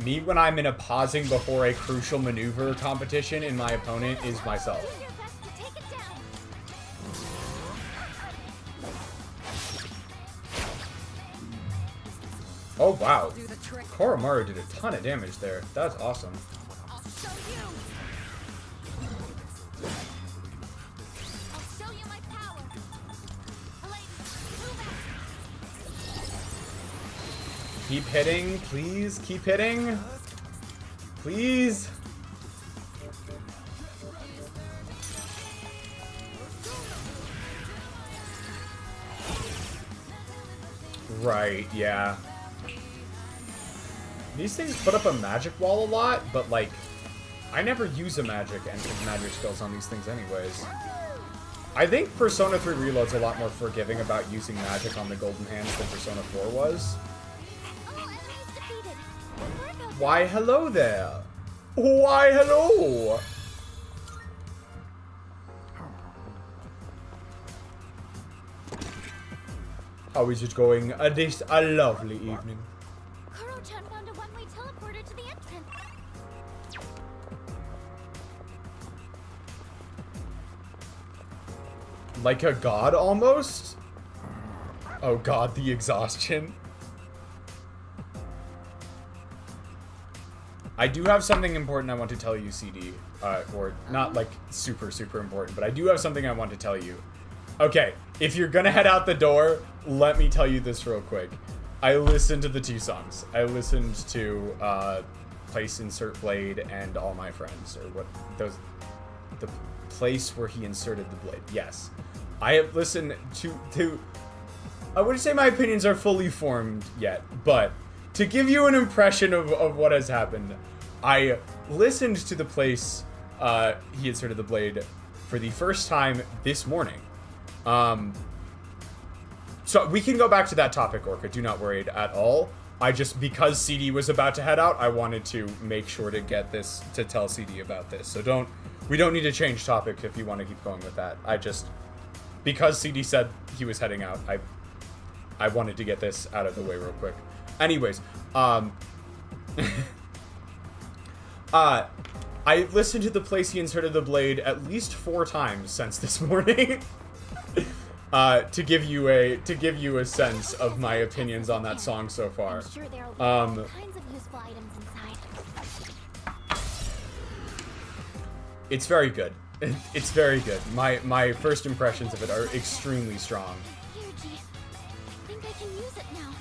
Me when I'm in a pausing before a crucial maneuver competition and my opponent is myself. Do your best to take it down. Oh wow. Do the trick. Koromaru did a ton of damage there. That's awesome. I'll show you. I'll show you my power. Ladies, move out. Keep hitting, please. Keep hitting. Please. Right, yeah. These things put up a magic wall a lot, but like, I never use a magic and magic skills on these things anyways. I think Persona 3 Reload's a lot more forgiving about using magic on the Golden Hands than Persona 4 was. All enemies defeated. We're about Why, hello there. Why, hello. How is it going? This a lovely evening. Kuro-chan found a one-way teleporter to the entrance. Like a god, almost? Oh god, the exhaustion. I do have something important I want to tell you, CD. Or not like super, super important, but I do have something I want to tell you. Okay, if you're gonna head out the door, let me tell you this real quick. I listened to the two songs. I listened to Place Insert Blade and All My Friends, or what those, the place where he inserted the blade. Yes, I have listened to. I wouldn't say my opinions are fully formed yet, but to give you an impression of what has happened, I listened to the place he inserted the blade for the first time this morning. So we can go back to that topic, Orca. Do not worry at all. I just, because CD was about to head out, I wanted to make sure to get this, to tell CD about this. So we don't need to change topic if you want to keep going with that. I just, because CD said he was heading out, I wanted to get this out of the way real quick. Anyways, I listened to the place he inserted the blade at least 4 times since this morning. To give you a sense of my opinions on that song so far. I'm sure there'll be all kinds of useful items inside. It's very good. It's very good. My first impressions of it are extremely strong. Here, G. I think I can use it now.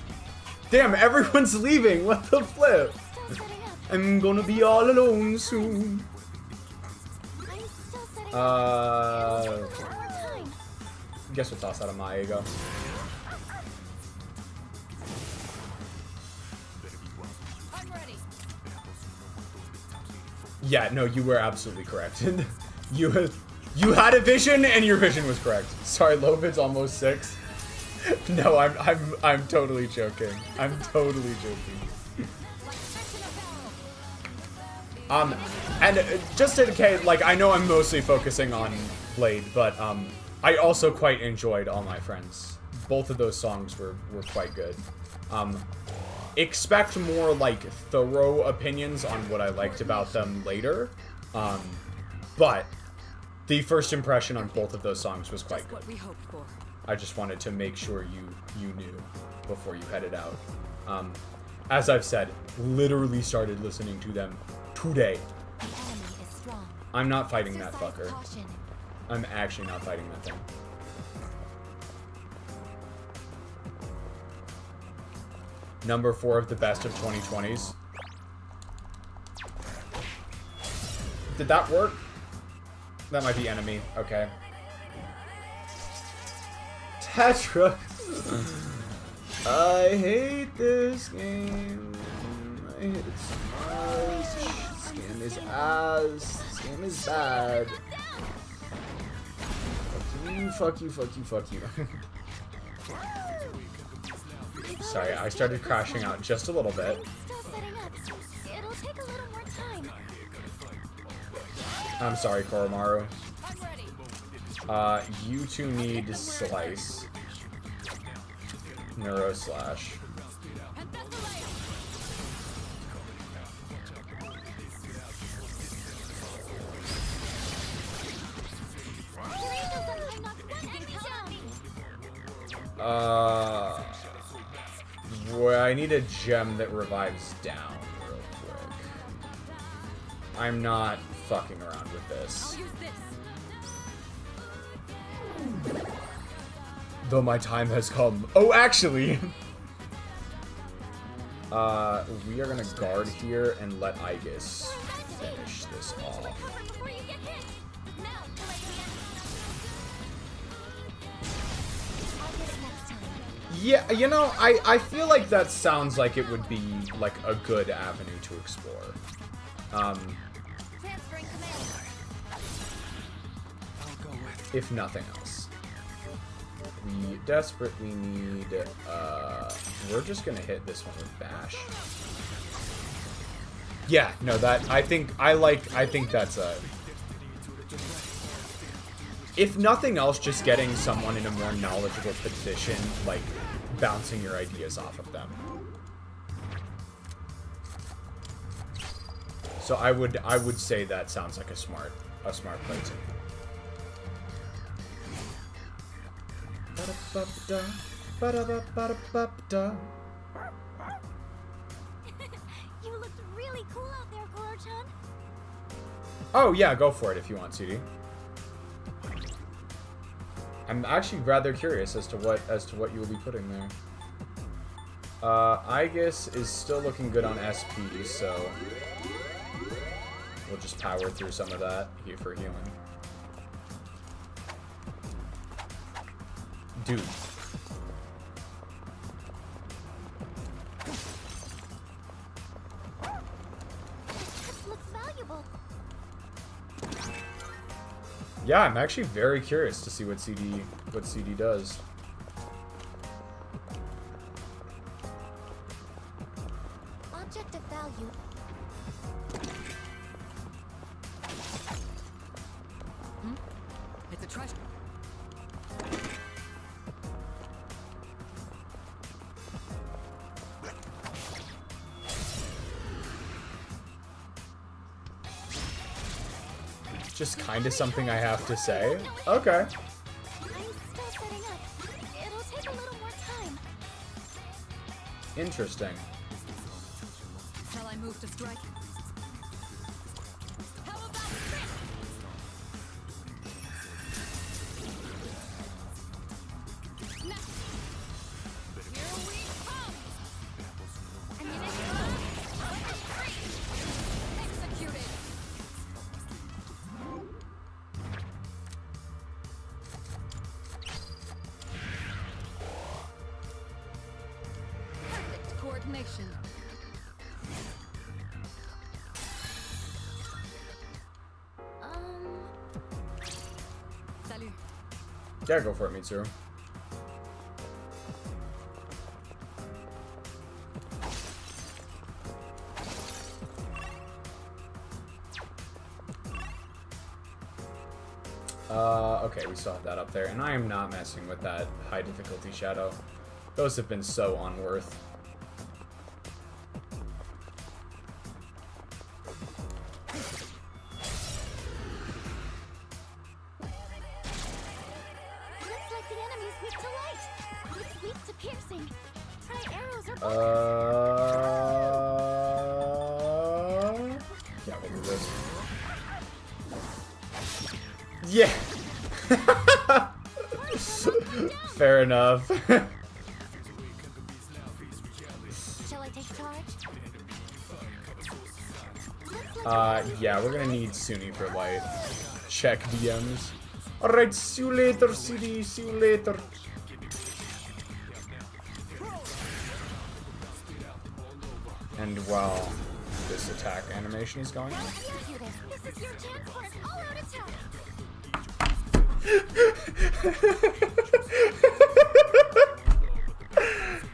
Damn, everyone's leaving. What the flip? Still setting up. I'm gonna be all alone soon. I'm still setting up. Uh, One more time. guess we'll toss out of my ego. I'm ready. Yeah, no, you were absolutely correct. you had a vision, and your vision was correct. Sorry, Lovid's almost 6. No, I'm totally joking. I'm totally joking. And just in case, like, I know I'm mostly focusing on Blade, but I also quite enjoyed All My Friends. Both of those songs were quite good. Expect more, like, thorough opinions on what I liked about them later. But the first impression on both of those songs was quite good. What we hoped for. I just wanted to make sure you knew before you headed out. As I've said, literally started listening to them today. The enemy is strong. I'm not fighting that Exercise fucker. caution. I'm actually not fighting that thing. Number 4 of the best of 2020s. Did that work? That might be enemy. Okay. Tetra. I hate this game. I hate it so much. This game is ass. This game is bad. Fuck you, fuck you, fuck you, fuck you. Sorry, I started crashing out just a little bit. Still setting up. It'll take a little more time. I'm sorry, Koromaru. I'm ready. You two need Slice. Neuro Slash. And that's the way. Well, I need a gem that revives down real quick. I'm not fucking around with this. I'll use this. Though my time has come. Oh, actually! We are gonna guard here and let Aegis finish this off. Before you get hit. Now, I'll get it next time. Yeah, you know, I feel like that sounds like it would be, like, a good avenue to explore. Transferring command. If nothing else. We desperately need, we're just gonna hit this one with Bash. Yeah, no, that, I think that's a... If nothing else, just getting someone in a more knowledgeable position, like, bouncing your ideas off of them. So I would say that sounds like a smart play to me. You looked really cool out there, Koro-chan. Oh yeah, go for it if you want, CD. I'm actually rather curious as to what you will be putting there. Aegis is still looking good on SP, so we'll just power through some of that here for healing. Dude. This looks valuable. Yeah, I'm actually very curious to see what CD does. Object of value. It's a treasure. Just kind of something I have to say. Okay. I'm still setting up. It'll take a little more time. Interesting. Shall I move to strike? How about this? Now, here we come. Ammunition. Executed. Perfect coordination. Yeah, go for it, Mitsuru. Okay, we still have that up there, and I am not messing with that high difficulty shadow. Those have been so unworth. Looks like the enemy's weak to light. It's weak to piercing. Try arrows or Yeah, we'll do this. Yeah! Fair enough. Shall I take charge? Yeah, we're gonna need Suny for light. Check DMs. Alright, see you later, CD. See you later. And while this attack animation is going on. Execute it. This is your chance for an all-out attack.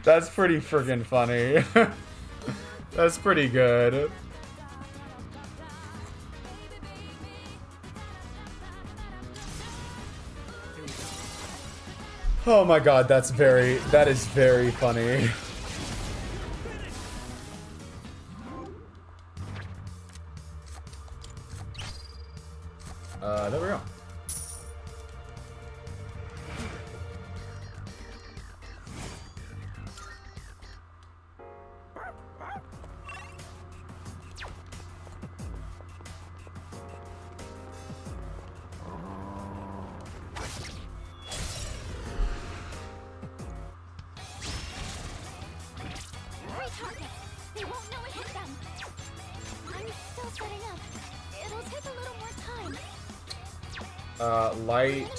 That's pretty friggin' funny. That's pretty good. Oh my god, that is very funny. There we go. Three targets. They won't know it hit them. I'm still setting up. It'll take a little more time. Light,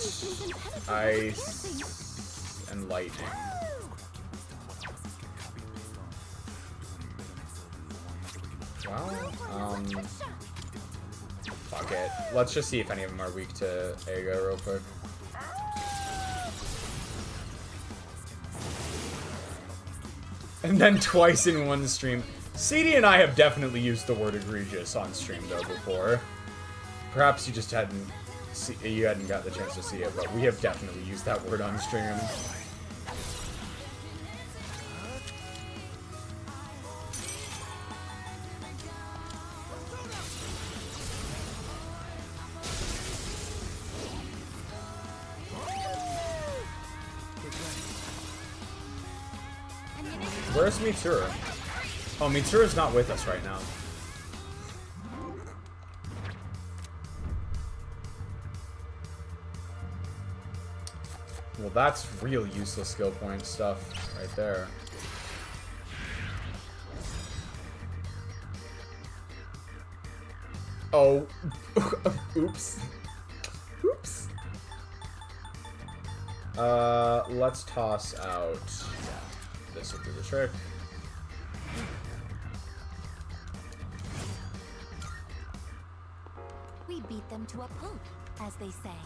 ice, and lightning. Well, fuck it. Let's just see if any of them are weak to Ego real quick. And then twice in one stream. CD and I have definitely used the word egregious on stream though before. Perhaps you just hadn't got the chance to see it, but we have definitely used that word on stream. Where's Mitsuru? Oh, Mitsuru's not with us right now. Well, that's real useless skill point stuff right there. Oh. Oops. Oops. Let's toss out. Yeah, this will do the trick. We beat them to a pulp, as they say.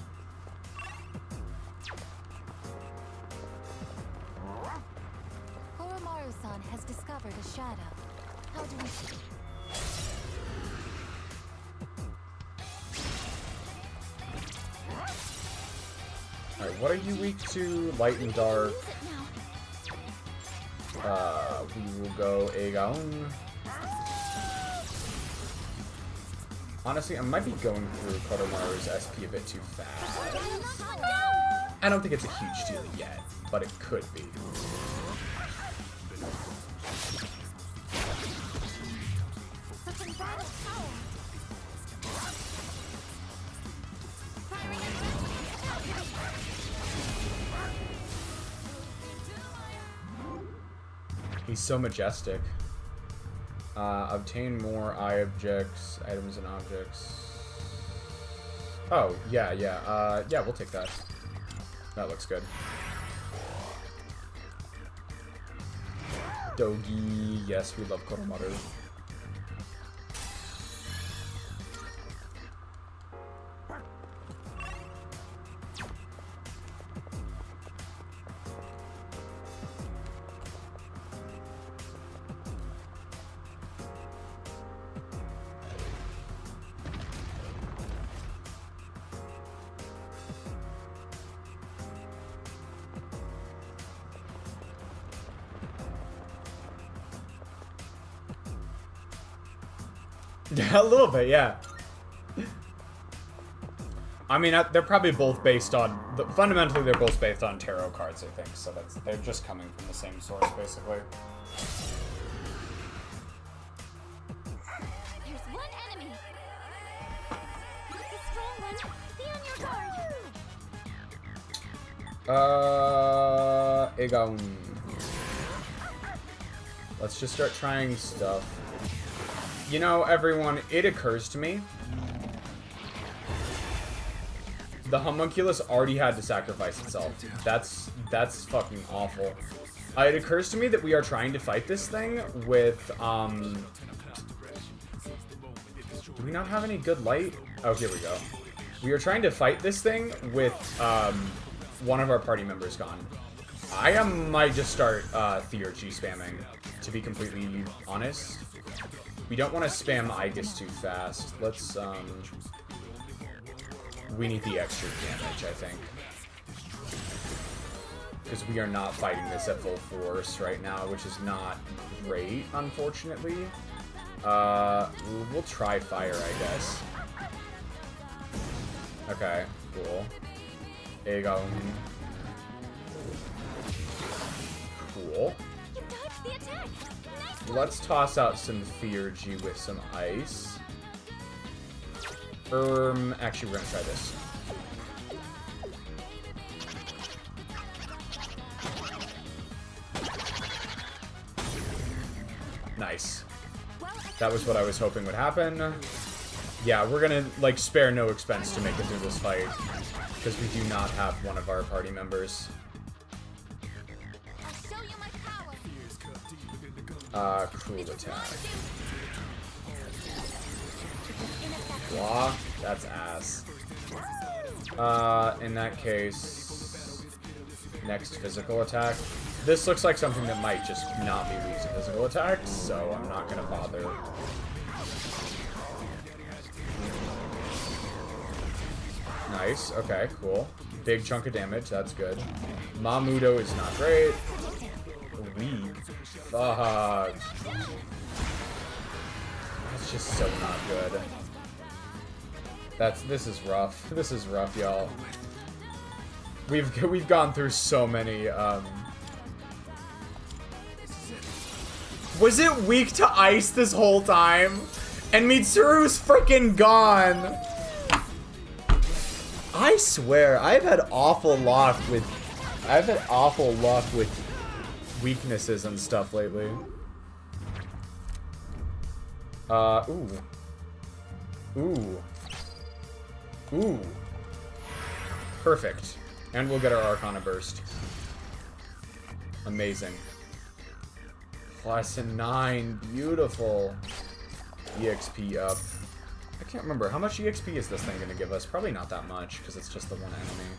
Koromaru-san has discovered a shadow. How do we... Alright, what are you weak to? Light and dark. Use it now. We will go Aegon. Honestly, I might be going through Koromaru's SP a bit too fast. I don't think it's a huge deal yet, but it could be. Such unbridled power. Firing He's so majestic. Obtain more items and objects. Oh, yeah. Yeah, we'll take that. That looks good. Dogi, yes, we love Koromaru. A little bit, yeah. I mean, they're probably both based on... fundamentally, they're both based on tarot cards, I think. So they're just coming from the same source, basically. There's one enemy. It's a strong one. Be on your guard. Egon. Let's just start trying stuff. You know, everyone, it occurs to me. The homunculus already had to sacrifice itself. That's fucking awful. It occurs to me that we are trying to fight this thing with, do we not have any good light? Oh, here we go. We are trying to fight this thing with, one of our party members gone. I might just start, Theurgy spamming, to be completely honest. We don't want to spam Aegis too fast. Let's, we need the extra damage, I think. Because we are not fighting this at full force right now, which is not great, unfortunately. We'll try fire, I guess. Okay, cool. There you go. Cool. You dodged the attack. Nice one. Let's toss out some Theurgy with some ice. Actually, we're gonna try this. Nice. That was what I was hoping would happen. Yeah, we're gonna, like, spare no expense to make it through this fight. Because we do not have one of our party members. I'll show you my power. Cruel attack. Block? That's ass. In that case, next physical attack. This looks like something that might just not be weak to physical attacks, so I'm not gonna bother. Nice, okay, cool. Big chunk of damage, that's good. Mamudo is not great. Weak. Fuck. That's just so not good. This is rough. This is rough, y'all. We've gone through so many, Was it weak to ice this whole time? And Mitsuru's freaking gone! I swear, I've had awful luck with weaknesses and stuff lately. Ooh. Ooh. Ooh. Perfect. And we'll get our Arcana Burst. Amazing. +9. Beautiful. EXP up. I can't remember. How much EXP is this thing going to give us? Probably not that much, because it's just the one enemy.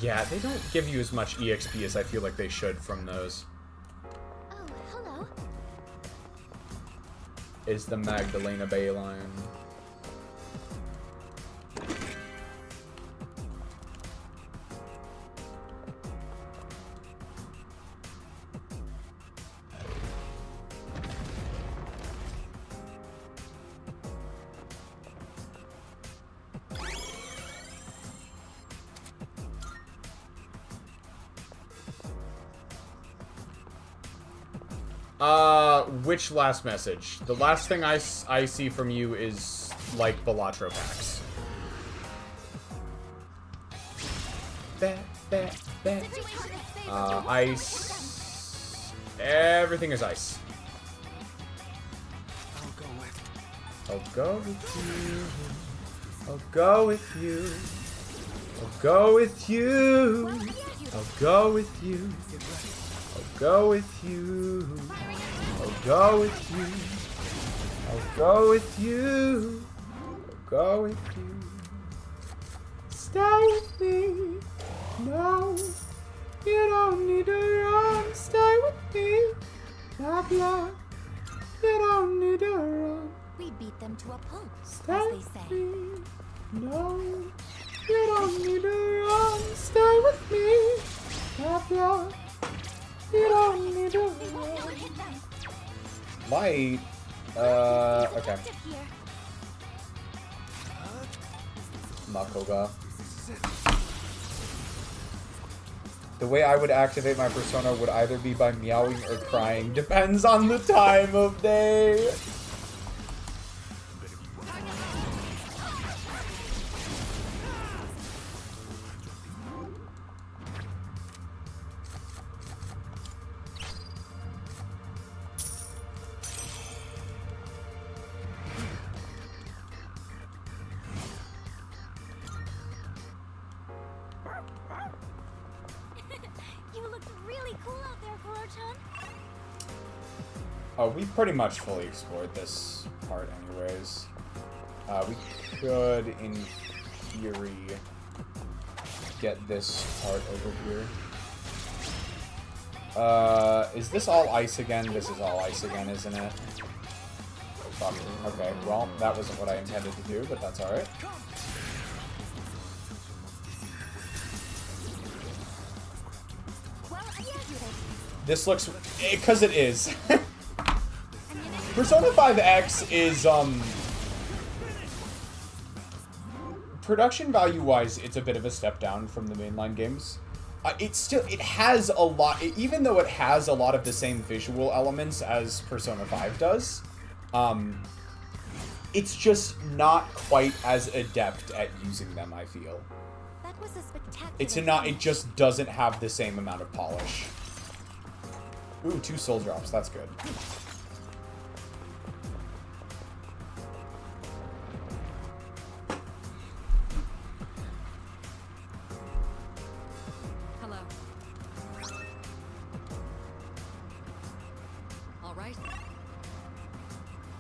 Yeah, they don't give you as much EXP as I feel like they should from those. Oh, hello. Is the Magdalena Bayline. Which last message? The last thing I see from you is, like, Balatro packs. Ice. Everything is ice. I'll go with you. I'll go with you. I'll go with you. I'll go with you. I'll go with you. I'll go with you. I'll go with you. I'll go with you. Stay with me. No, you don't need to run. Stay with me. Blah blah. You don't need to run. We beat them to a pulp, Stay as they with say. me. No, you don't need to run. Stay with me. Blah blah. You don't need to We won't ever hit them. Light. Okay. Makoga. The way I would activate my persona would either be by meowing or crying. Depends on the time of day. Oh, we pretty much fully explored this part anyways. We could, in theory, get this part over here. Is this all ice again? This is all ice again, isn't it? Fuck. Okay, well, that wasn't what I intended to do, but that's alright. This looks... because it is. Persona 5X is, production value-wise, it's a bit of a step down from the mainline games. It has a lot, even though it has a lot of the same visual elements as Persona 5 does, it's just not quite as adept at using them, I feel. That was a spectacular It just doesn't have the same amount of polish. Ooh, 2 soul drops, that's good.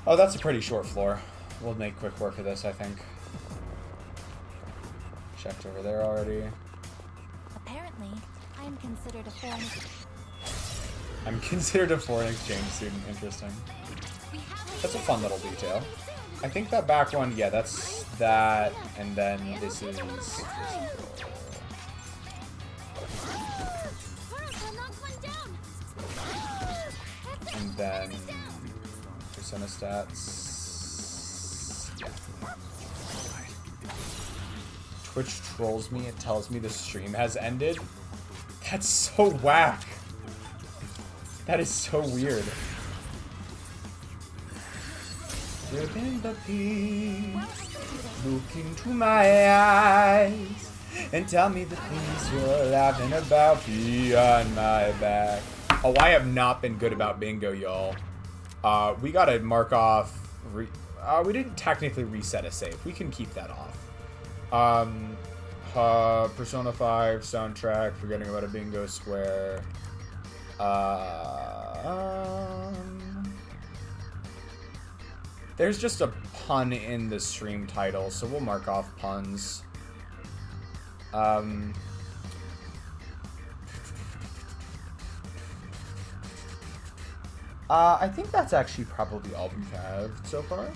Oh, that's a pretty short floor. We'll make quick work of this, I think. Checked over there already. Apparently, I am considered a foreign. I'm considered a foreign exchange student. Interesting. That's a fun little detail. I think that back one, yeah, that's that, and then this is... And then... Persona stats... Yeah. Twitch trolls me and tells me the stream has ended. That's so whack. That is so weird. Remember, please, look into my eyes and tell me the things you're laughing about behind my back. Oh, I have not been good about bingo, y'all. We gotta mark off... we didn't technically reset a save. We can keep that off. Persona 5 soundtrack, forgetting about a bingo square. There's just a pun in the stream title, so we'll mark off puns. I think that's actually probably all we've had so far.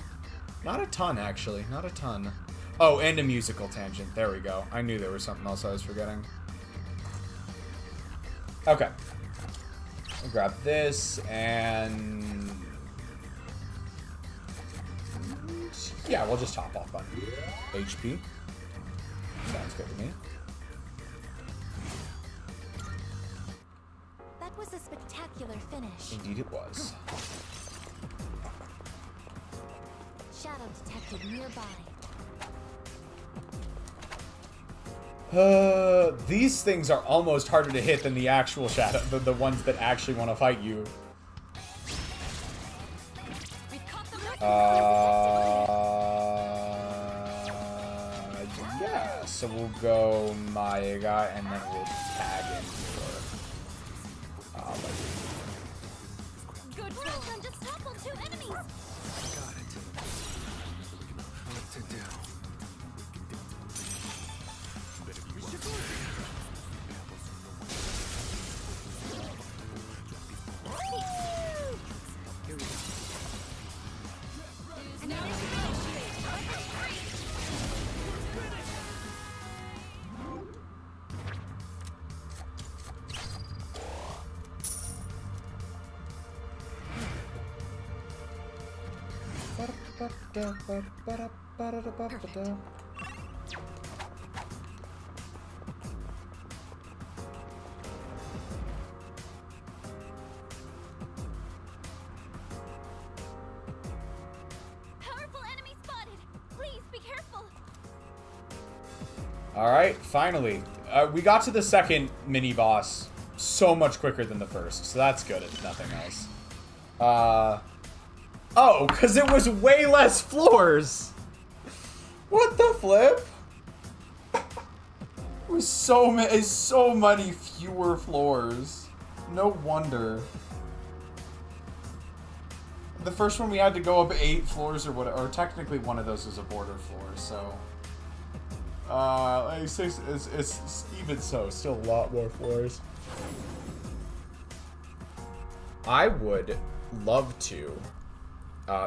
Not a ton, actually. Not a ton. Oh, and a musical tangent. There we go. I knew there was something else I was forgetting. Okay. I'll grab this, and... yeah, we'll just top off on HP. Sounds good to me. That was a spectacular finish. Indeed it was. Shadow detected nearby. These things are almost harder to hit than the actual shadow, the ones that actually want to fight you. Yeah, so we'll go Maega, and then we'll tag in for... Good work, just toppled 2 enemies. Got it. What to do? Here we go. Powerful enemy spotted. Please be careful. All right, finally. We got to the second mini-boss so much quicker than the first, so that's good if nothing else. Oh, because it was way less floors! What the flip? It was so many fewer floors. No wonder. The first one we had to go up 8 floors or whatever, or technically one of those is a border floor, so... it's even so, still a lot more floors. I would love to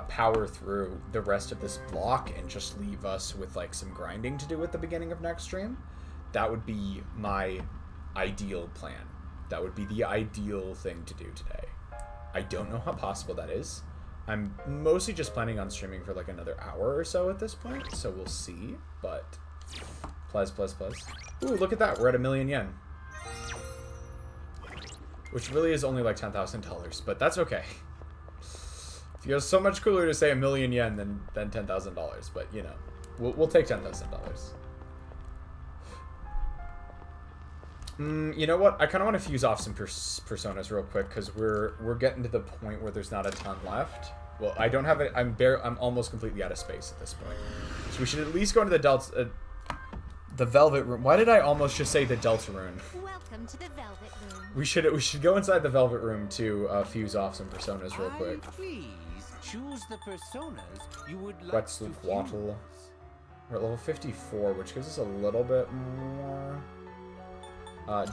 power through the rest of this block and just leave us with like some grinding to do at the beginning of next stream. That would be my ideal plan. That would be the ideal thing to do today. I don't know how possible that is. I'm mostly just planning on streaming for like another hour or so at this point, so we'll see, but... Plus. Ooh, look at that. We're at $1,000,000 yen. Which really is only like $10,000, but that's okay. Feels so much cooler to say $1,000,000 yen than $10,000, but you know, we'll take $10,000. You know what? I kind of want to fuse off some personas real quick because we're getting to the point where there's not a ton left. Well, I don't have it. I'm almost completely out of space at this point. So we should at least go into the Velvet Room. Why did I almost just say the Delta Room? Welcome to the Velvet Room. We should go inside the Velvet Room to fuse off some personas real quick. Please choose the personas you would like Let's to Quattle. use. We're at level 54, which gives us a little bit more.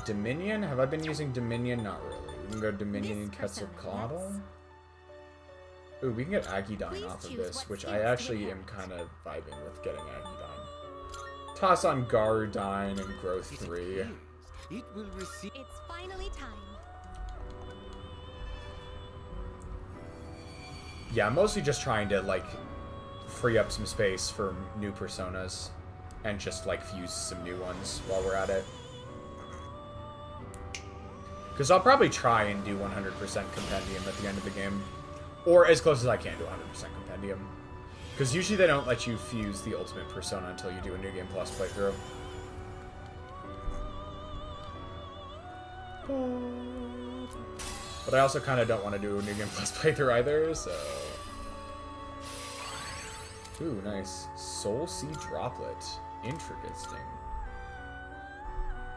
Dominion? Have I been using Dominion? Not really. We can go Dominion and Quetzalcoatl. Ooh, we can get Agidine off of this, which I actually am kind of vibing with getting Agidine. Toss on Gardine and Growth 3. It will receive. It's finally time. Yeah, I'm mostly just trying to, like, free up some space for new personas and just, like, fuse some new ones while we're at it. Because I'll probably try and do 100% Compendium at the end of the game. Or as close as I can to 100% Compendium. Because usually they don't let you fuse the ultimate persona until you do a New Game Plus playthrough. But I also kind of don't want to do a New Game Plus playthrough either, so... Ooh, nice. Soul Sea Droplet. Interesting.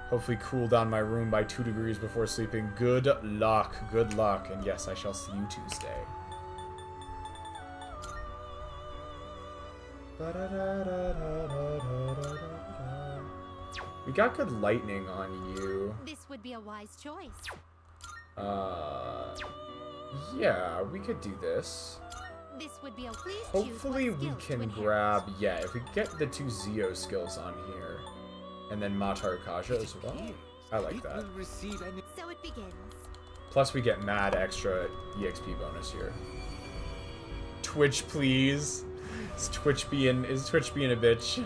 Hopefully cool down my room by 2 degrees before sleeping. Good luck. Good luck. And yes, I shall see you Tuesday. We got good lightning on you. This would be a wise choice. Yeah, we could do this. This would be a please choose Hopefully what we skills to can enhance. grab, yeah, if we get the 2 Zio skills on here. And then Matar Kaja as well. I like that. So it begins. Plus we get mad extra EXP bonus here. Twitch, please. Is Twitch being a bitch?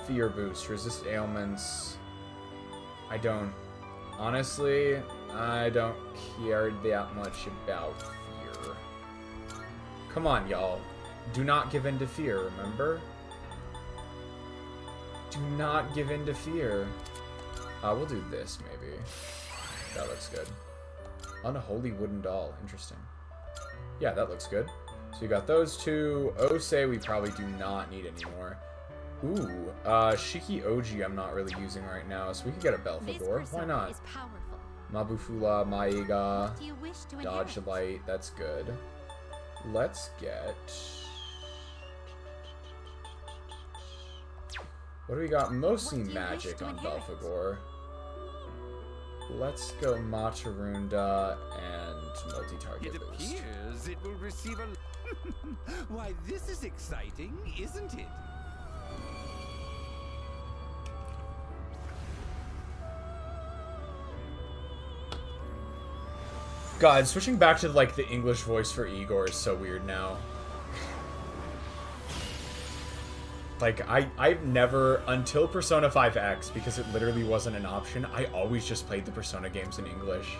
Fear boost, resist ailments. Honestly, I don't care that much about fear. Come on, y'all. Do not give in to fear, remember? Do not give in to fear. We'll do this, maybe. That looks good. Unholy wooden doll. Interesting. Yeah, that looks good. So we got those 2. Osei we probably do not need anymore. Ooh, Shiki Oji I'm not really using right now, so we could get a Belphegor. Why not? Is powerful. Mabufula, Maiga, Do you wish to Dodge inherit? Light, that's good. Let's get... What do we got? Mostly What do you wish magic to on inherit? Belphegor. Let's go Matarunda and multi-target It boost. appears it will receive a... Why, this is exciting, isn't it? God, switching back to like the English voice for Igor is so weird now. Like, I've never, until Persona 5X, because it literally wasn't an option, I always just played the Persona games in English.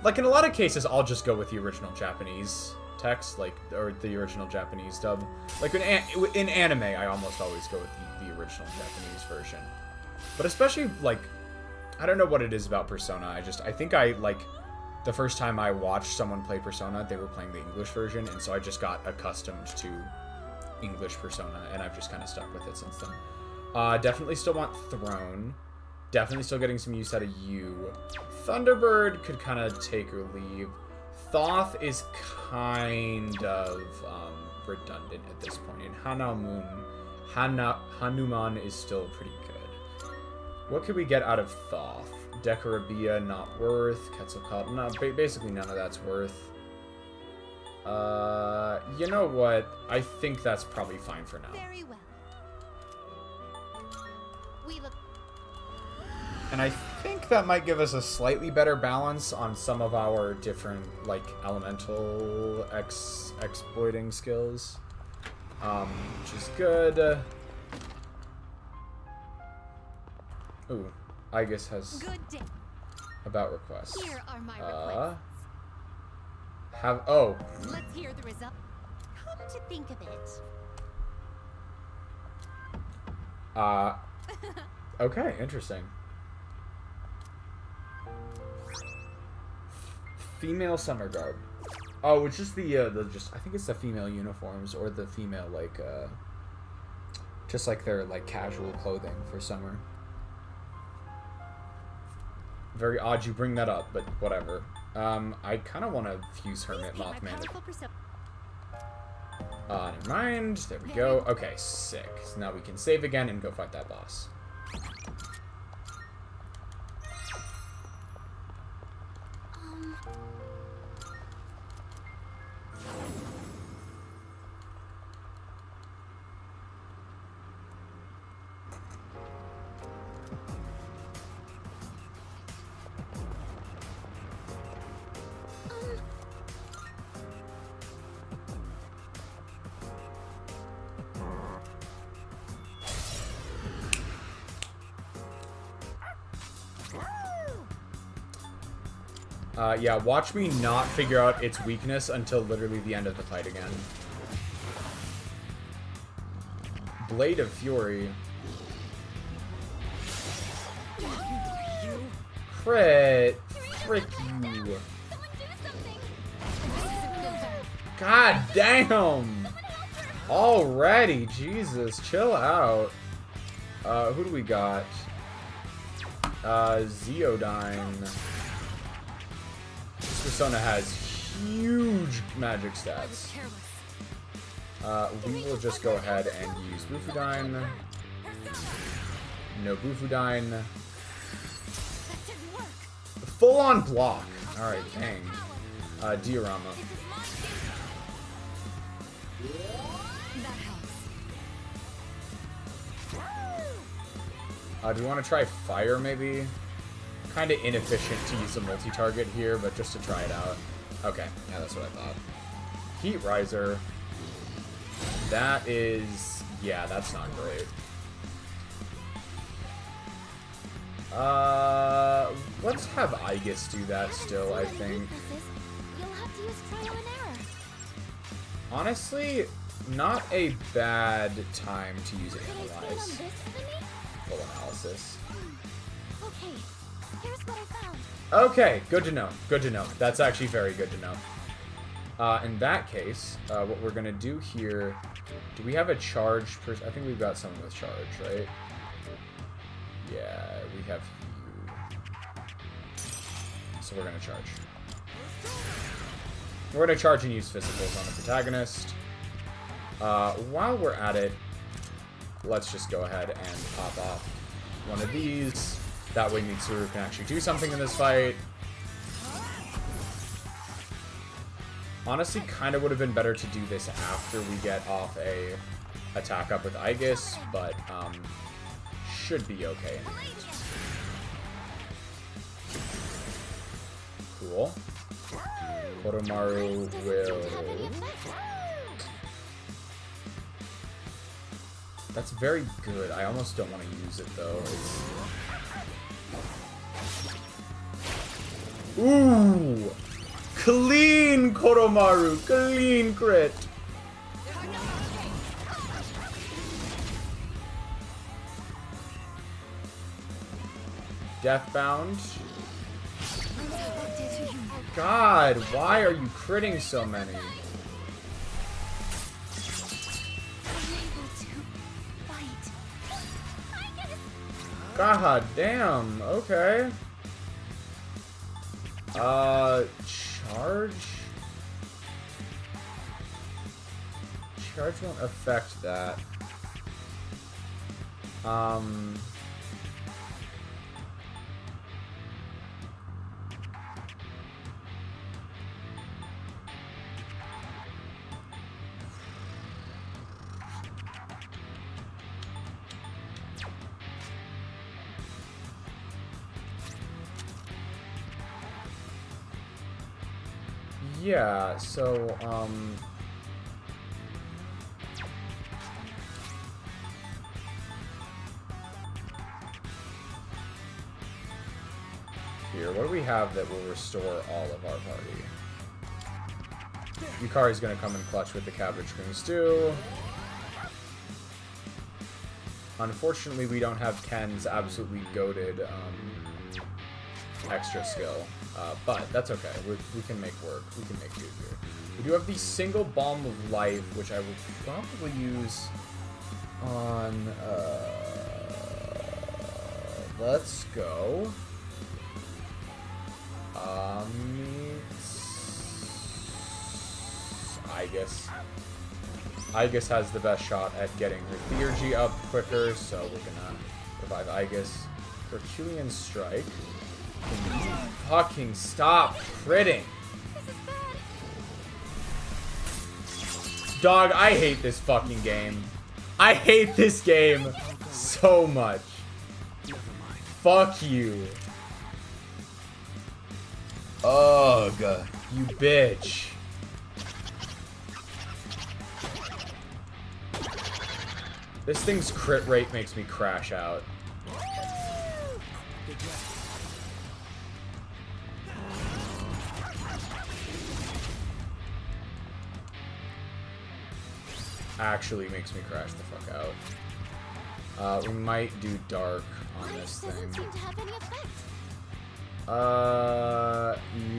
Like, in a lot of cases, I'll just go with the original Japanese text, like, or the original Japanese dub. Like, in anime, I almost always go with the original Japanese version. But especially, like, I don't know what it is about Persona, I think I, like... The first time I watched someone play Persona, they were playing the English version, and so I just got accustomed to English Persona, and I've just kind of stuck with it since then. Definitely still want Throne. Definitely still getting some use out of you. Thunderbird could kind of take or leave. Thoth is kind of redundant at this point, and Hanuman is still pretty good. What could we get out of Thoth? Decorabia, not worth. Quetzalcoatl, no, basically none of that's worth. You know what? I think that's probably fine for now. Very well. We look. And I think that might give us a slightly better balance on some of our different, like, elemental exploiting skills. Which is good. Ooh. Igus has Good day. about requests. Here are my requests. Let's hear the result. Come to think of it. Okay, interesting. Female summer garb. Oh, it's just the I think it's the female uniforms or the female, like, just like their, like, casual clothing for summer. Very odd you bring that up, but whatever. I kind of want to fuse Hermit Mothman. Never mind. There we go. Okay, sick. So now we can save again and go fight that boss. Yeah, watch me not figure out its weakness until literally the end of the fight again. Blade of Fury. Crit. Frick you. God damn. Already, Jesus, chill out. Who do we got? Zeodyne. This Persona has huge magic stats. We will just go ahead and use Bufudyne. No Bufudyne. Full on block. Alright, dang. Diorama. Do we want to try fire maybe? Kind of inefficient to use a multi-target here, but just to try it out. Okay, yeah, that's what I thought. Heat Riser. That is... yeah, that's not great. Let's have Igus do that still, I think. You'll have to use trial and error. Honestly, not a bad time to use it Could I spin on Analyze. this enemy? Full analysis. Okay, here's what I found. Okay, good to know. Good to know. That's actually very good to know. In that case, what we're gonna do here... do we have a charge? I think we've got someone with charge, right? Yeah, we have you. So we're gonna charge. We're going to charge and use physicals on the protagonist. While we're at it, let's just go ahead and pop off one of these. That way Mitsuru can actually do something in this fight. Honestly, kind of would have been better to do this after we get off a attack up with Aegis, but should be okay. Cool. Koromaru will... That's very good. I almost don't want to use it, though. Ooh! Clean Koromaru! Clean crit! Deathbound. God, why are you critting so many? God damn, okay. Charge? Charge won't affect that. Yeah, so, here, what do we have that will restore all of our party? Yukari's gonna come in clutch with the cabbage cream stew. Unfortunately, we don't have Ken's absolutely goated, extra skill. But that's okay. We can make work. We can make do here. We do have the single Balm of Life, which I will probably use on... let's go. Aegis has the best shot at getting her Theurgy up quicker, so we're gonna revive Aegis. Herculean Strike. Can you fucking stop critting? Dog, I hate this fucking game. I hate this game so much. Fuck you. Ugh, you bitch. This thing's crit rate makes me crash out. Actually makes me crash the fuck out. We might do dark on this thing. Seem to have any effect.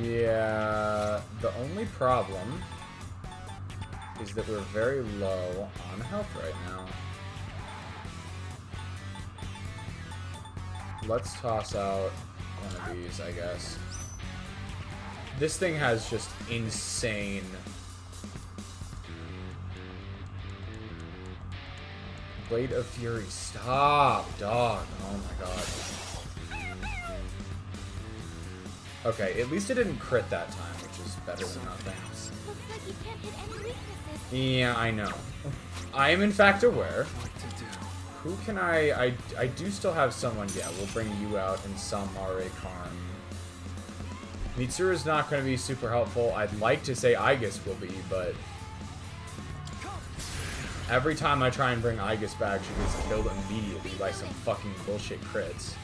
Yeah. The only problem is that we're very low on health right now. Let's toss out one of these, I guess. This thing has just insane... Blade of Fury. Stop, dog. Oh my god. Okay, at least it didn't crit that time, which is better than nothing. Looks like you can't hit any weaknesses. Yeah, I know. I am in fact aware. Who can I do still have someone, yeah, we'll bring you out in some RA Karn. Mitsuru's not going to be super helpful. I'd like to say Aegis will be, but... Every time I try and bring Aegis back, she gets killed immediately by some fucking bullshit crits.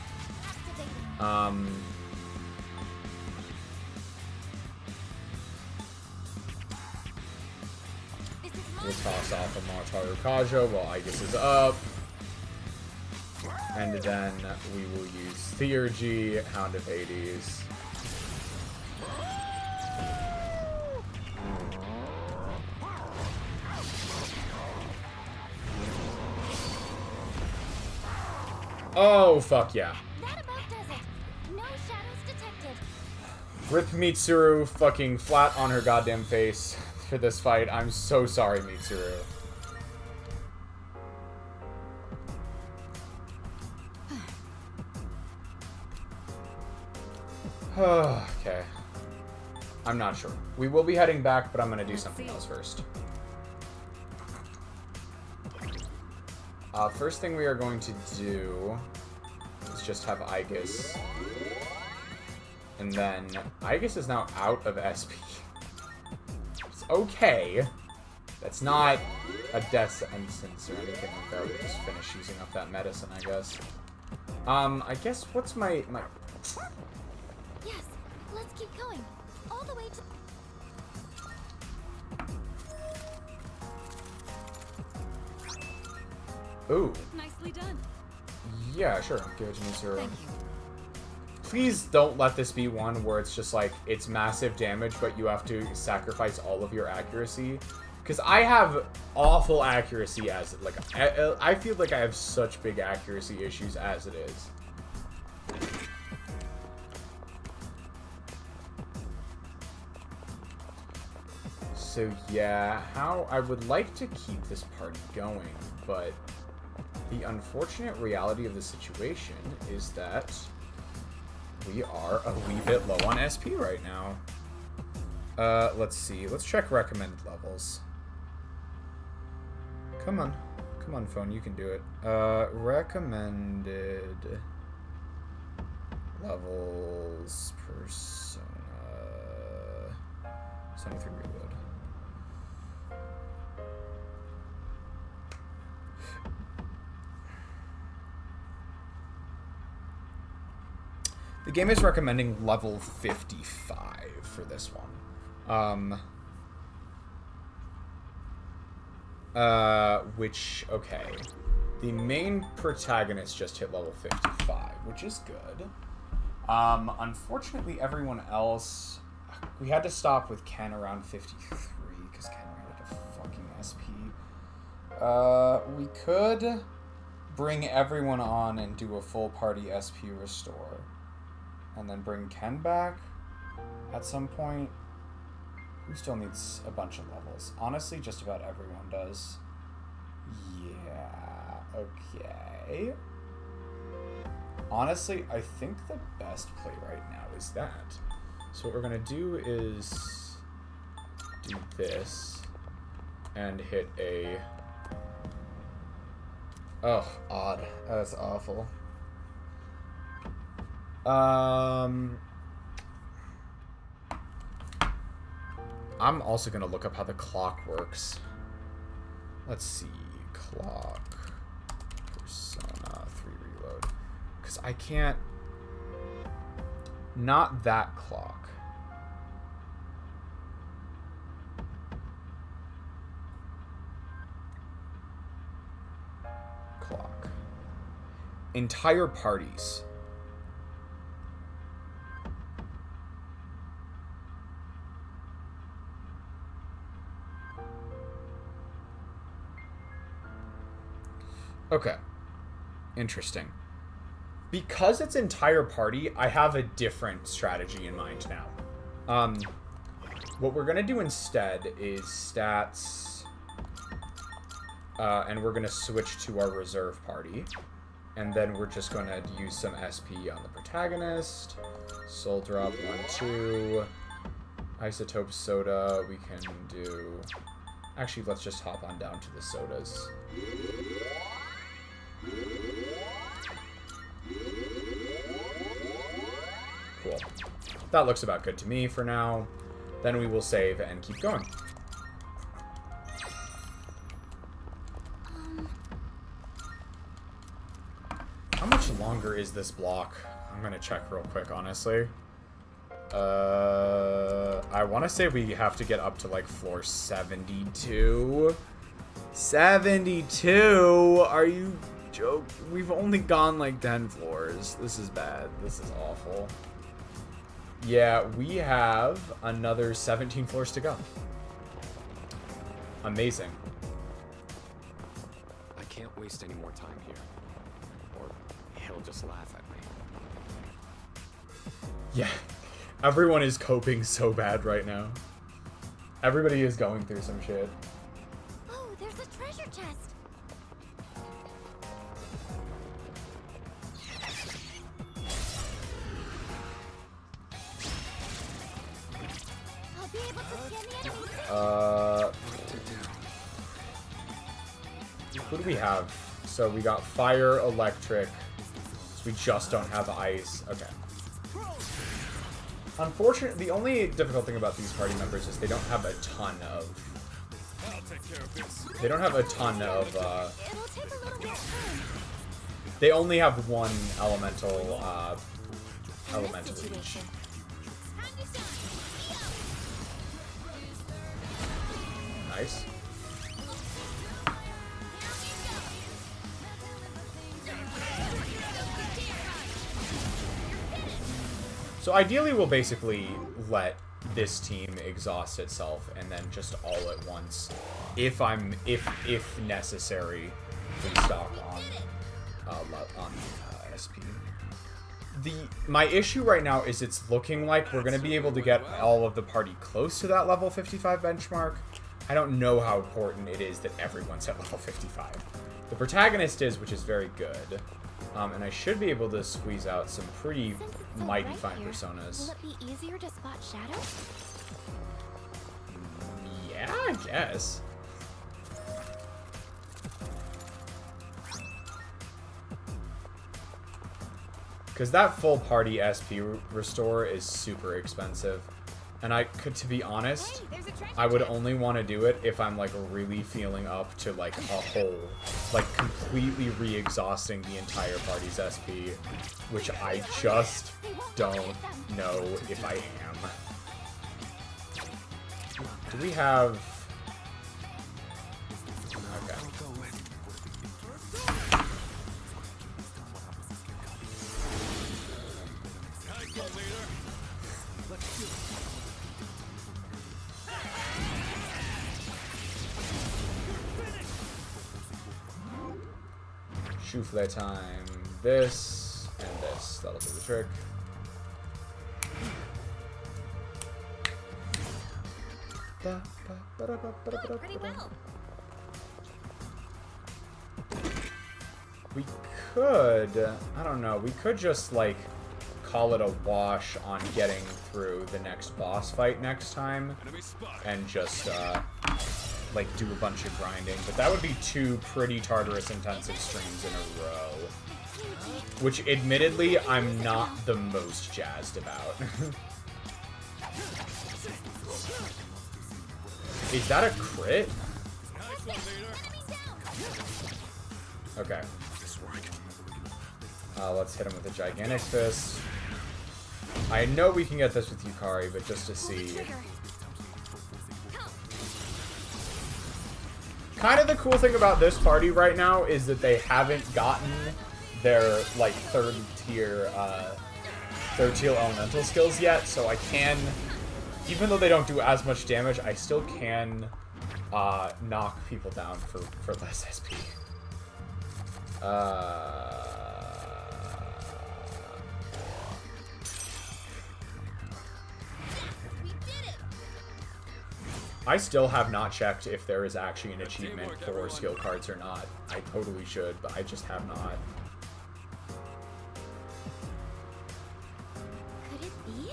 We'll toss off a Montaru Kajo while Aegis is up. And then we will use Theurgy, Hound of Hades. Oh, fuck yeah. That about does it. No shadows detected. Rip Mitsuru fucking flat on her goddamn face for this fight. I'm so sorry, Mitsuru. Okay. I'm not sure. We will be heading back, but I'm gonna do something else first. First thing we are going to do is just have Aegis. And then Aegis is now out of SP. It's okay. That's not a death sentence or anything like that. We'll just finish using up that medicine, I guess. I guess what's my... Yes, let's keep going. All the way to... Ooh. Nicely done. Yeah, sure. Give it to me, sir. Thank you. Please don't let this be one where it's just like, it's massive damage, but you have to sacrifice all of your accuracy. Because I have awful accuracy as it, like, I feel like I have such big accuracy issues as it is. So yeah, how I would like to keep this party going, but the unfortunate reality of the situation is that we are a wee bit low on SP right now. Let's see. Let's check recommended levels. Come on. Come on, phone. You can do it. Recommended levels Persona 73 reload. The game is recommending level 55 for this one. Which, okay. The main protagonist just hit level 55, which is good. Unfortunately, everyone else... We had to stop with Ken around 53, because Ken ran out of fucking SP. We could bring everyone on and do a full party SP restore. And then bring Ken back at some point. Who still needs a bunch of levels? Honestly, just about everyone does. Yeah, okay. Honestly, I think the best play right now is that. So what we're gonna do is do this and hit a... Oh, odd. That's awful. I'm also going to look up how the clock works. Let's see. Clock. Persona 3 reload. Because I can't... Not that clock. Clock. Entire parties. Okay. Interesting. Because it's entire party, I have a different strategy in mind now. What we're going to do instead is stats, and we're going to switch to our reserve party. And then we're just going to use some SP on the protagonist. Soul drop 1, 2. Isotope soda, we can do... Actually, let's just hop on down to the sodas. Cool. That looks about good to me for now. Then we will save and keep going. How much longer is this block? I'm gonna check real quick, honestly. I want to say we have to get up to, like, floor 72. 72? Are you joking? We've only gone, like, 10 floors. This is bad. This is awful. Yeah, we have another 17 floors to go. Amazing. I can't waste any more time here, or he'll just laugh at me. Yeah. Everyone is coping so bad right now. Everybody is going through some shit. Oh, there's a treasure chest. I'll be able to scan the enemy. Who do we have? So we got fire, electric. So we just don't have ice. Okay. Unfortunately, the only difficult thing about these party members is they don't have a ton of... They don't have a ton of, It'll take a little bit of time. They only have one elemental, each. Nice. So ideally, we'll basically let this team exhaust itself, and then just all at once, if necessary, restock on SP. My issue right now is it's looking like we're gonna be able to get all of the party close to that level 55 benchmark. I don't know how important it is that everyone's at level 55. The protagonist is, which is very good. And I should be able to squeeze out some pretty mighty fine personas. Will it be easier to spot shadows? Yeah, I guess. Because that full party SP restore is super expensive. And to be honest, I would only want to do it if I'm, like, really feeling up to, like, a whole, like, completely re-exhausting the entire party's SP, which I just don't know if I am. Do we have... Okay. Souffle time. This and this. That'll do the trick. Pretty well. We could, I don't know, we could just, like, call it a wash on getting through the next boss fight next time, and just, like, do a bunch of grinding. But that would be 2 pretty Tartarus intensive streams in a row. Which, admittedly, I'm not the most jazzed about. Is that a crit? Okay. Let's hit him with a gigantic fist. I know we can get this with Yukari, but just to see. Kind of the cool thing about this party right now is that they haven't gotten their, like, third tier elemental skills yet, so I can, even though they don't do as much damage, I still can knock people down for less SP. I still have not checked if there is actually an achievement for skill cards or not. I totally should, but I just have not. Could it be?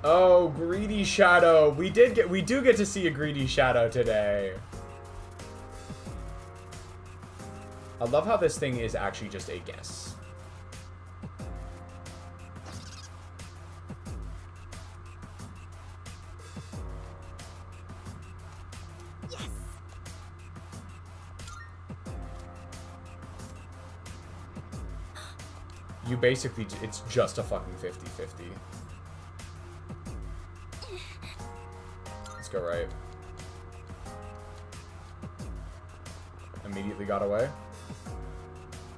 Oh, greedy shadow. We do get to see a greedy shadow today. I love how this thing is actually just a guess. You basically, it's just a fucking 50-50. Let's go right. Immediately got away.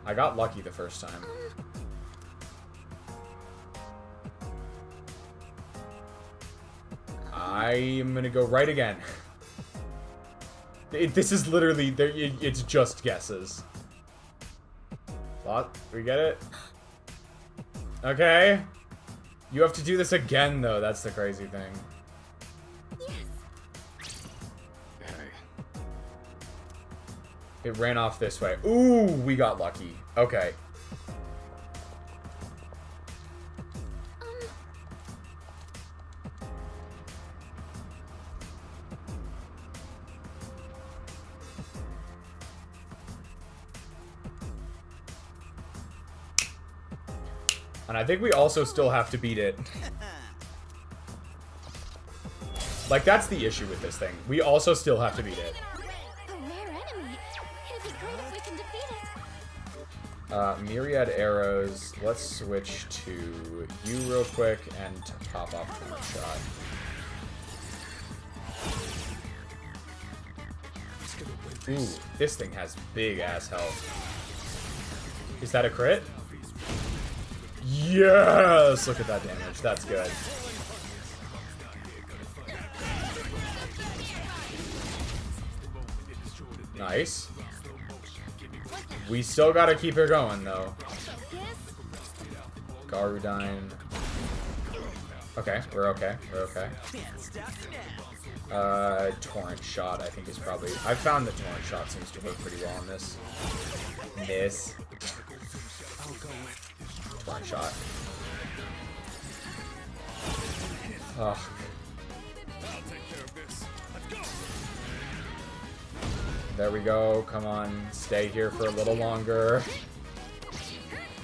I got lucky the first time. I'm gonna go right again. This is literally, it's just guesses. What? We get it? Okay. You have to do this again, though. That's the crazy thing. It ran off this way. Ooh, we got lucky. Okay. And I think we also still have to beat it. Like, that's the issue with this thing. We also still have to beat it. A rare enemy. It'd be great if we can defeat it. Myriad arrows. Let's switch to you real quick and top off torn shot. Ooh, this thing has big ass health. Is that a crit? Yes! Look at that damage. That's good. Nice. We still gotta keep her going, though. Garudine. Okay, we're okay. We're okay. Torrent shot, I think, is probably... I found the torrent shot seems to work pretty well on this. Miss. Torrent shot. Ugh. There we go. Come on. Stay here for a little longer.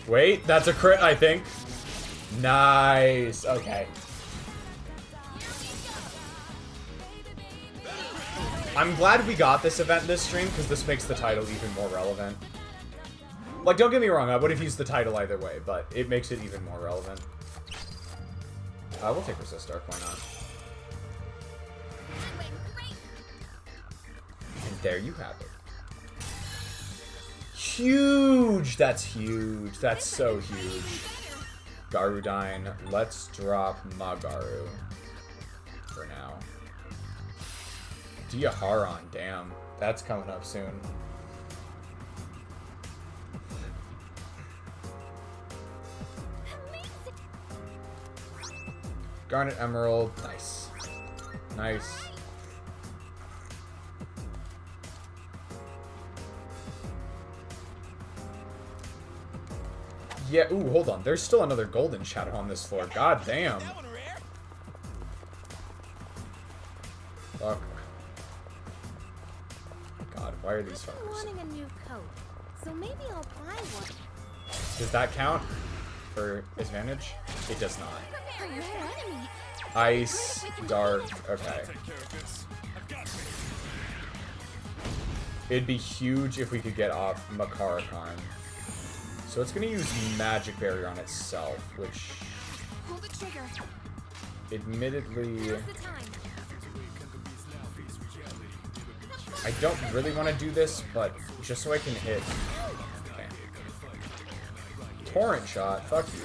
Wait, that's a crit, I think. Nice. Okay. I'm glad we got this event this stream, because this makes the title even more relevant. Like, don't get me wrong, I would have used the title either way, but it makes it even more relevant. We'll take Resist Dark, why not? And there you have it. Huge! That's huge. That's so huge. Garudine. Let's drop Magaru. For now. Diaharon, damn. That's coming up soon. Garnet Emerald. Nice. Nice. Yeah, ooh, hold on. There's still another golden shadow on this floor. God damn. Fuck. God, why are these I'm fuckers? wanting a new coat, so maybe I'll buy one. Does that count for advantage? It does not. A rare enemy. Ice, dark, okay. It'd be huge if we could get off Makarakarn. So it's gonna use Magic Barrier on itself, which... Pull the trigger. Admittedly... Now's the time. I don't really want to do this, but just so I can hit... Okay. Torrent shot, fuck you.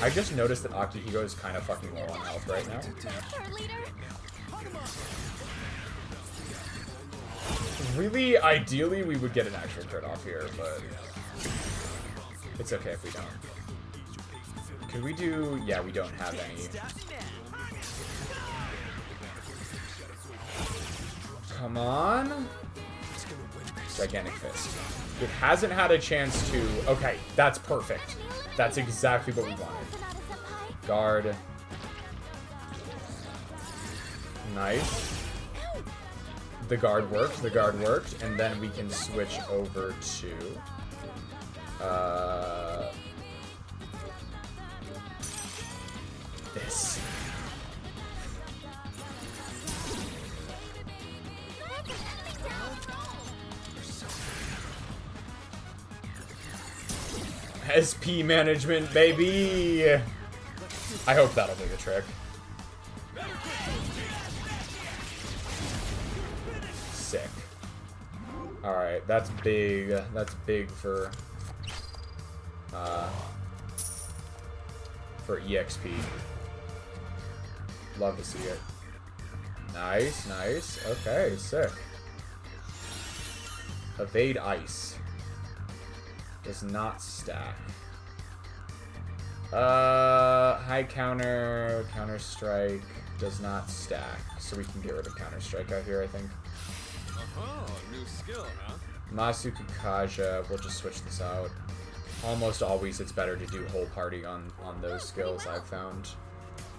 I just noticed that Akihiko is kind of fucking low on health right now. Turret leader. Really, ideally, we would get an actual crit off here, but... It's okay if we don't. Can we do... Yeah, we don't have any. Come on. Gigantic Fist. It hasn't had a chance to... Okay, that's perfect. That's exactly what we wanted. Guard. Nice. The guard worked. The guard worked. And then we can switch over to... this. SP management, baby! I hope that'll do the trick. Sick. Alright, that's big. That's big for EXP. Love to see it. Nice, nice. Okay, sick. Evade ice. Does not stack. High counter, counter strike does not stack, so we can get rid of counter strike out here, I think. Oh, new skill, huh? Masuku Kaja, we'll just switch this out. Almost always it's better to do whole party on those skills, I've found.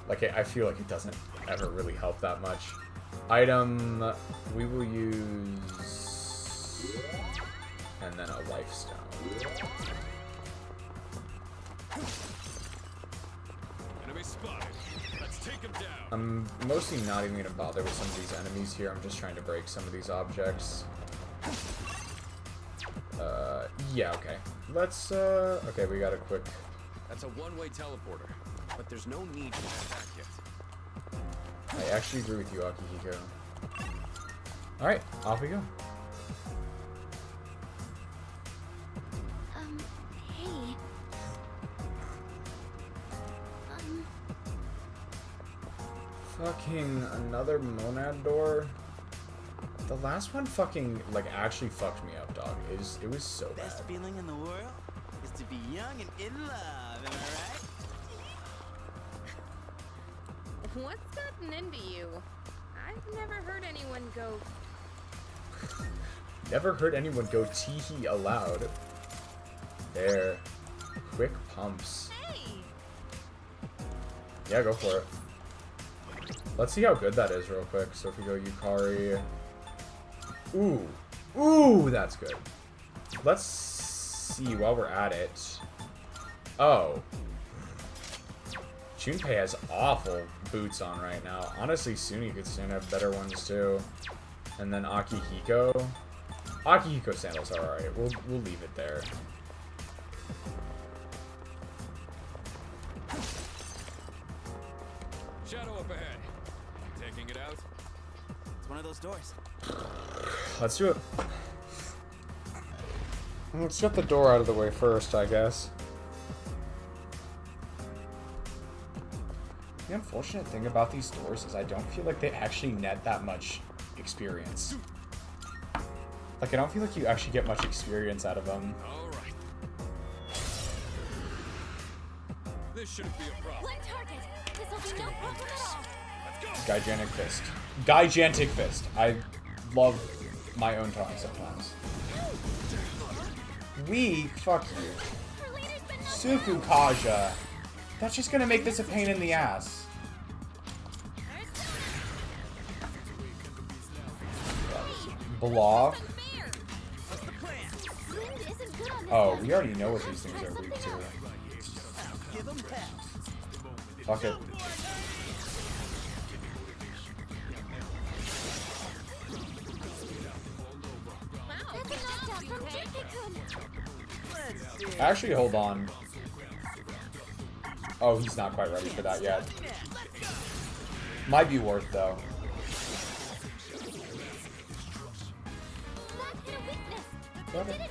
Like, I feel like it doesn't ever really help that much. Item, we will use... and then a life stone. Enemy spotted. Let's take him down. I'm mostly not even going to bother with some of these enemies here. I'm just trying to break some of these objects. Yeah, okay. Let's, okay, we got a quick... That's a one-way teleporter, but there's no need for that back yet. I actually agree with you, Akihiko. Alright, off we go. Hey. Fucking another monad door? The last one fucking, like, actually fucked me up, dog. It was so bad. Best feeling in the world is to be young and in love, am I right? What's gotten into you? I've never heard anyone go... Never heard anyone go tee-hee aloud. There. Quick pumps. Hey! Yeah, go for it. Let's see how good that is real quick. So if we go Yukari... Ooh. Ooh, that's good. Let's see while we're at it. Oh. Junpei has awful boots on right now. Honestly, Suny could soon have better ones too. And then Akihiko. Akihiko sandals are alright. We'll leave it there. Shadow up ahead. Taking it out. It's one of those doors. Let's do it. Let's get the door out of the way first, I guess. The unfortunate thing about these doors is I don't feel like they actually net that much experience. Like, I don't feel like you actually get much experience out of them. All right. This shouldn't be a problem. One target. This'll be no problem at all. Gigantic fist. Gigantic fist. I love my own tongue sometimes. Weak? Fuck you. Her leader's been Suku Kaja. That's just gonna make this a pain in the ass. Block. Wind isn't good on this Oh, one. we already know what these things are weak to. Give them pep. Fuck it. That's a knockdown from Junpei-kun. Actually, hold on. Oh, he's not quite ready for that yet. Might be worth, though. That hit a weakness. You did it,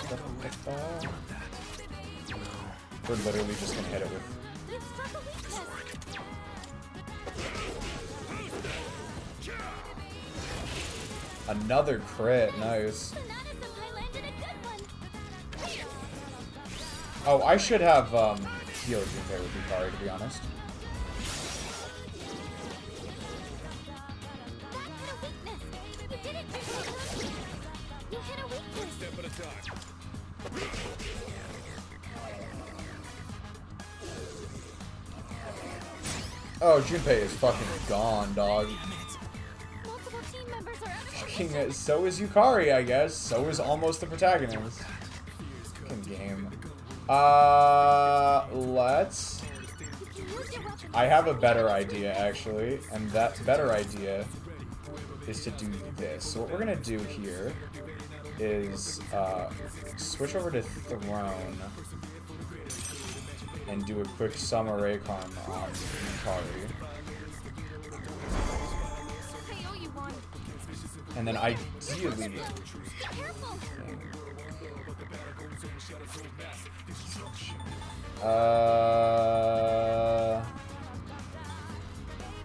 Junpei-kun. We're literally just gonna hit it with... It struck a weakness. Another crit. Nice. Sonata-senpai landed a good one. Oh, I should have healed Junpei with Yukari, to be honest. That hit a weakness. You did it, Junpei-kun. You hit a weakness. Step at a time. Oh, Junpei is fucking gone, dog. Multiple team members are out of Fucking, so is Yukari, I guess. So is almost the protagonist. Fucking game. Let's... I have a better idea, actually. And that better idea is to do this. So what we're gonna do here is, switch over to Throne and do a quick Summer Raycon on Yukari. I owe you one. And then ideally... Be careful.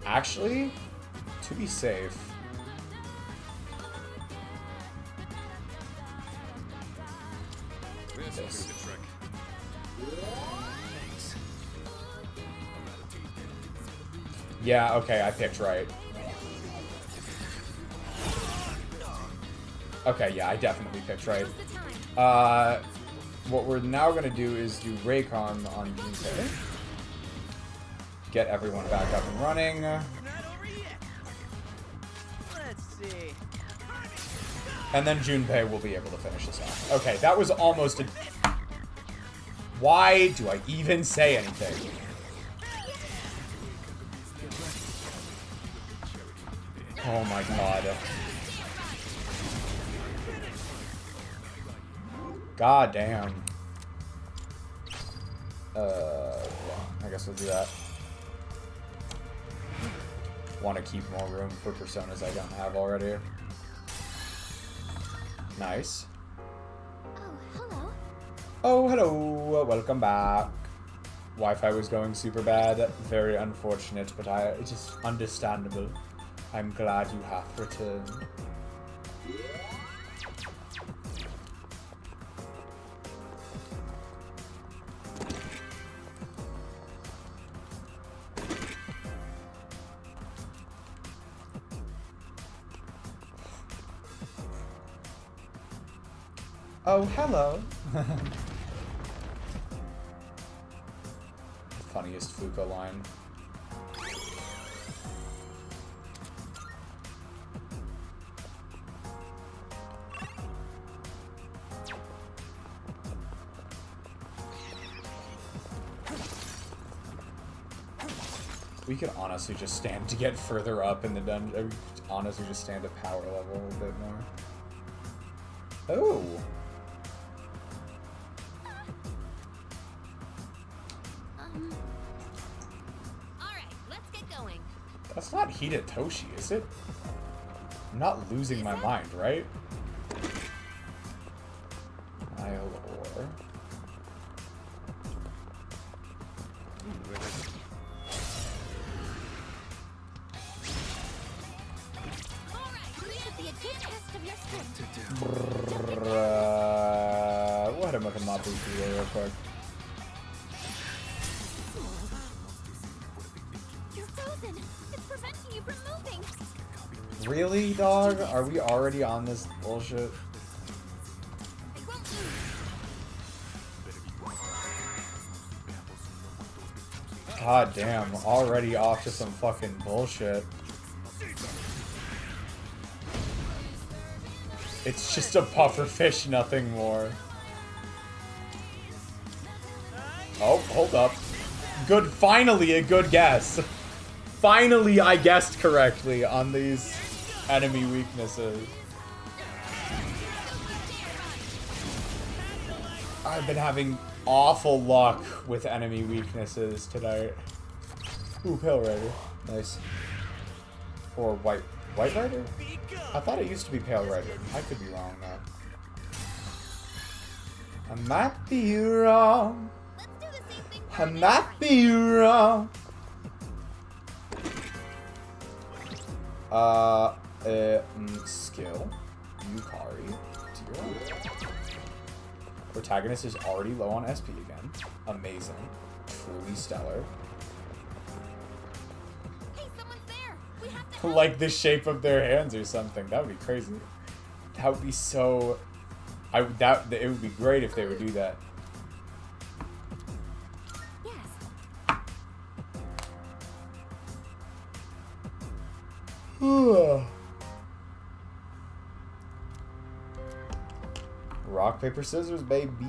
Actually, to be safe, This will do the trick. Yeah, okay, I picked right. Okay, yeah, I definitely picked right. What we're now gonna do is do Raycon on Junpei. Get everyone back up and running. Not over yet. Let's see. And then Junpei will be able to finish this off. Okay, that was almost a... Why do I even say anything? Oh my god. God damn. Yeah, I guess we'll do that. Want to keep more room for personas I don't have already. Nice. Oh, hello. Oh, hello. Welcome back. Wi-Fi was going super bad. Very unfortunate, but it is understandable. I'm glad you have returned. Oh, hello. Funniest Fuka line. We could honestly just stand to get further up in the dungeon. We could honestly just stand at power level a bit more. Oh. Alright, let's get going. That's not Hidetoshi, is it? I'm not losing my mind, right? Isle ore. Alright, this should be a good test of your strength. We'll hit him with a Mabu real quick. You're frozen. It's preventing you from moving. Really, dog? Are we already on this bullshit? It won't move. God damn, already off to some fucking bullshit. It's just a puffer fish, nothing more. Oh, hold up. Good, finally a good guess. Finally I guessed correctly on these enemy weaknesses. I've been having awful luck with enemy weaknesses tonight. Ooh, Pale Rider. Nice. Or White Rider? I thought it used to be Pale Rider. I could be wrong though. I might be wrong. Let's do the same thing. I might be wrong. Skill. Yukari. Zero. Protagonist is already low on SP again. Amazing. Truly stellar. Hey, someone's there. We have to help. Like the shape of their hands or something. That would be crazy. That would be so... it would be great if they would do that. Yes. Rock, paper, scissors, baby.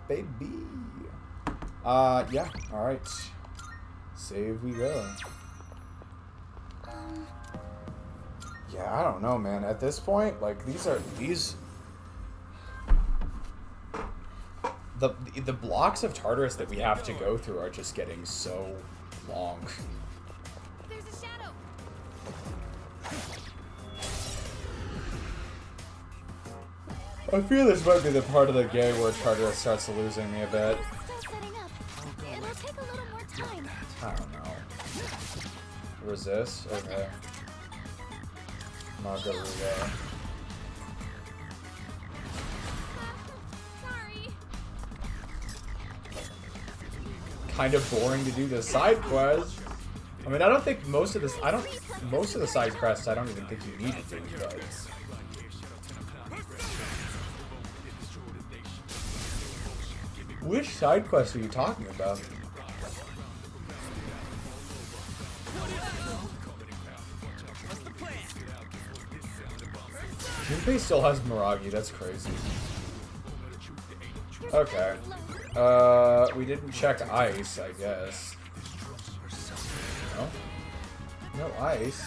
Baby. Yeah. Alright. Save we go. Yeah, I don't know, man. At this point, like, the blocks of Tartarus that we have to go through are just getting so long. There's a shadow. I feel this might be the part of the game where Tartarus starts losing me a bit. Still setting up. It'll take a little more time. I don't know. Resist? Okay. Margarita. Sorry. Kind of boring to do the side quest. I mean, I don't think most of this. Most of the side quests, I don't even think you need to do. But which side quest are you talking about? Junpei still has Miragi. That's crazy. Okay. We didn't check ice, I guess. No? No ice.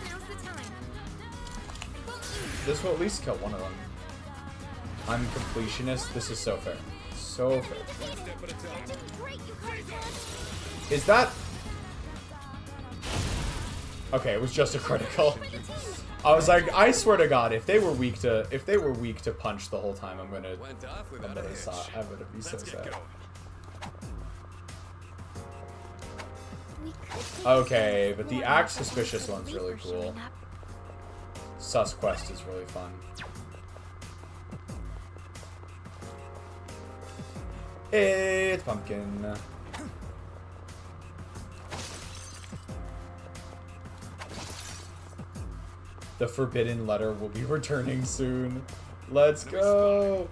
Now's the time. This will at least kill one of them. I'm completionist. This is so fair. So fair. Great, you caught one. Is that... Okay, it was just a critical. I was like, I swear to God, if they were weak to punch the whole time, I'm gonna be so sad. We could Okay, but the Act Suspicious one's really cool. Sus Quest is really fun. It's Pumpkin. The Forbidden Letter will be returning soon. Let's go!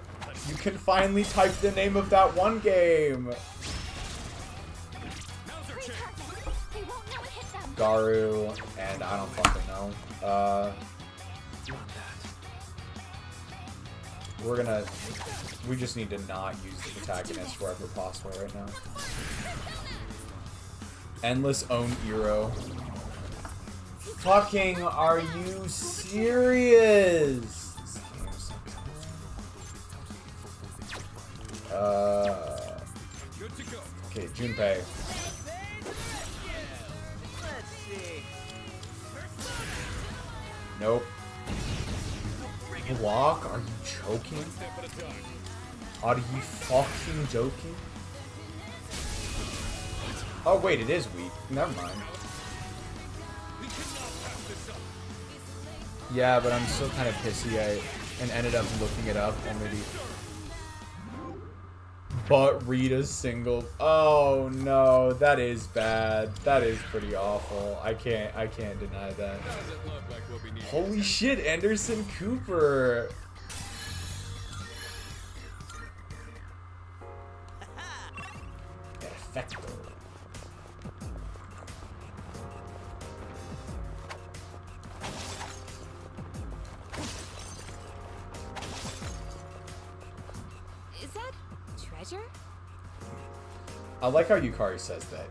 You can finally type the name of that one game! They won't know it hit them. Garu, and I don't fucking know. We just need to not use the protagonist wherever possible right now. Endless Own Eero. Fucking, are you serious? Okay, Junpei. Let's see. Nope. Block? Are you joking? Are you fucking joking? Oh wait, it is weak. Never mind. Yeah, but I'm still kind of pissy. I ended up looking it up and maybe. But Rita's single. Oh no, that is bad. That is pretty awful. I can't deny that. Holy shit, Anderson Cooper. Perfecto. Is that treasure? I like how Yukari says that.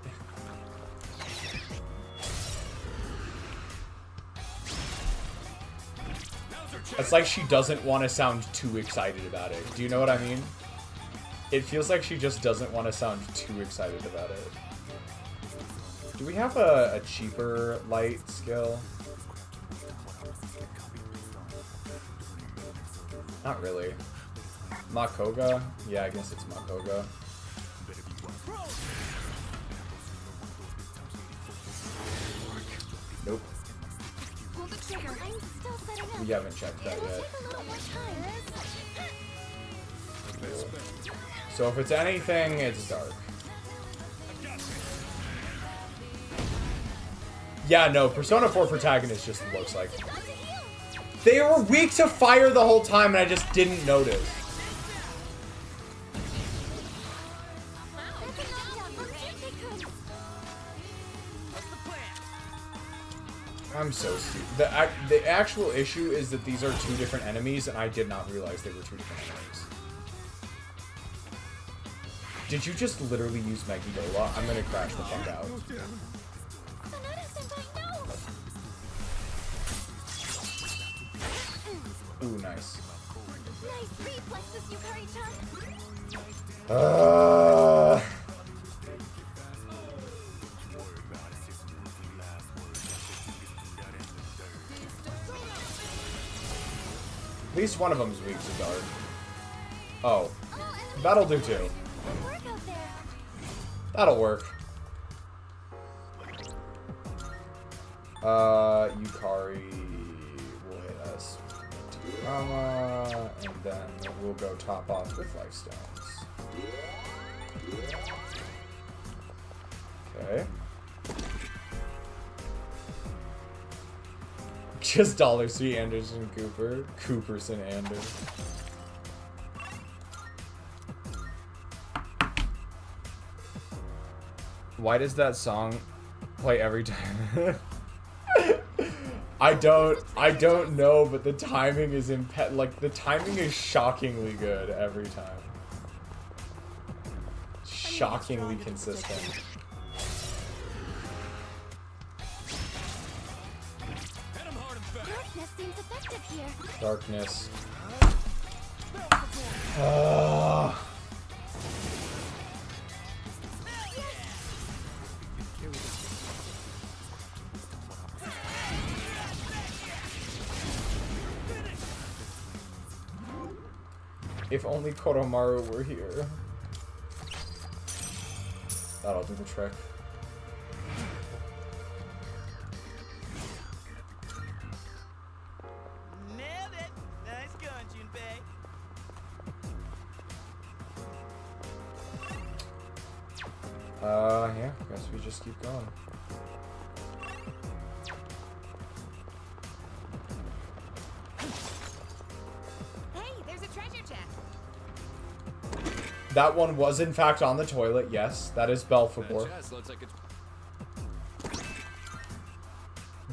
It's like she doesn't want to sound too excited about it. Do you know what I mean? It feels like she just doesn't want to sound too excited about it. Do we have a cheaper light skill? Not really. Makoga? Yeah, I guess it's Makoga. Nope. Pull the trigger. I'm still setting up. We haven't checked that It'll yet. take a little more time. So if it's anything, it's dark. Yeah, no, Persona 4 protagonist just looks like... They were weak to fire the whole time and I just didn't notice. I'm so stupid. The actual issue is that these are two different enemies and I did not realize they were two different enemies. Did you just literally use Megidola? I'm gonna crash the fuck out. Ooh, nice. Nice reflexes, Yukari-chan. At least one of them's weak to dark. Oh. That'll do too. Good work out there. That'll work. Yukari will hit us. Drama, and then we'll go top off with life stones. Okay. Just $C Anderson Cooper. Cooperson Anders. Why does that song play every time? I don't know, but the timing is the timing is shockingly good every time. Shockingly consistent. Darkness seems effective here. Darkness. If only Koromaru were here. That'll do the trick. Nailed it. Nice going, Junpei. Yeah, guess we just keep going. Hey, there's a treasure chest. That one was in fact on the toilet, yes. That is Belphegor.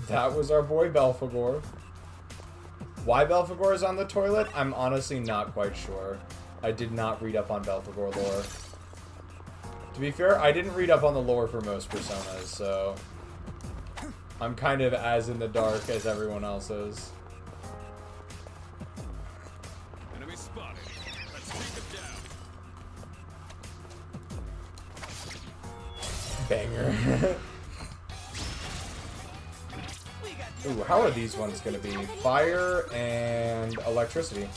That was our boy Belphegor. Why Belphegor is on the toilet? I'm honestly not quite sure. I did not read up on Belphegor lore. To be fair, I didn't read up on the lore for most personas, so I'm kind of as in the dark as everyone else is. Enemy spotted. Let's take them down. Banger. Ooh, how are these ones gonna be? Fire and electricity.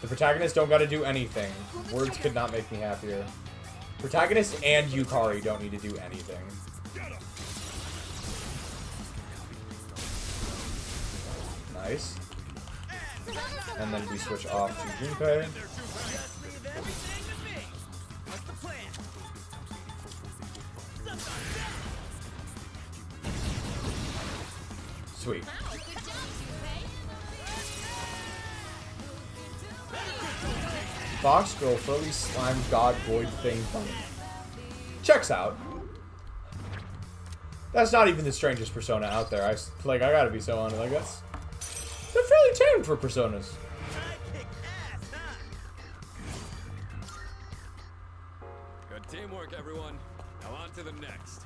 The protagonists don't gotta do anything. Words could not make me happier. Protagonist and Yukari don't need to do anything. Nice. And then we switch off to Junpei. Sweet. Fox Girl, Furry Slime God Void Thing Bunny. Checks out. That's not even the strangest persona out there. I gotta be so honest. They're fairly tamed for personas. Good teamwork, everyone. Now on to the next.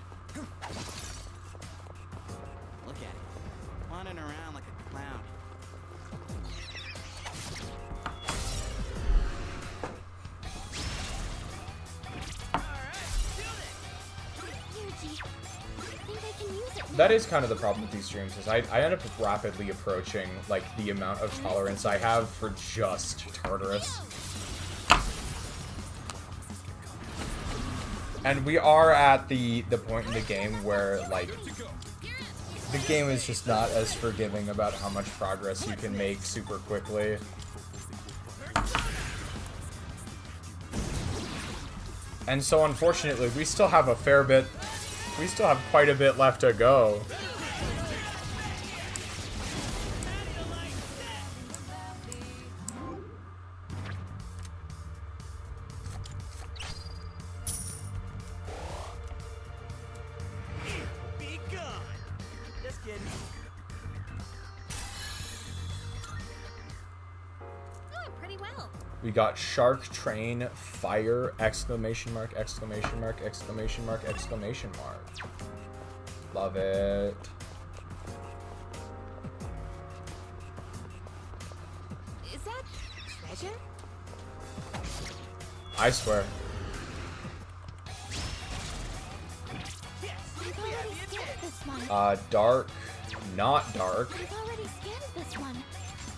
Look at it. Wandering around like a clown. That is kind of the problem with these streams, is I end up rapidly approaching, like, the amount of tolerance I have for just Tartarus. And we are at the point in the game where, like, the game is just not as forgiving about how much progress you can make super quickly. And so, unfortunately, we still have a fair bit. We still have quite a bit left to go. Be gone. Just kidding. Doing pretty well. We got Shark Train Fire exclamation mark exclamation mark exclamation mark exclamation mark. Love it. Is that treasure? I swear. We've already scanned this one. Dark, not dark. We've already scanned this one.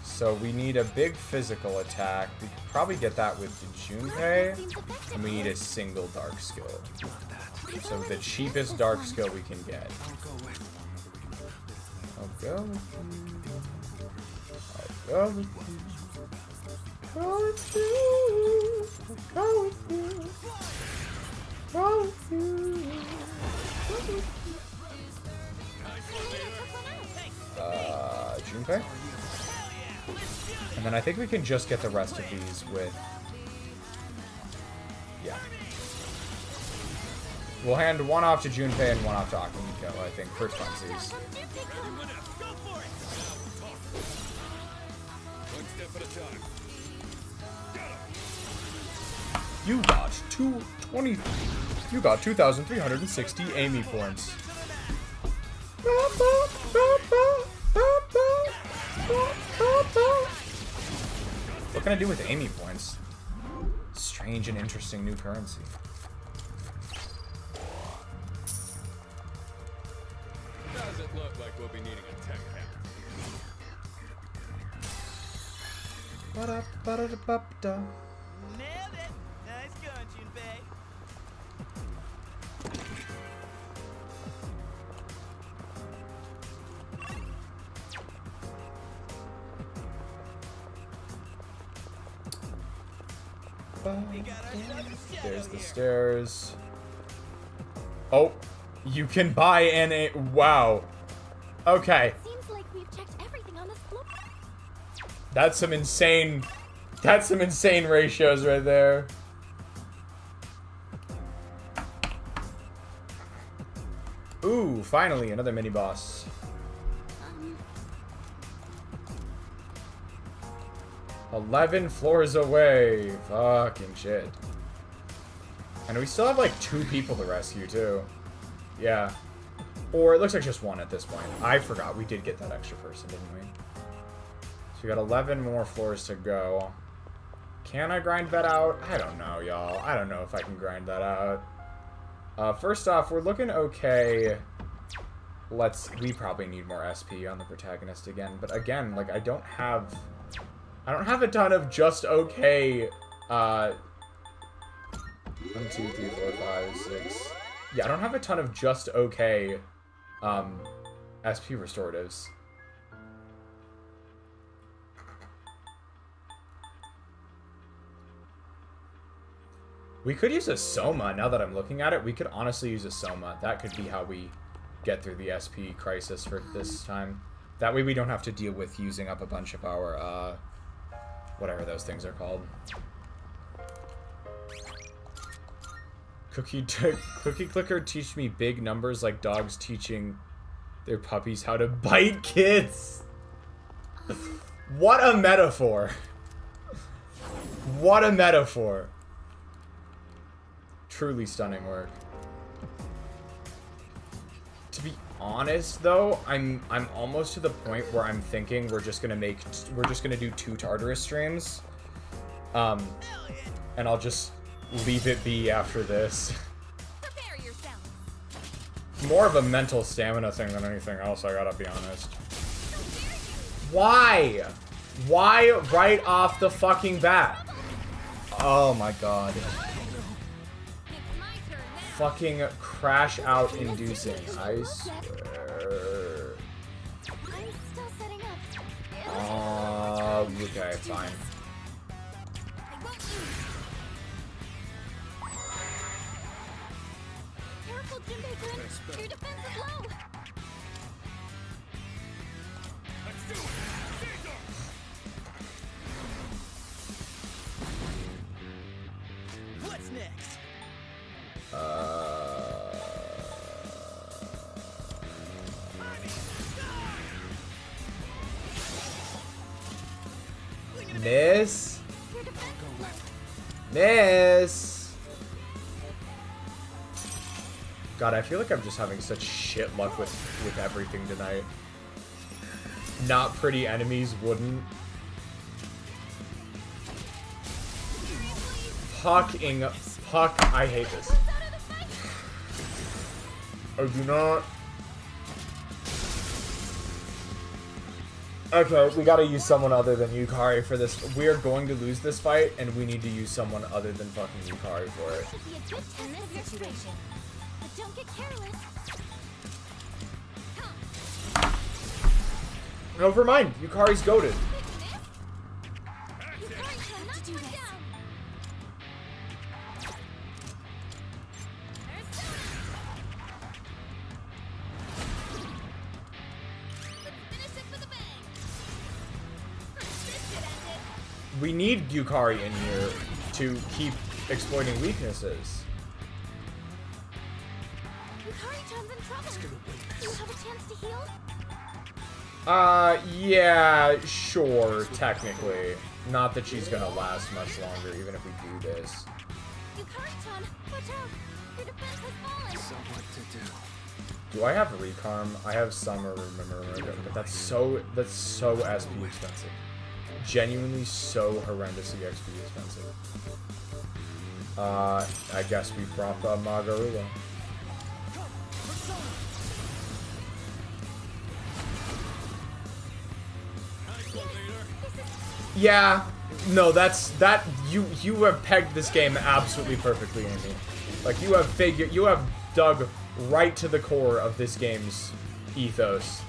So we need a big physical attack. We could probably get that with the Junpei. And we need a single dark skill. So the cheapest dark skill we can get. I'll go with you. I'll go with you. Go with you. I'll go with you. Go with you. Junpei. And then I think we can just get the rest of these with... Yeah. We'll hand one off to Junpei and one off to Akihiko, I think, for funsies. One step at a time. You got 2,360 Amy points. What can I do with Amy points? Strange and interesting new currency. Doesn't look like we'll be needing a tech hat. Ba-da-ba-da-da-ba-da. Nailed it. Nice going, Junpei. There's the stairs. Oh, you can buy an wow. Okay. Seems like we've checked everything on this floor. That's some insane ratios right there. Ooh, finally another mini boss. 11 floors away. Fucking shit. And we still have like 2 people to rescue too. Yeah. Or it looks like just 1 at this point. I forgot we did get that extra person, didn't we? So we got 11 more floors to go. Can I grind that out? I don't know, y'all. I don't know if I can grind that out. First off, we're looking okay. We probably need more SP on the protagonist again. But again, like I don't have a ton of just okay, 1, 2, 3, 4, 5, 6. Yeah, I don't have a ton of just okay, SP restoratives. We could use a Soma, now that I'm looking at it. We could honestly use a Soma. That could be how we get through the SP crisis for this time. That way we don't have to deal with using up a bunch of our, whatever those things are called. Cookie Clicker teach me big numbers like dogs teaching their puppies how to bite kids. What a metaphor. What a metaphor. Truly stunning work. To be honest though, I'm almost to the point where I'm thinking we're just gonna do 2 Tartarus streams. And I'll just leave it be after this. Prepare yourself. More of a mental stamina thing than anything else, I gotta be honest. Why? Why right off the fucking bat? Oh my god. Fucking crash out inducing, I swear. I'm still setting up. Okay, fine. Careful, Junpei-kun. Your defense is low. Let's do it. What's next? Miss? Miss? God, I feel like I'm just having such shit luck with everything tonight. Not pretty enemies wouldn't. Fuck, I hate this. I do not. Okay, we gotta use someone other than Yukari for this. We are going to lose this fight, and we need to use someone other than fucking Yukari for it. Should be a good test of your situation. But don't get careless. Never mind, Yukari's goated. Yukari cannot do this. Let's finish this with a bang. We need Yukari in here to keep exploiting weaknesses. Yukari-chan's in trouble. Do you have a chance to heal? Yeah, sure, technically. Not that she's gonna last much longer, even if we do this. Yukari-chan, watch out! Your defense has fallen! So what to do? Do I have Recarm? I have Summer, but that's so SP expensive. Genuinely so horrendously XP expensive. I guess we brought the Margarita. Yeah, no, you have pegged this game absolutely perfectly, Amy. Like, you have dug right to the core of this game's ethos.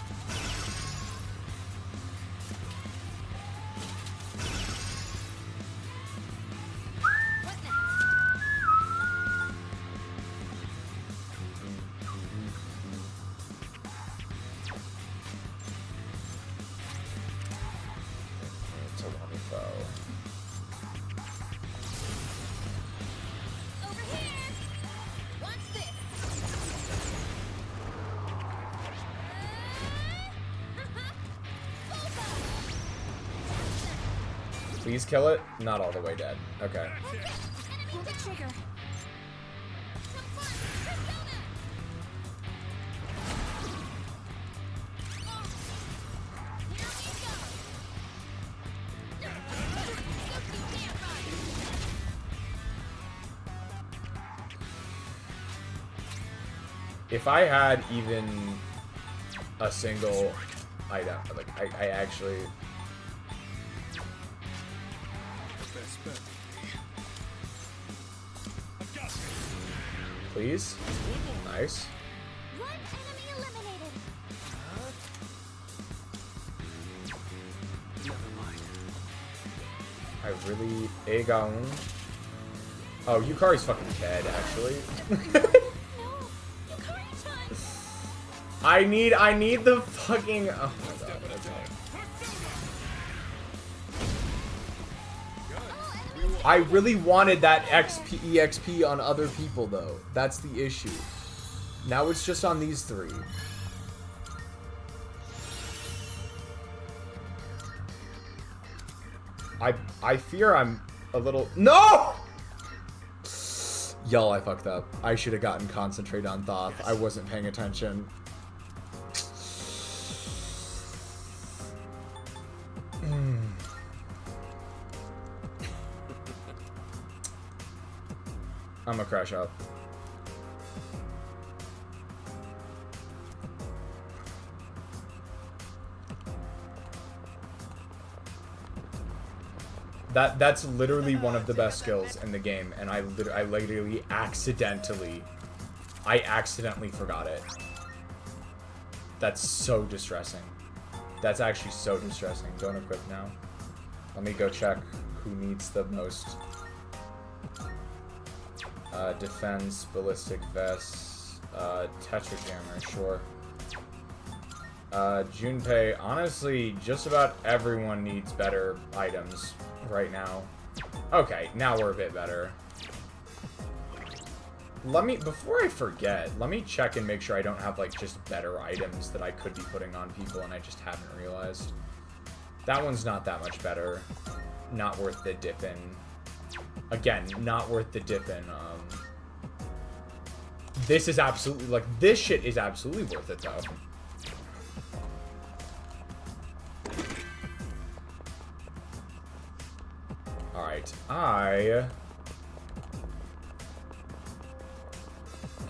Please kill it. Not all the way dead. Okay. Pull the trigger. If I had even a single item, like I actually. Please. Nice. One enemy eliminated. Never mind. I really Aegon. Oh, Yukari's fucking dead, actually. No, Yukari-chan. I need the fucking. Oh my god. I really wanted that EXP on other people, though. That's the issue. Now it's just on these three. I fear I'm a little... No! Y'all, I fucked up. I should have gotten concentrate on Thoth. I wasn't paying attention. I'm gonna crash out. That's literally one of the best skills in the game, and I literally accidentally forgot it. That's so distressing. That's actually so distressing. Don't equip now. Let me go check who needs the most. Defense, ballistic vest, Tetrajammer, sure. Junpei, honestly, just about everyone needs better items right now. Okay, now we're a bit better. Before I forget, let me check and make sure I don't have, like, just better items that I could be putting on people and I just haven't realized. That one's not that much better. Not worth the dip in. Again, not worth the dip in. This is absolutely, like, this shit is absolutely worth it, though. Alright,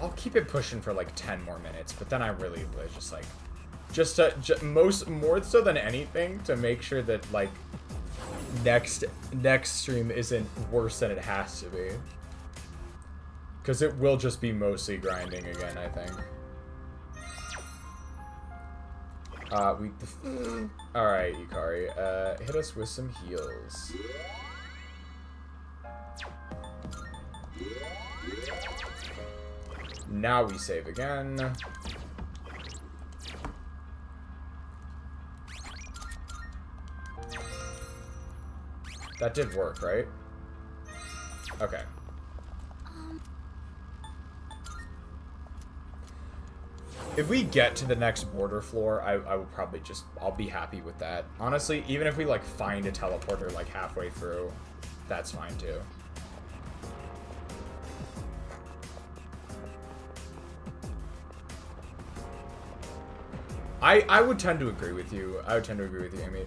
I'll keep it pushing for, like, 10 more minutes, but then I really just, like, more so than anything, to make sure that, like, next stream isn't worse than it has to be. Because it will just be mostly grinding again, I think. Alright, Yukari. Hit us with some heals. Now we save again. That did work, right? Okay. If we get to the next border floor, I will probably just... I'll be happy with that. Honestly, even if we, like, find a teleporter, like, halfway through, that's fine, too. I would tend to agree with you. I would tend to agree with you, Amy.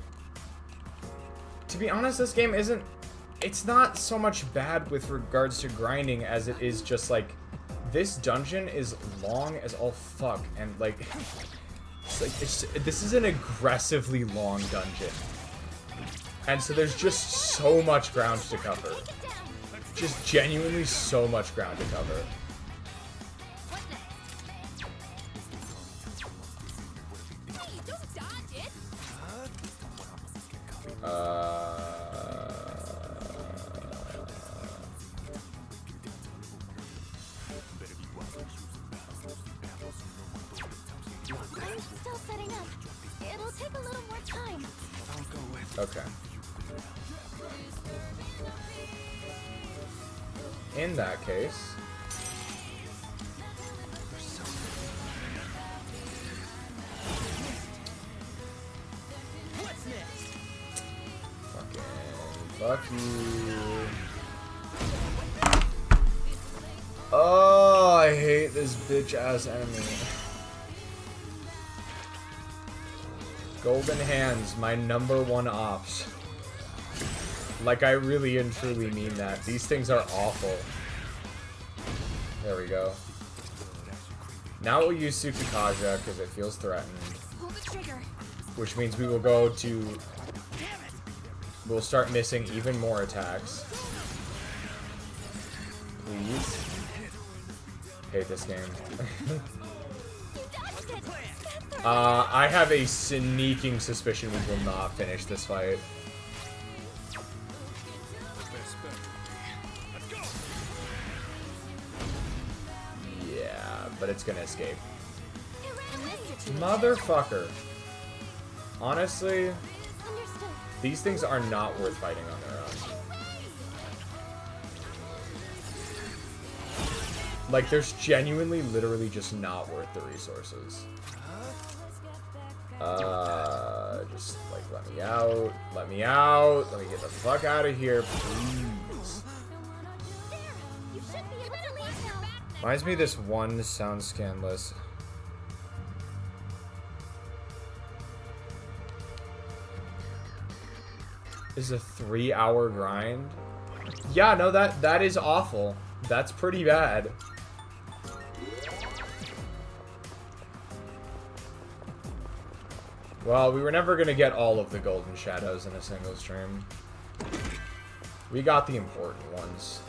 To be honest, this game isn't... It's not so much bad with regards to grinding as it is just, like... This dungeon is long as all fuck, and, like... this is an aggressively long dungeon. And so there's just so much ground to cover. Just genuinely so much ground to cover. I'm still setting up. It'll take a little more time. Okay. In that case... What's next? Fuck you. Oh, I hate this bitch-ass enemy. Golden hands, my #1 ops. Like, I really and truly mean that. These things are awful. There we go. Now we'll use Tsukikaja because it feels threatened. Pull the trigger. Which means we will go to... We'll start missing even more attacks. Please. Hate this game. I have a sneaking suspicion we will not finish this fight. Yeah, but it's gonna escape. Motherfucker. Honestly, these things are not worth fighting on their own. Like, there's genuinely, literally just not worth the resources. Just, like, let me out. Let me out. Let me get the fuck out of here, please. Reminds me of this one sound scanless. Is a 3-hour grind? Yeah, no, that is awful. That's pretty bad. Well, we were never gonna get all of the golden shadows in a single stream. We got the important ones.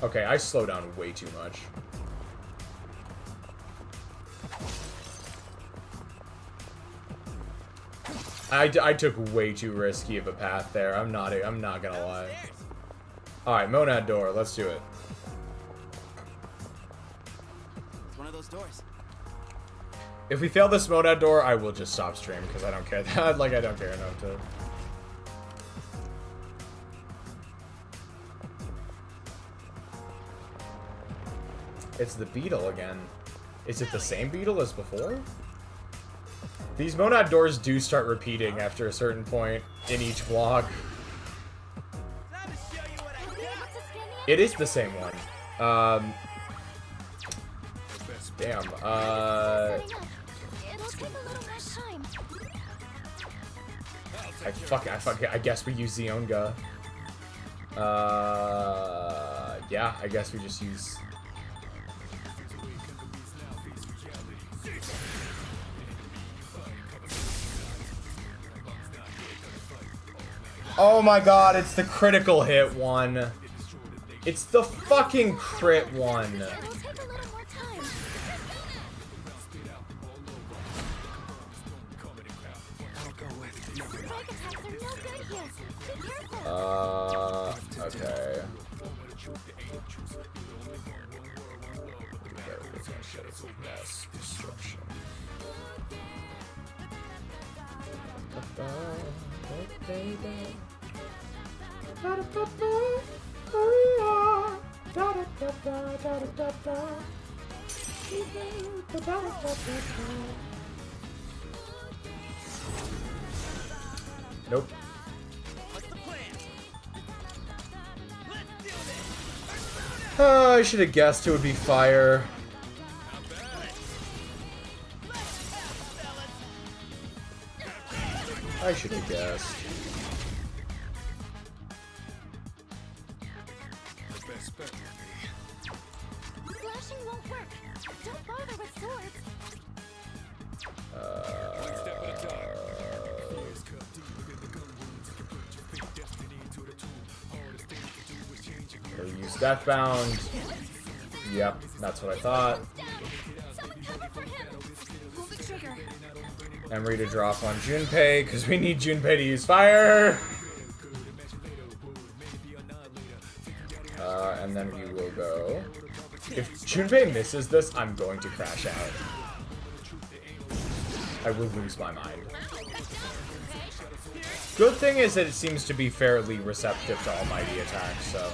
Okay, I slow down way too much. I took way too risky of a path there. I'm not gonna lie. Alright, Monad door, let's do it. It's one of those doors. If we fail this Monad door, I will just stop stream because I don't care that. Like, I don't care enough to. It's the beetle again. Is it the same beetle as before? These Monad doors do start repeating after a certain point in each vlog. It is the same one. Damn. I guess we use Zionga. Yeah, I guess we just use... Oh my god, it's the critical hit one. It's the fucking crit one. Okay. Nope. What's the plan? Let's do this. I should have guessed it would be fire. I should have guessed. Slashing won't work. Don't bother with swords. Use Deathbound. Yep, that's what I thought. Someone cover for him. Pull the trigger. Emery to drop on Junpei, because we need Junpei to use fire! And then we will go. If Junpei misses this, I'm going to crash out. I will lose my mind. Good thing is that it seems to be fairly receptive to almighty attacks, so...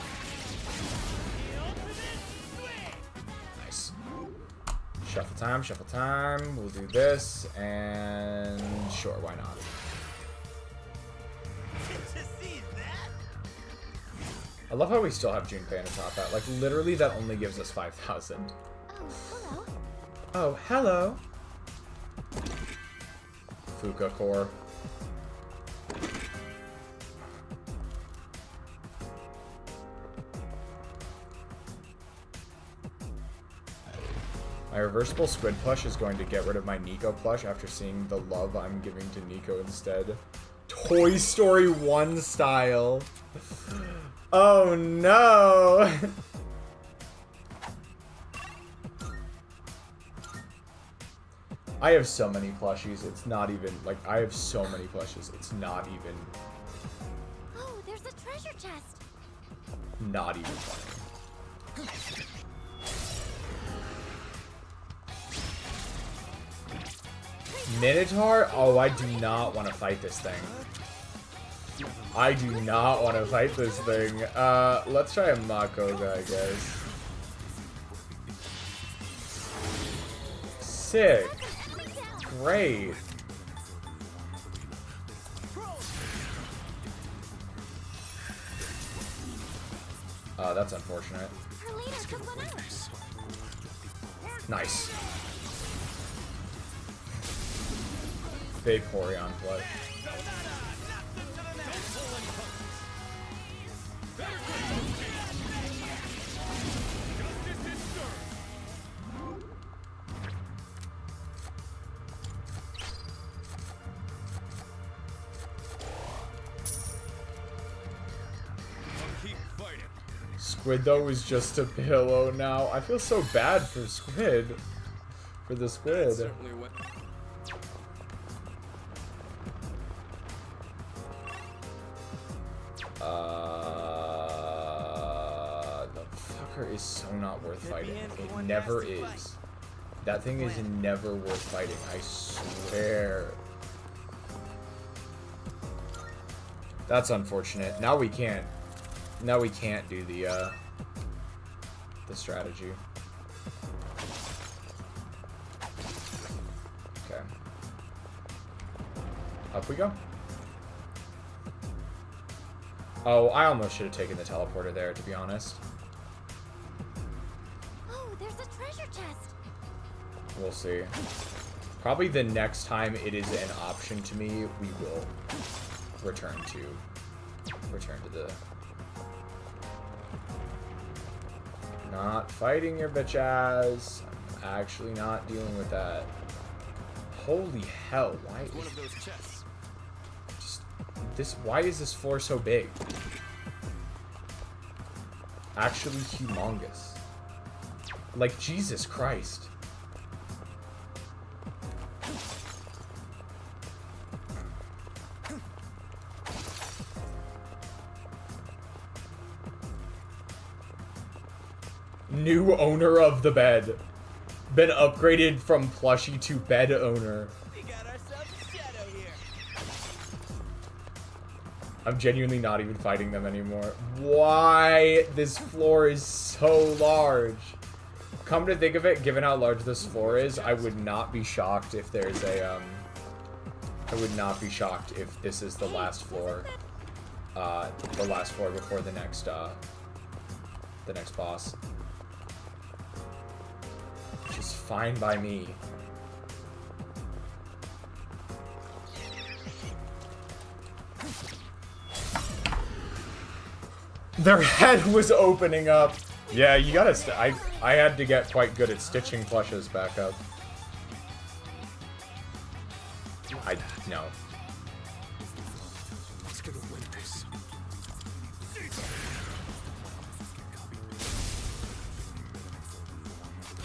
Nice. Shuffle time, shuffle time. We'll do this, and... Sure, why not? I love how we still have Junpei on the top hat. Like, literally, that only gives us 5,000. Oh, hello. Oh, hello. Fuka core. My reversible squid plush is going to get rid of my Nico plush after seeing the love I'm giving to Nico instead. Toy Story 1 style. Oh no! I have so many plushies, it's not even, like, I have so many plushies, it's not even... Oh, there's a treasure chest. Not even funny. Minotaur? Oh, I do not want to fight this thing. I do not want to fight this thing. Let's try a Makoga, I guess. Sick. Great. That's unfortunate. Her leader took one out. Nice. Big Horion play. Squid, though, is just a pillow now. I feel so bad for Squid. For the Squid. The fucker is so not worth fighting. It never is. That thing is never worth fighting, I swear. That's unfortunate. Now we can't. Now we can't do the strategy. Okay. Up we go. Oh, I almost should have taken the teleporter there, to be honest. Oh, there's a treasure chest. We'll see. Probably the next time it is an option to me, we will return to the... Not fighting your bitch ass. I'm actually not dealing with that. Holy hell, why is one of those chests. just this why is this floor so big? Actually humongous. Like Jesus Christ. New owner of the bed. Been upgraded from plushie to bed owner. We got ourselves a shadow here. I'm genuinely not even fighting them anymore. Why? This floor is so large. Come to think of it, given how large this floor is, I would not be shocked if there's a, I would not be shocked if this is the last floor. The last floor before the next boss. Which is fine by me. Their head was opening up. Yeah, you gotta. I had to get quite good at stitching plushes back up. No. Who's gonna win this?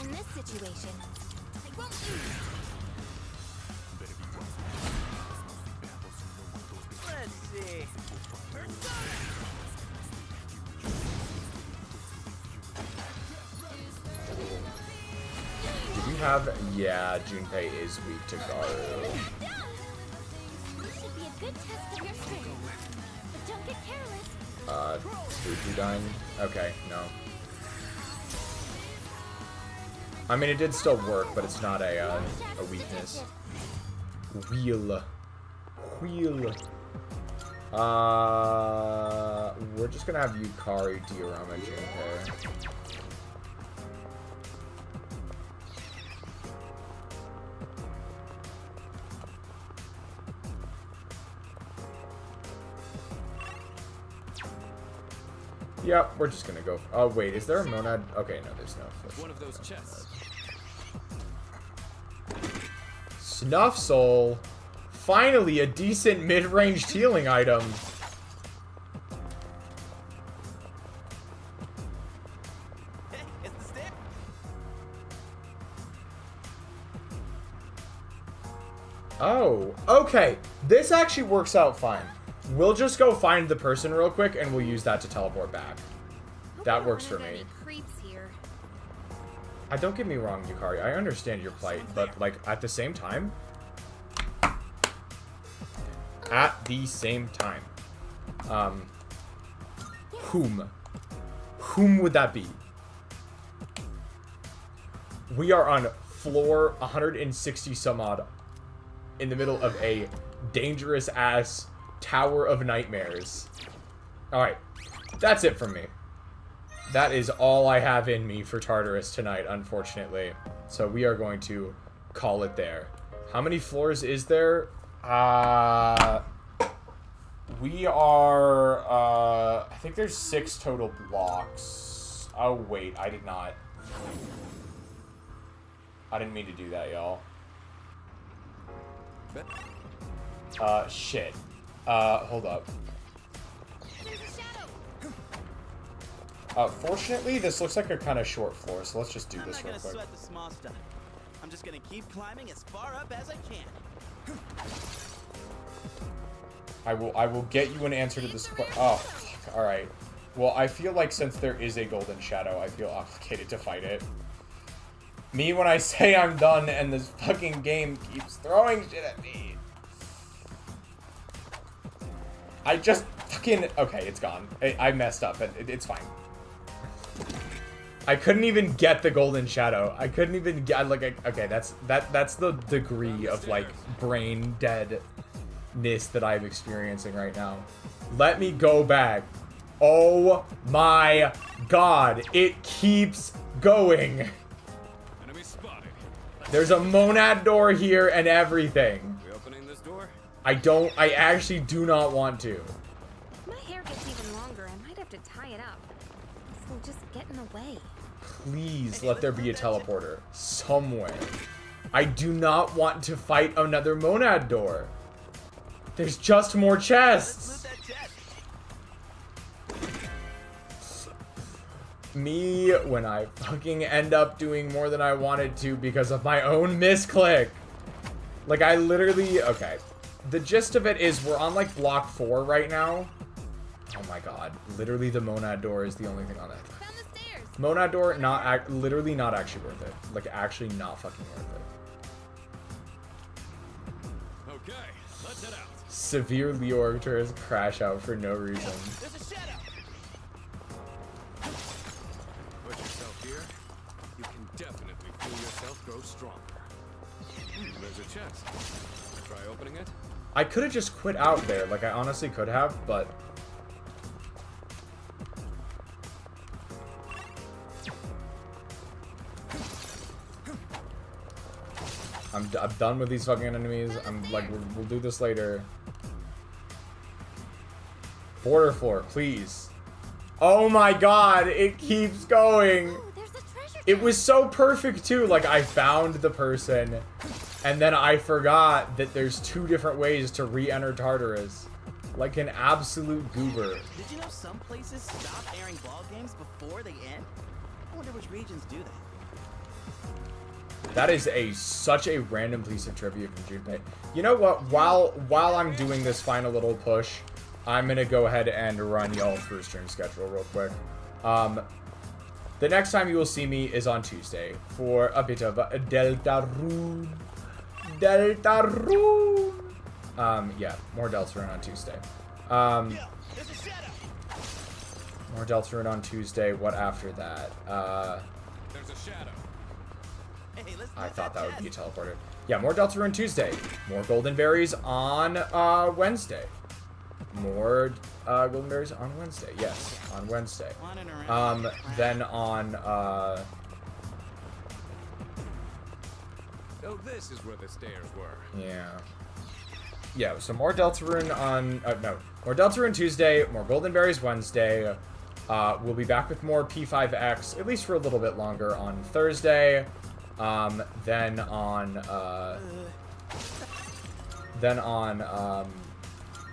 In this situation, I won't lose. Let's see. Do we have? Yeah, Junpei is weak to Garu. This should be a good test of your strength. But don't get careless. Fujidyne? Okay, no. I mean, it did still work, but it's not a weakness. Wheel. We're just gonna have Yukari, Diorama, Junpei. Yep, we're just gonna go. Oh wait, is there a monad? Okay, no, there's no. One of those chests. Snuff Soul. Finally, a decent mid-range healing item. It's the stick. Oh, okay. This actually works out fine. We'll just go find the person real quick, and we'll use that to teleport back. That works for me. Creeps here. Don't get me wrong, Yukari. I understand your plight, but, like, at the same time... At the same time. Whom? Whom would that be? We are on floor 160 some odd in the middle of a dangerous-ass Tower of Nightmares. Alright. That's it from me. That is all I have in me for Tartarus tonight, unfortunately. So we are going to call it there. How many floors is there? We are, I think there's 6 total blocks. Oh, wait, I did not. I didn't mean to do that, y'all. Shit. Hold up. Fortunately, this looks like a kind of short floor, so let's just do this real quick. I'm not gonna sweat the small stuff. I'm just gonna keep climbing as far up as I can. I will get you an answer to this question. Oh, fuck. Alright. Well, I feel like since there is a golden shadow, I feel obligated to fight it. Me when I say I'm done and this fucking game keeps throwing shit at me. I just fucking... Okay, it's gone. I messed up, and it's fine. I couldn't even get the golden shadow. I couldn't even get... Like, okay, that's the degree of, like, brain deadness that I'm experiencing right now. Let me go back. Oh my god. It keeps going. Enemy spotted. There's a monad door here and everything. We opening this door? I actually do not want to. My hair gets even longer. I might have to tie it up. This will just get in the way. Please let there be a teleporter somewhere. I do not want to fight another monad door. There's just more chests. Me when I fucking end up doing more than I wanted to because of my own misclick. Like, I literally... Okay. The gist of it is we're on, like, block 4 right now. Oh my god. Literally the monad door is the only thing on that. Found the stairs. Monador, literally not actually worth it. Like, actually not fucking worth it. Okay, let's head out. Severe Leorg tours crash out for no reason. There's a shadow. Put yourself here. You can definitely feel yourself grow stronger. There's a chest. Try opening it. I could have just quit out there. Like, I honestly could have, but... I'm done with these fucking enemies. I'm like, we'll do this later. Border floor, please. Oh my god, it keeps going. Oh, there's a treasure It was so perfect too. Like, I found the person, and then I forgot that there's 2 different ways to re-enter Tartarus. Like an absolute goober. Did you know some places stop airing ball games before they end? I wonder which regions do that. That is such a random piece of trivia from Junpei. You know what? While I'm doing this final little push, I'm gonna go ahead and run y'all through stream schedule real quick. The next time you will see me is on Tuesday for a bit of a Deltarune. Yeah, more Deltarune on Tuesday. There's a shadow. More Deltarune on Tuesday. What after that? There's a shadow. Hey, let's I get thought that would chest. be a teleporter. Yeah, more Deltarune Tuesday. More Golden Berries on Wednesday. More Golden Berries on Wednesday. Yes, on Wednesday. On and around. Then on Oh, this is where the stairs were. yeah, so more Deltarune on more Deltarune Tuesday, more Golden Berries Wednesday. We'll be back with more P5X, at least for a little bit longer, on Thursday. Then on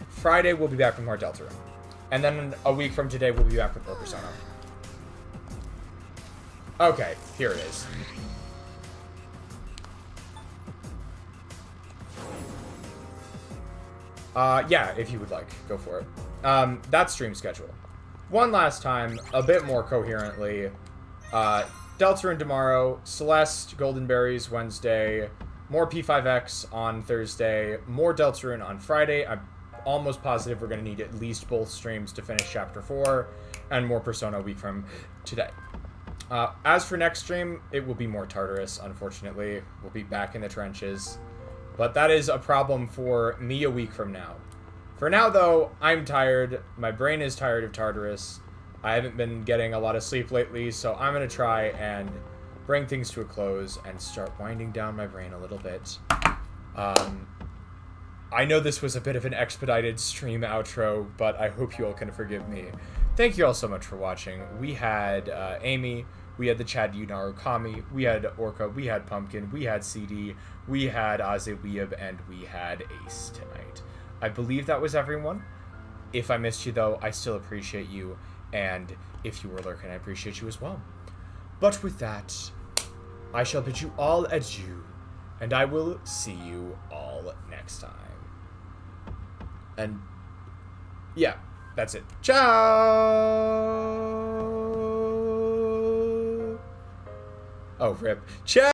Friday, we'll be back with more Deltarune. And then a week from today, we'll be back with more Persona. Okay, here it is. Yeah, if you would like, go for it. That's stream schedule. One last time, a bit more coherently. Deltarune tomorrow, Celeste, Golden Berries Wednesday, more P5X on Thursday, more Deltarune on Friday. I'm almost positive we're going to need at least both streams to finish Chapter 4, and more Persona a week from today. As for next stream, it will be more Tartarus, unfortunately. We'll be back in the trenches. But that is a problem for me a week from now. For now, though, I'm tired. My brain is tired of Tartarus. I haven't been getting a lot of sleep lately, so I'm going to try and bring things to a close and start winding down my brain a little bit. I know this was a bit of an expedited stream outro, but I hope you all can forgive me. Thank you all so much for watching. We had Amy, we had the Chad Yunaru Kami, we had Orca, we had Pumpkin, we had CD, we had Azeweeb, and we had Ace tonight. I believe that was everyone. If I missed you, though, I still appreciate you. And if you were lurking, I appreciate you as well. But with that, I shall bid you all adieu, and I will see you all next time. And yeah, that's it. Ciao! Oh, rip. Ciao!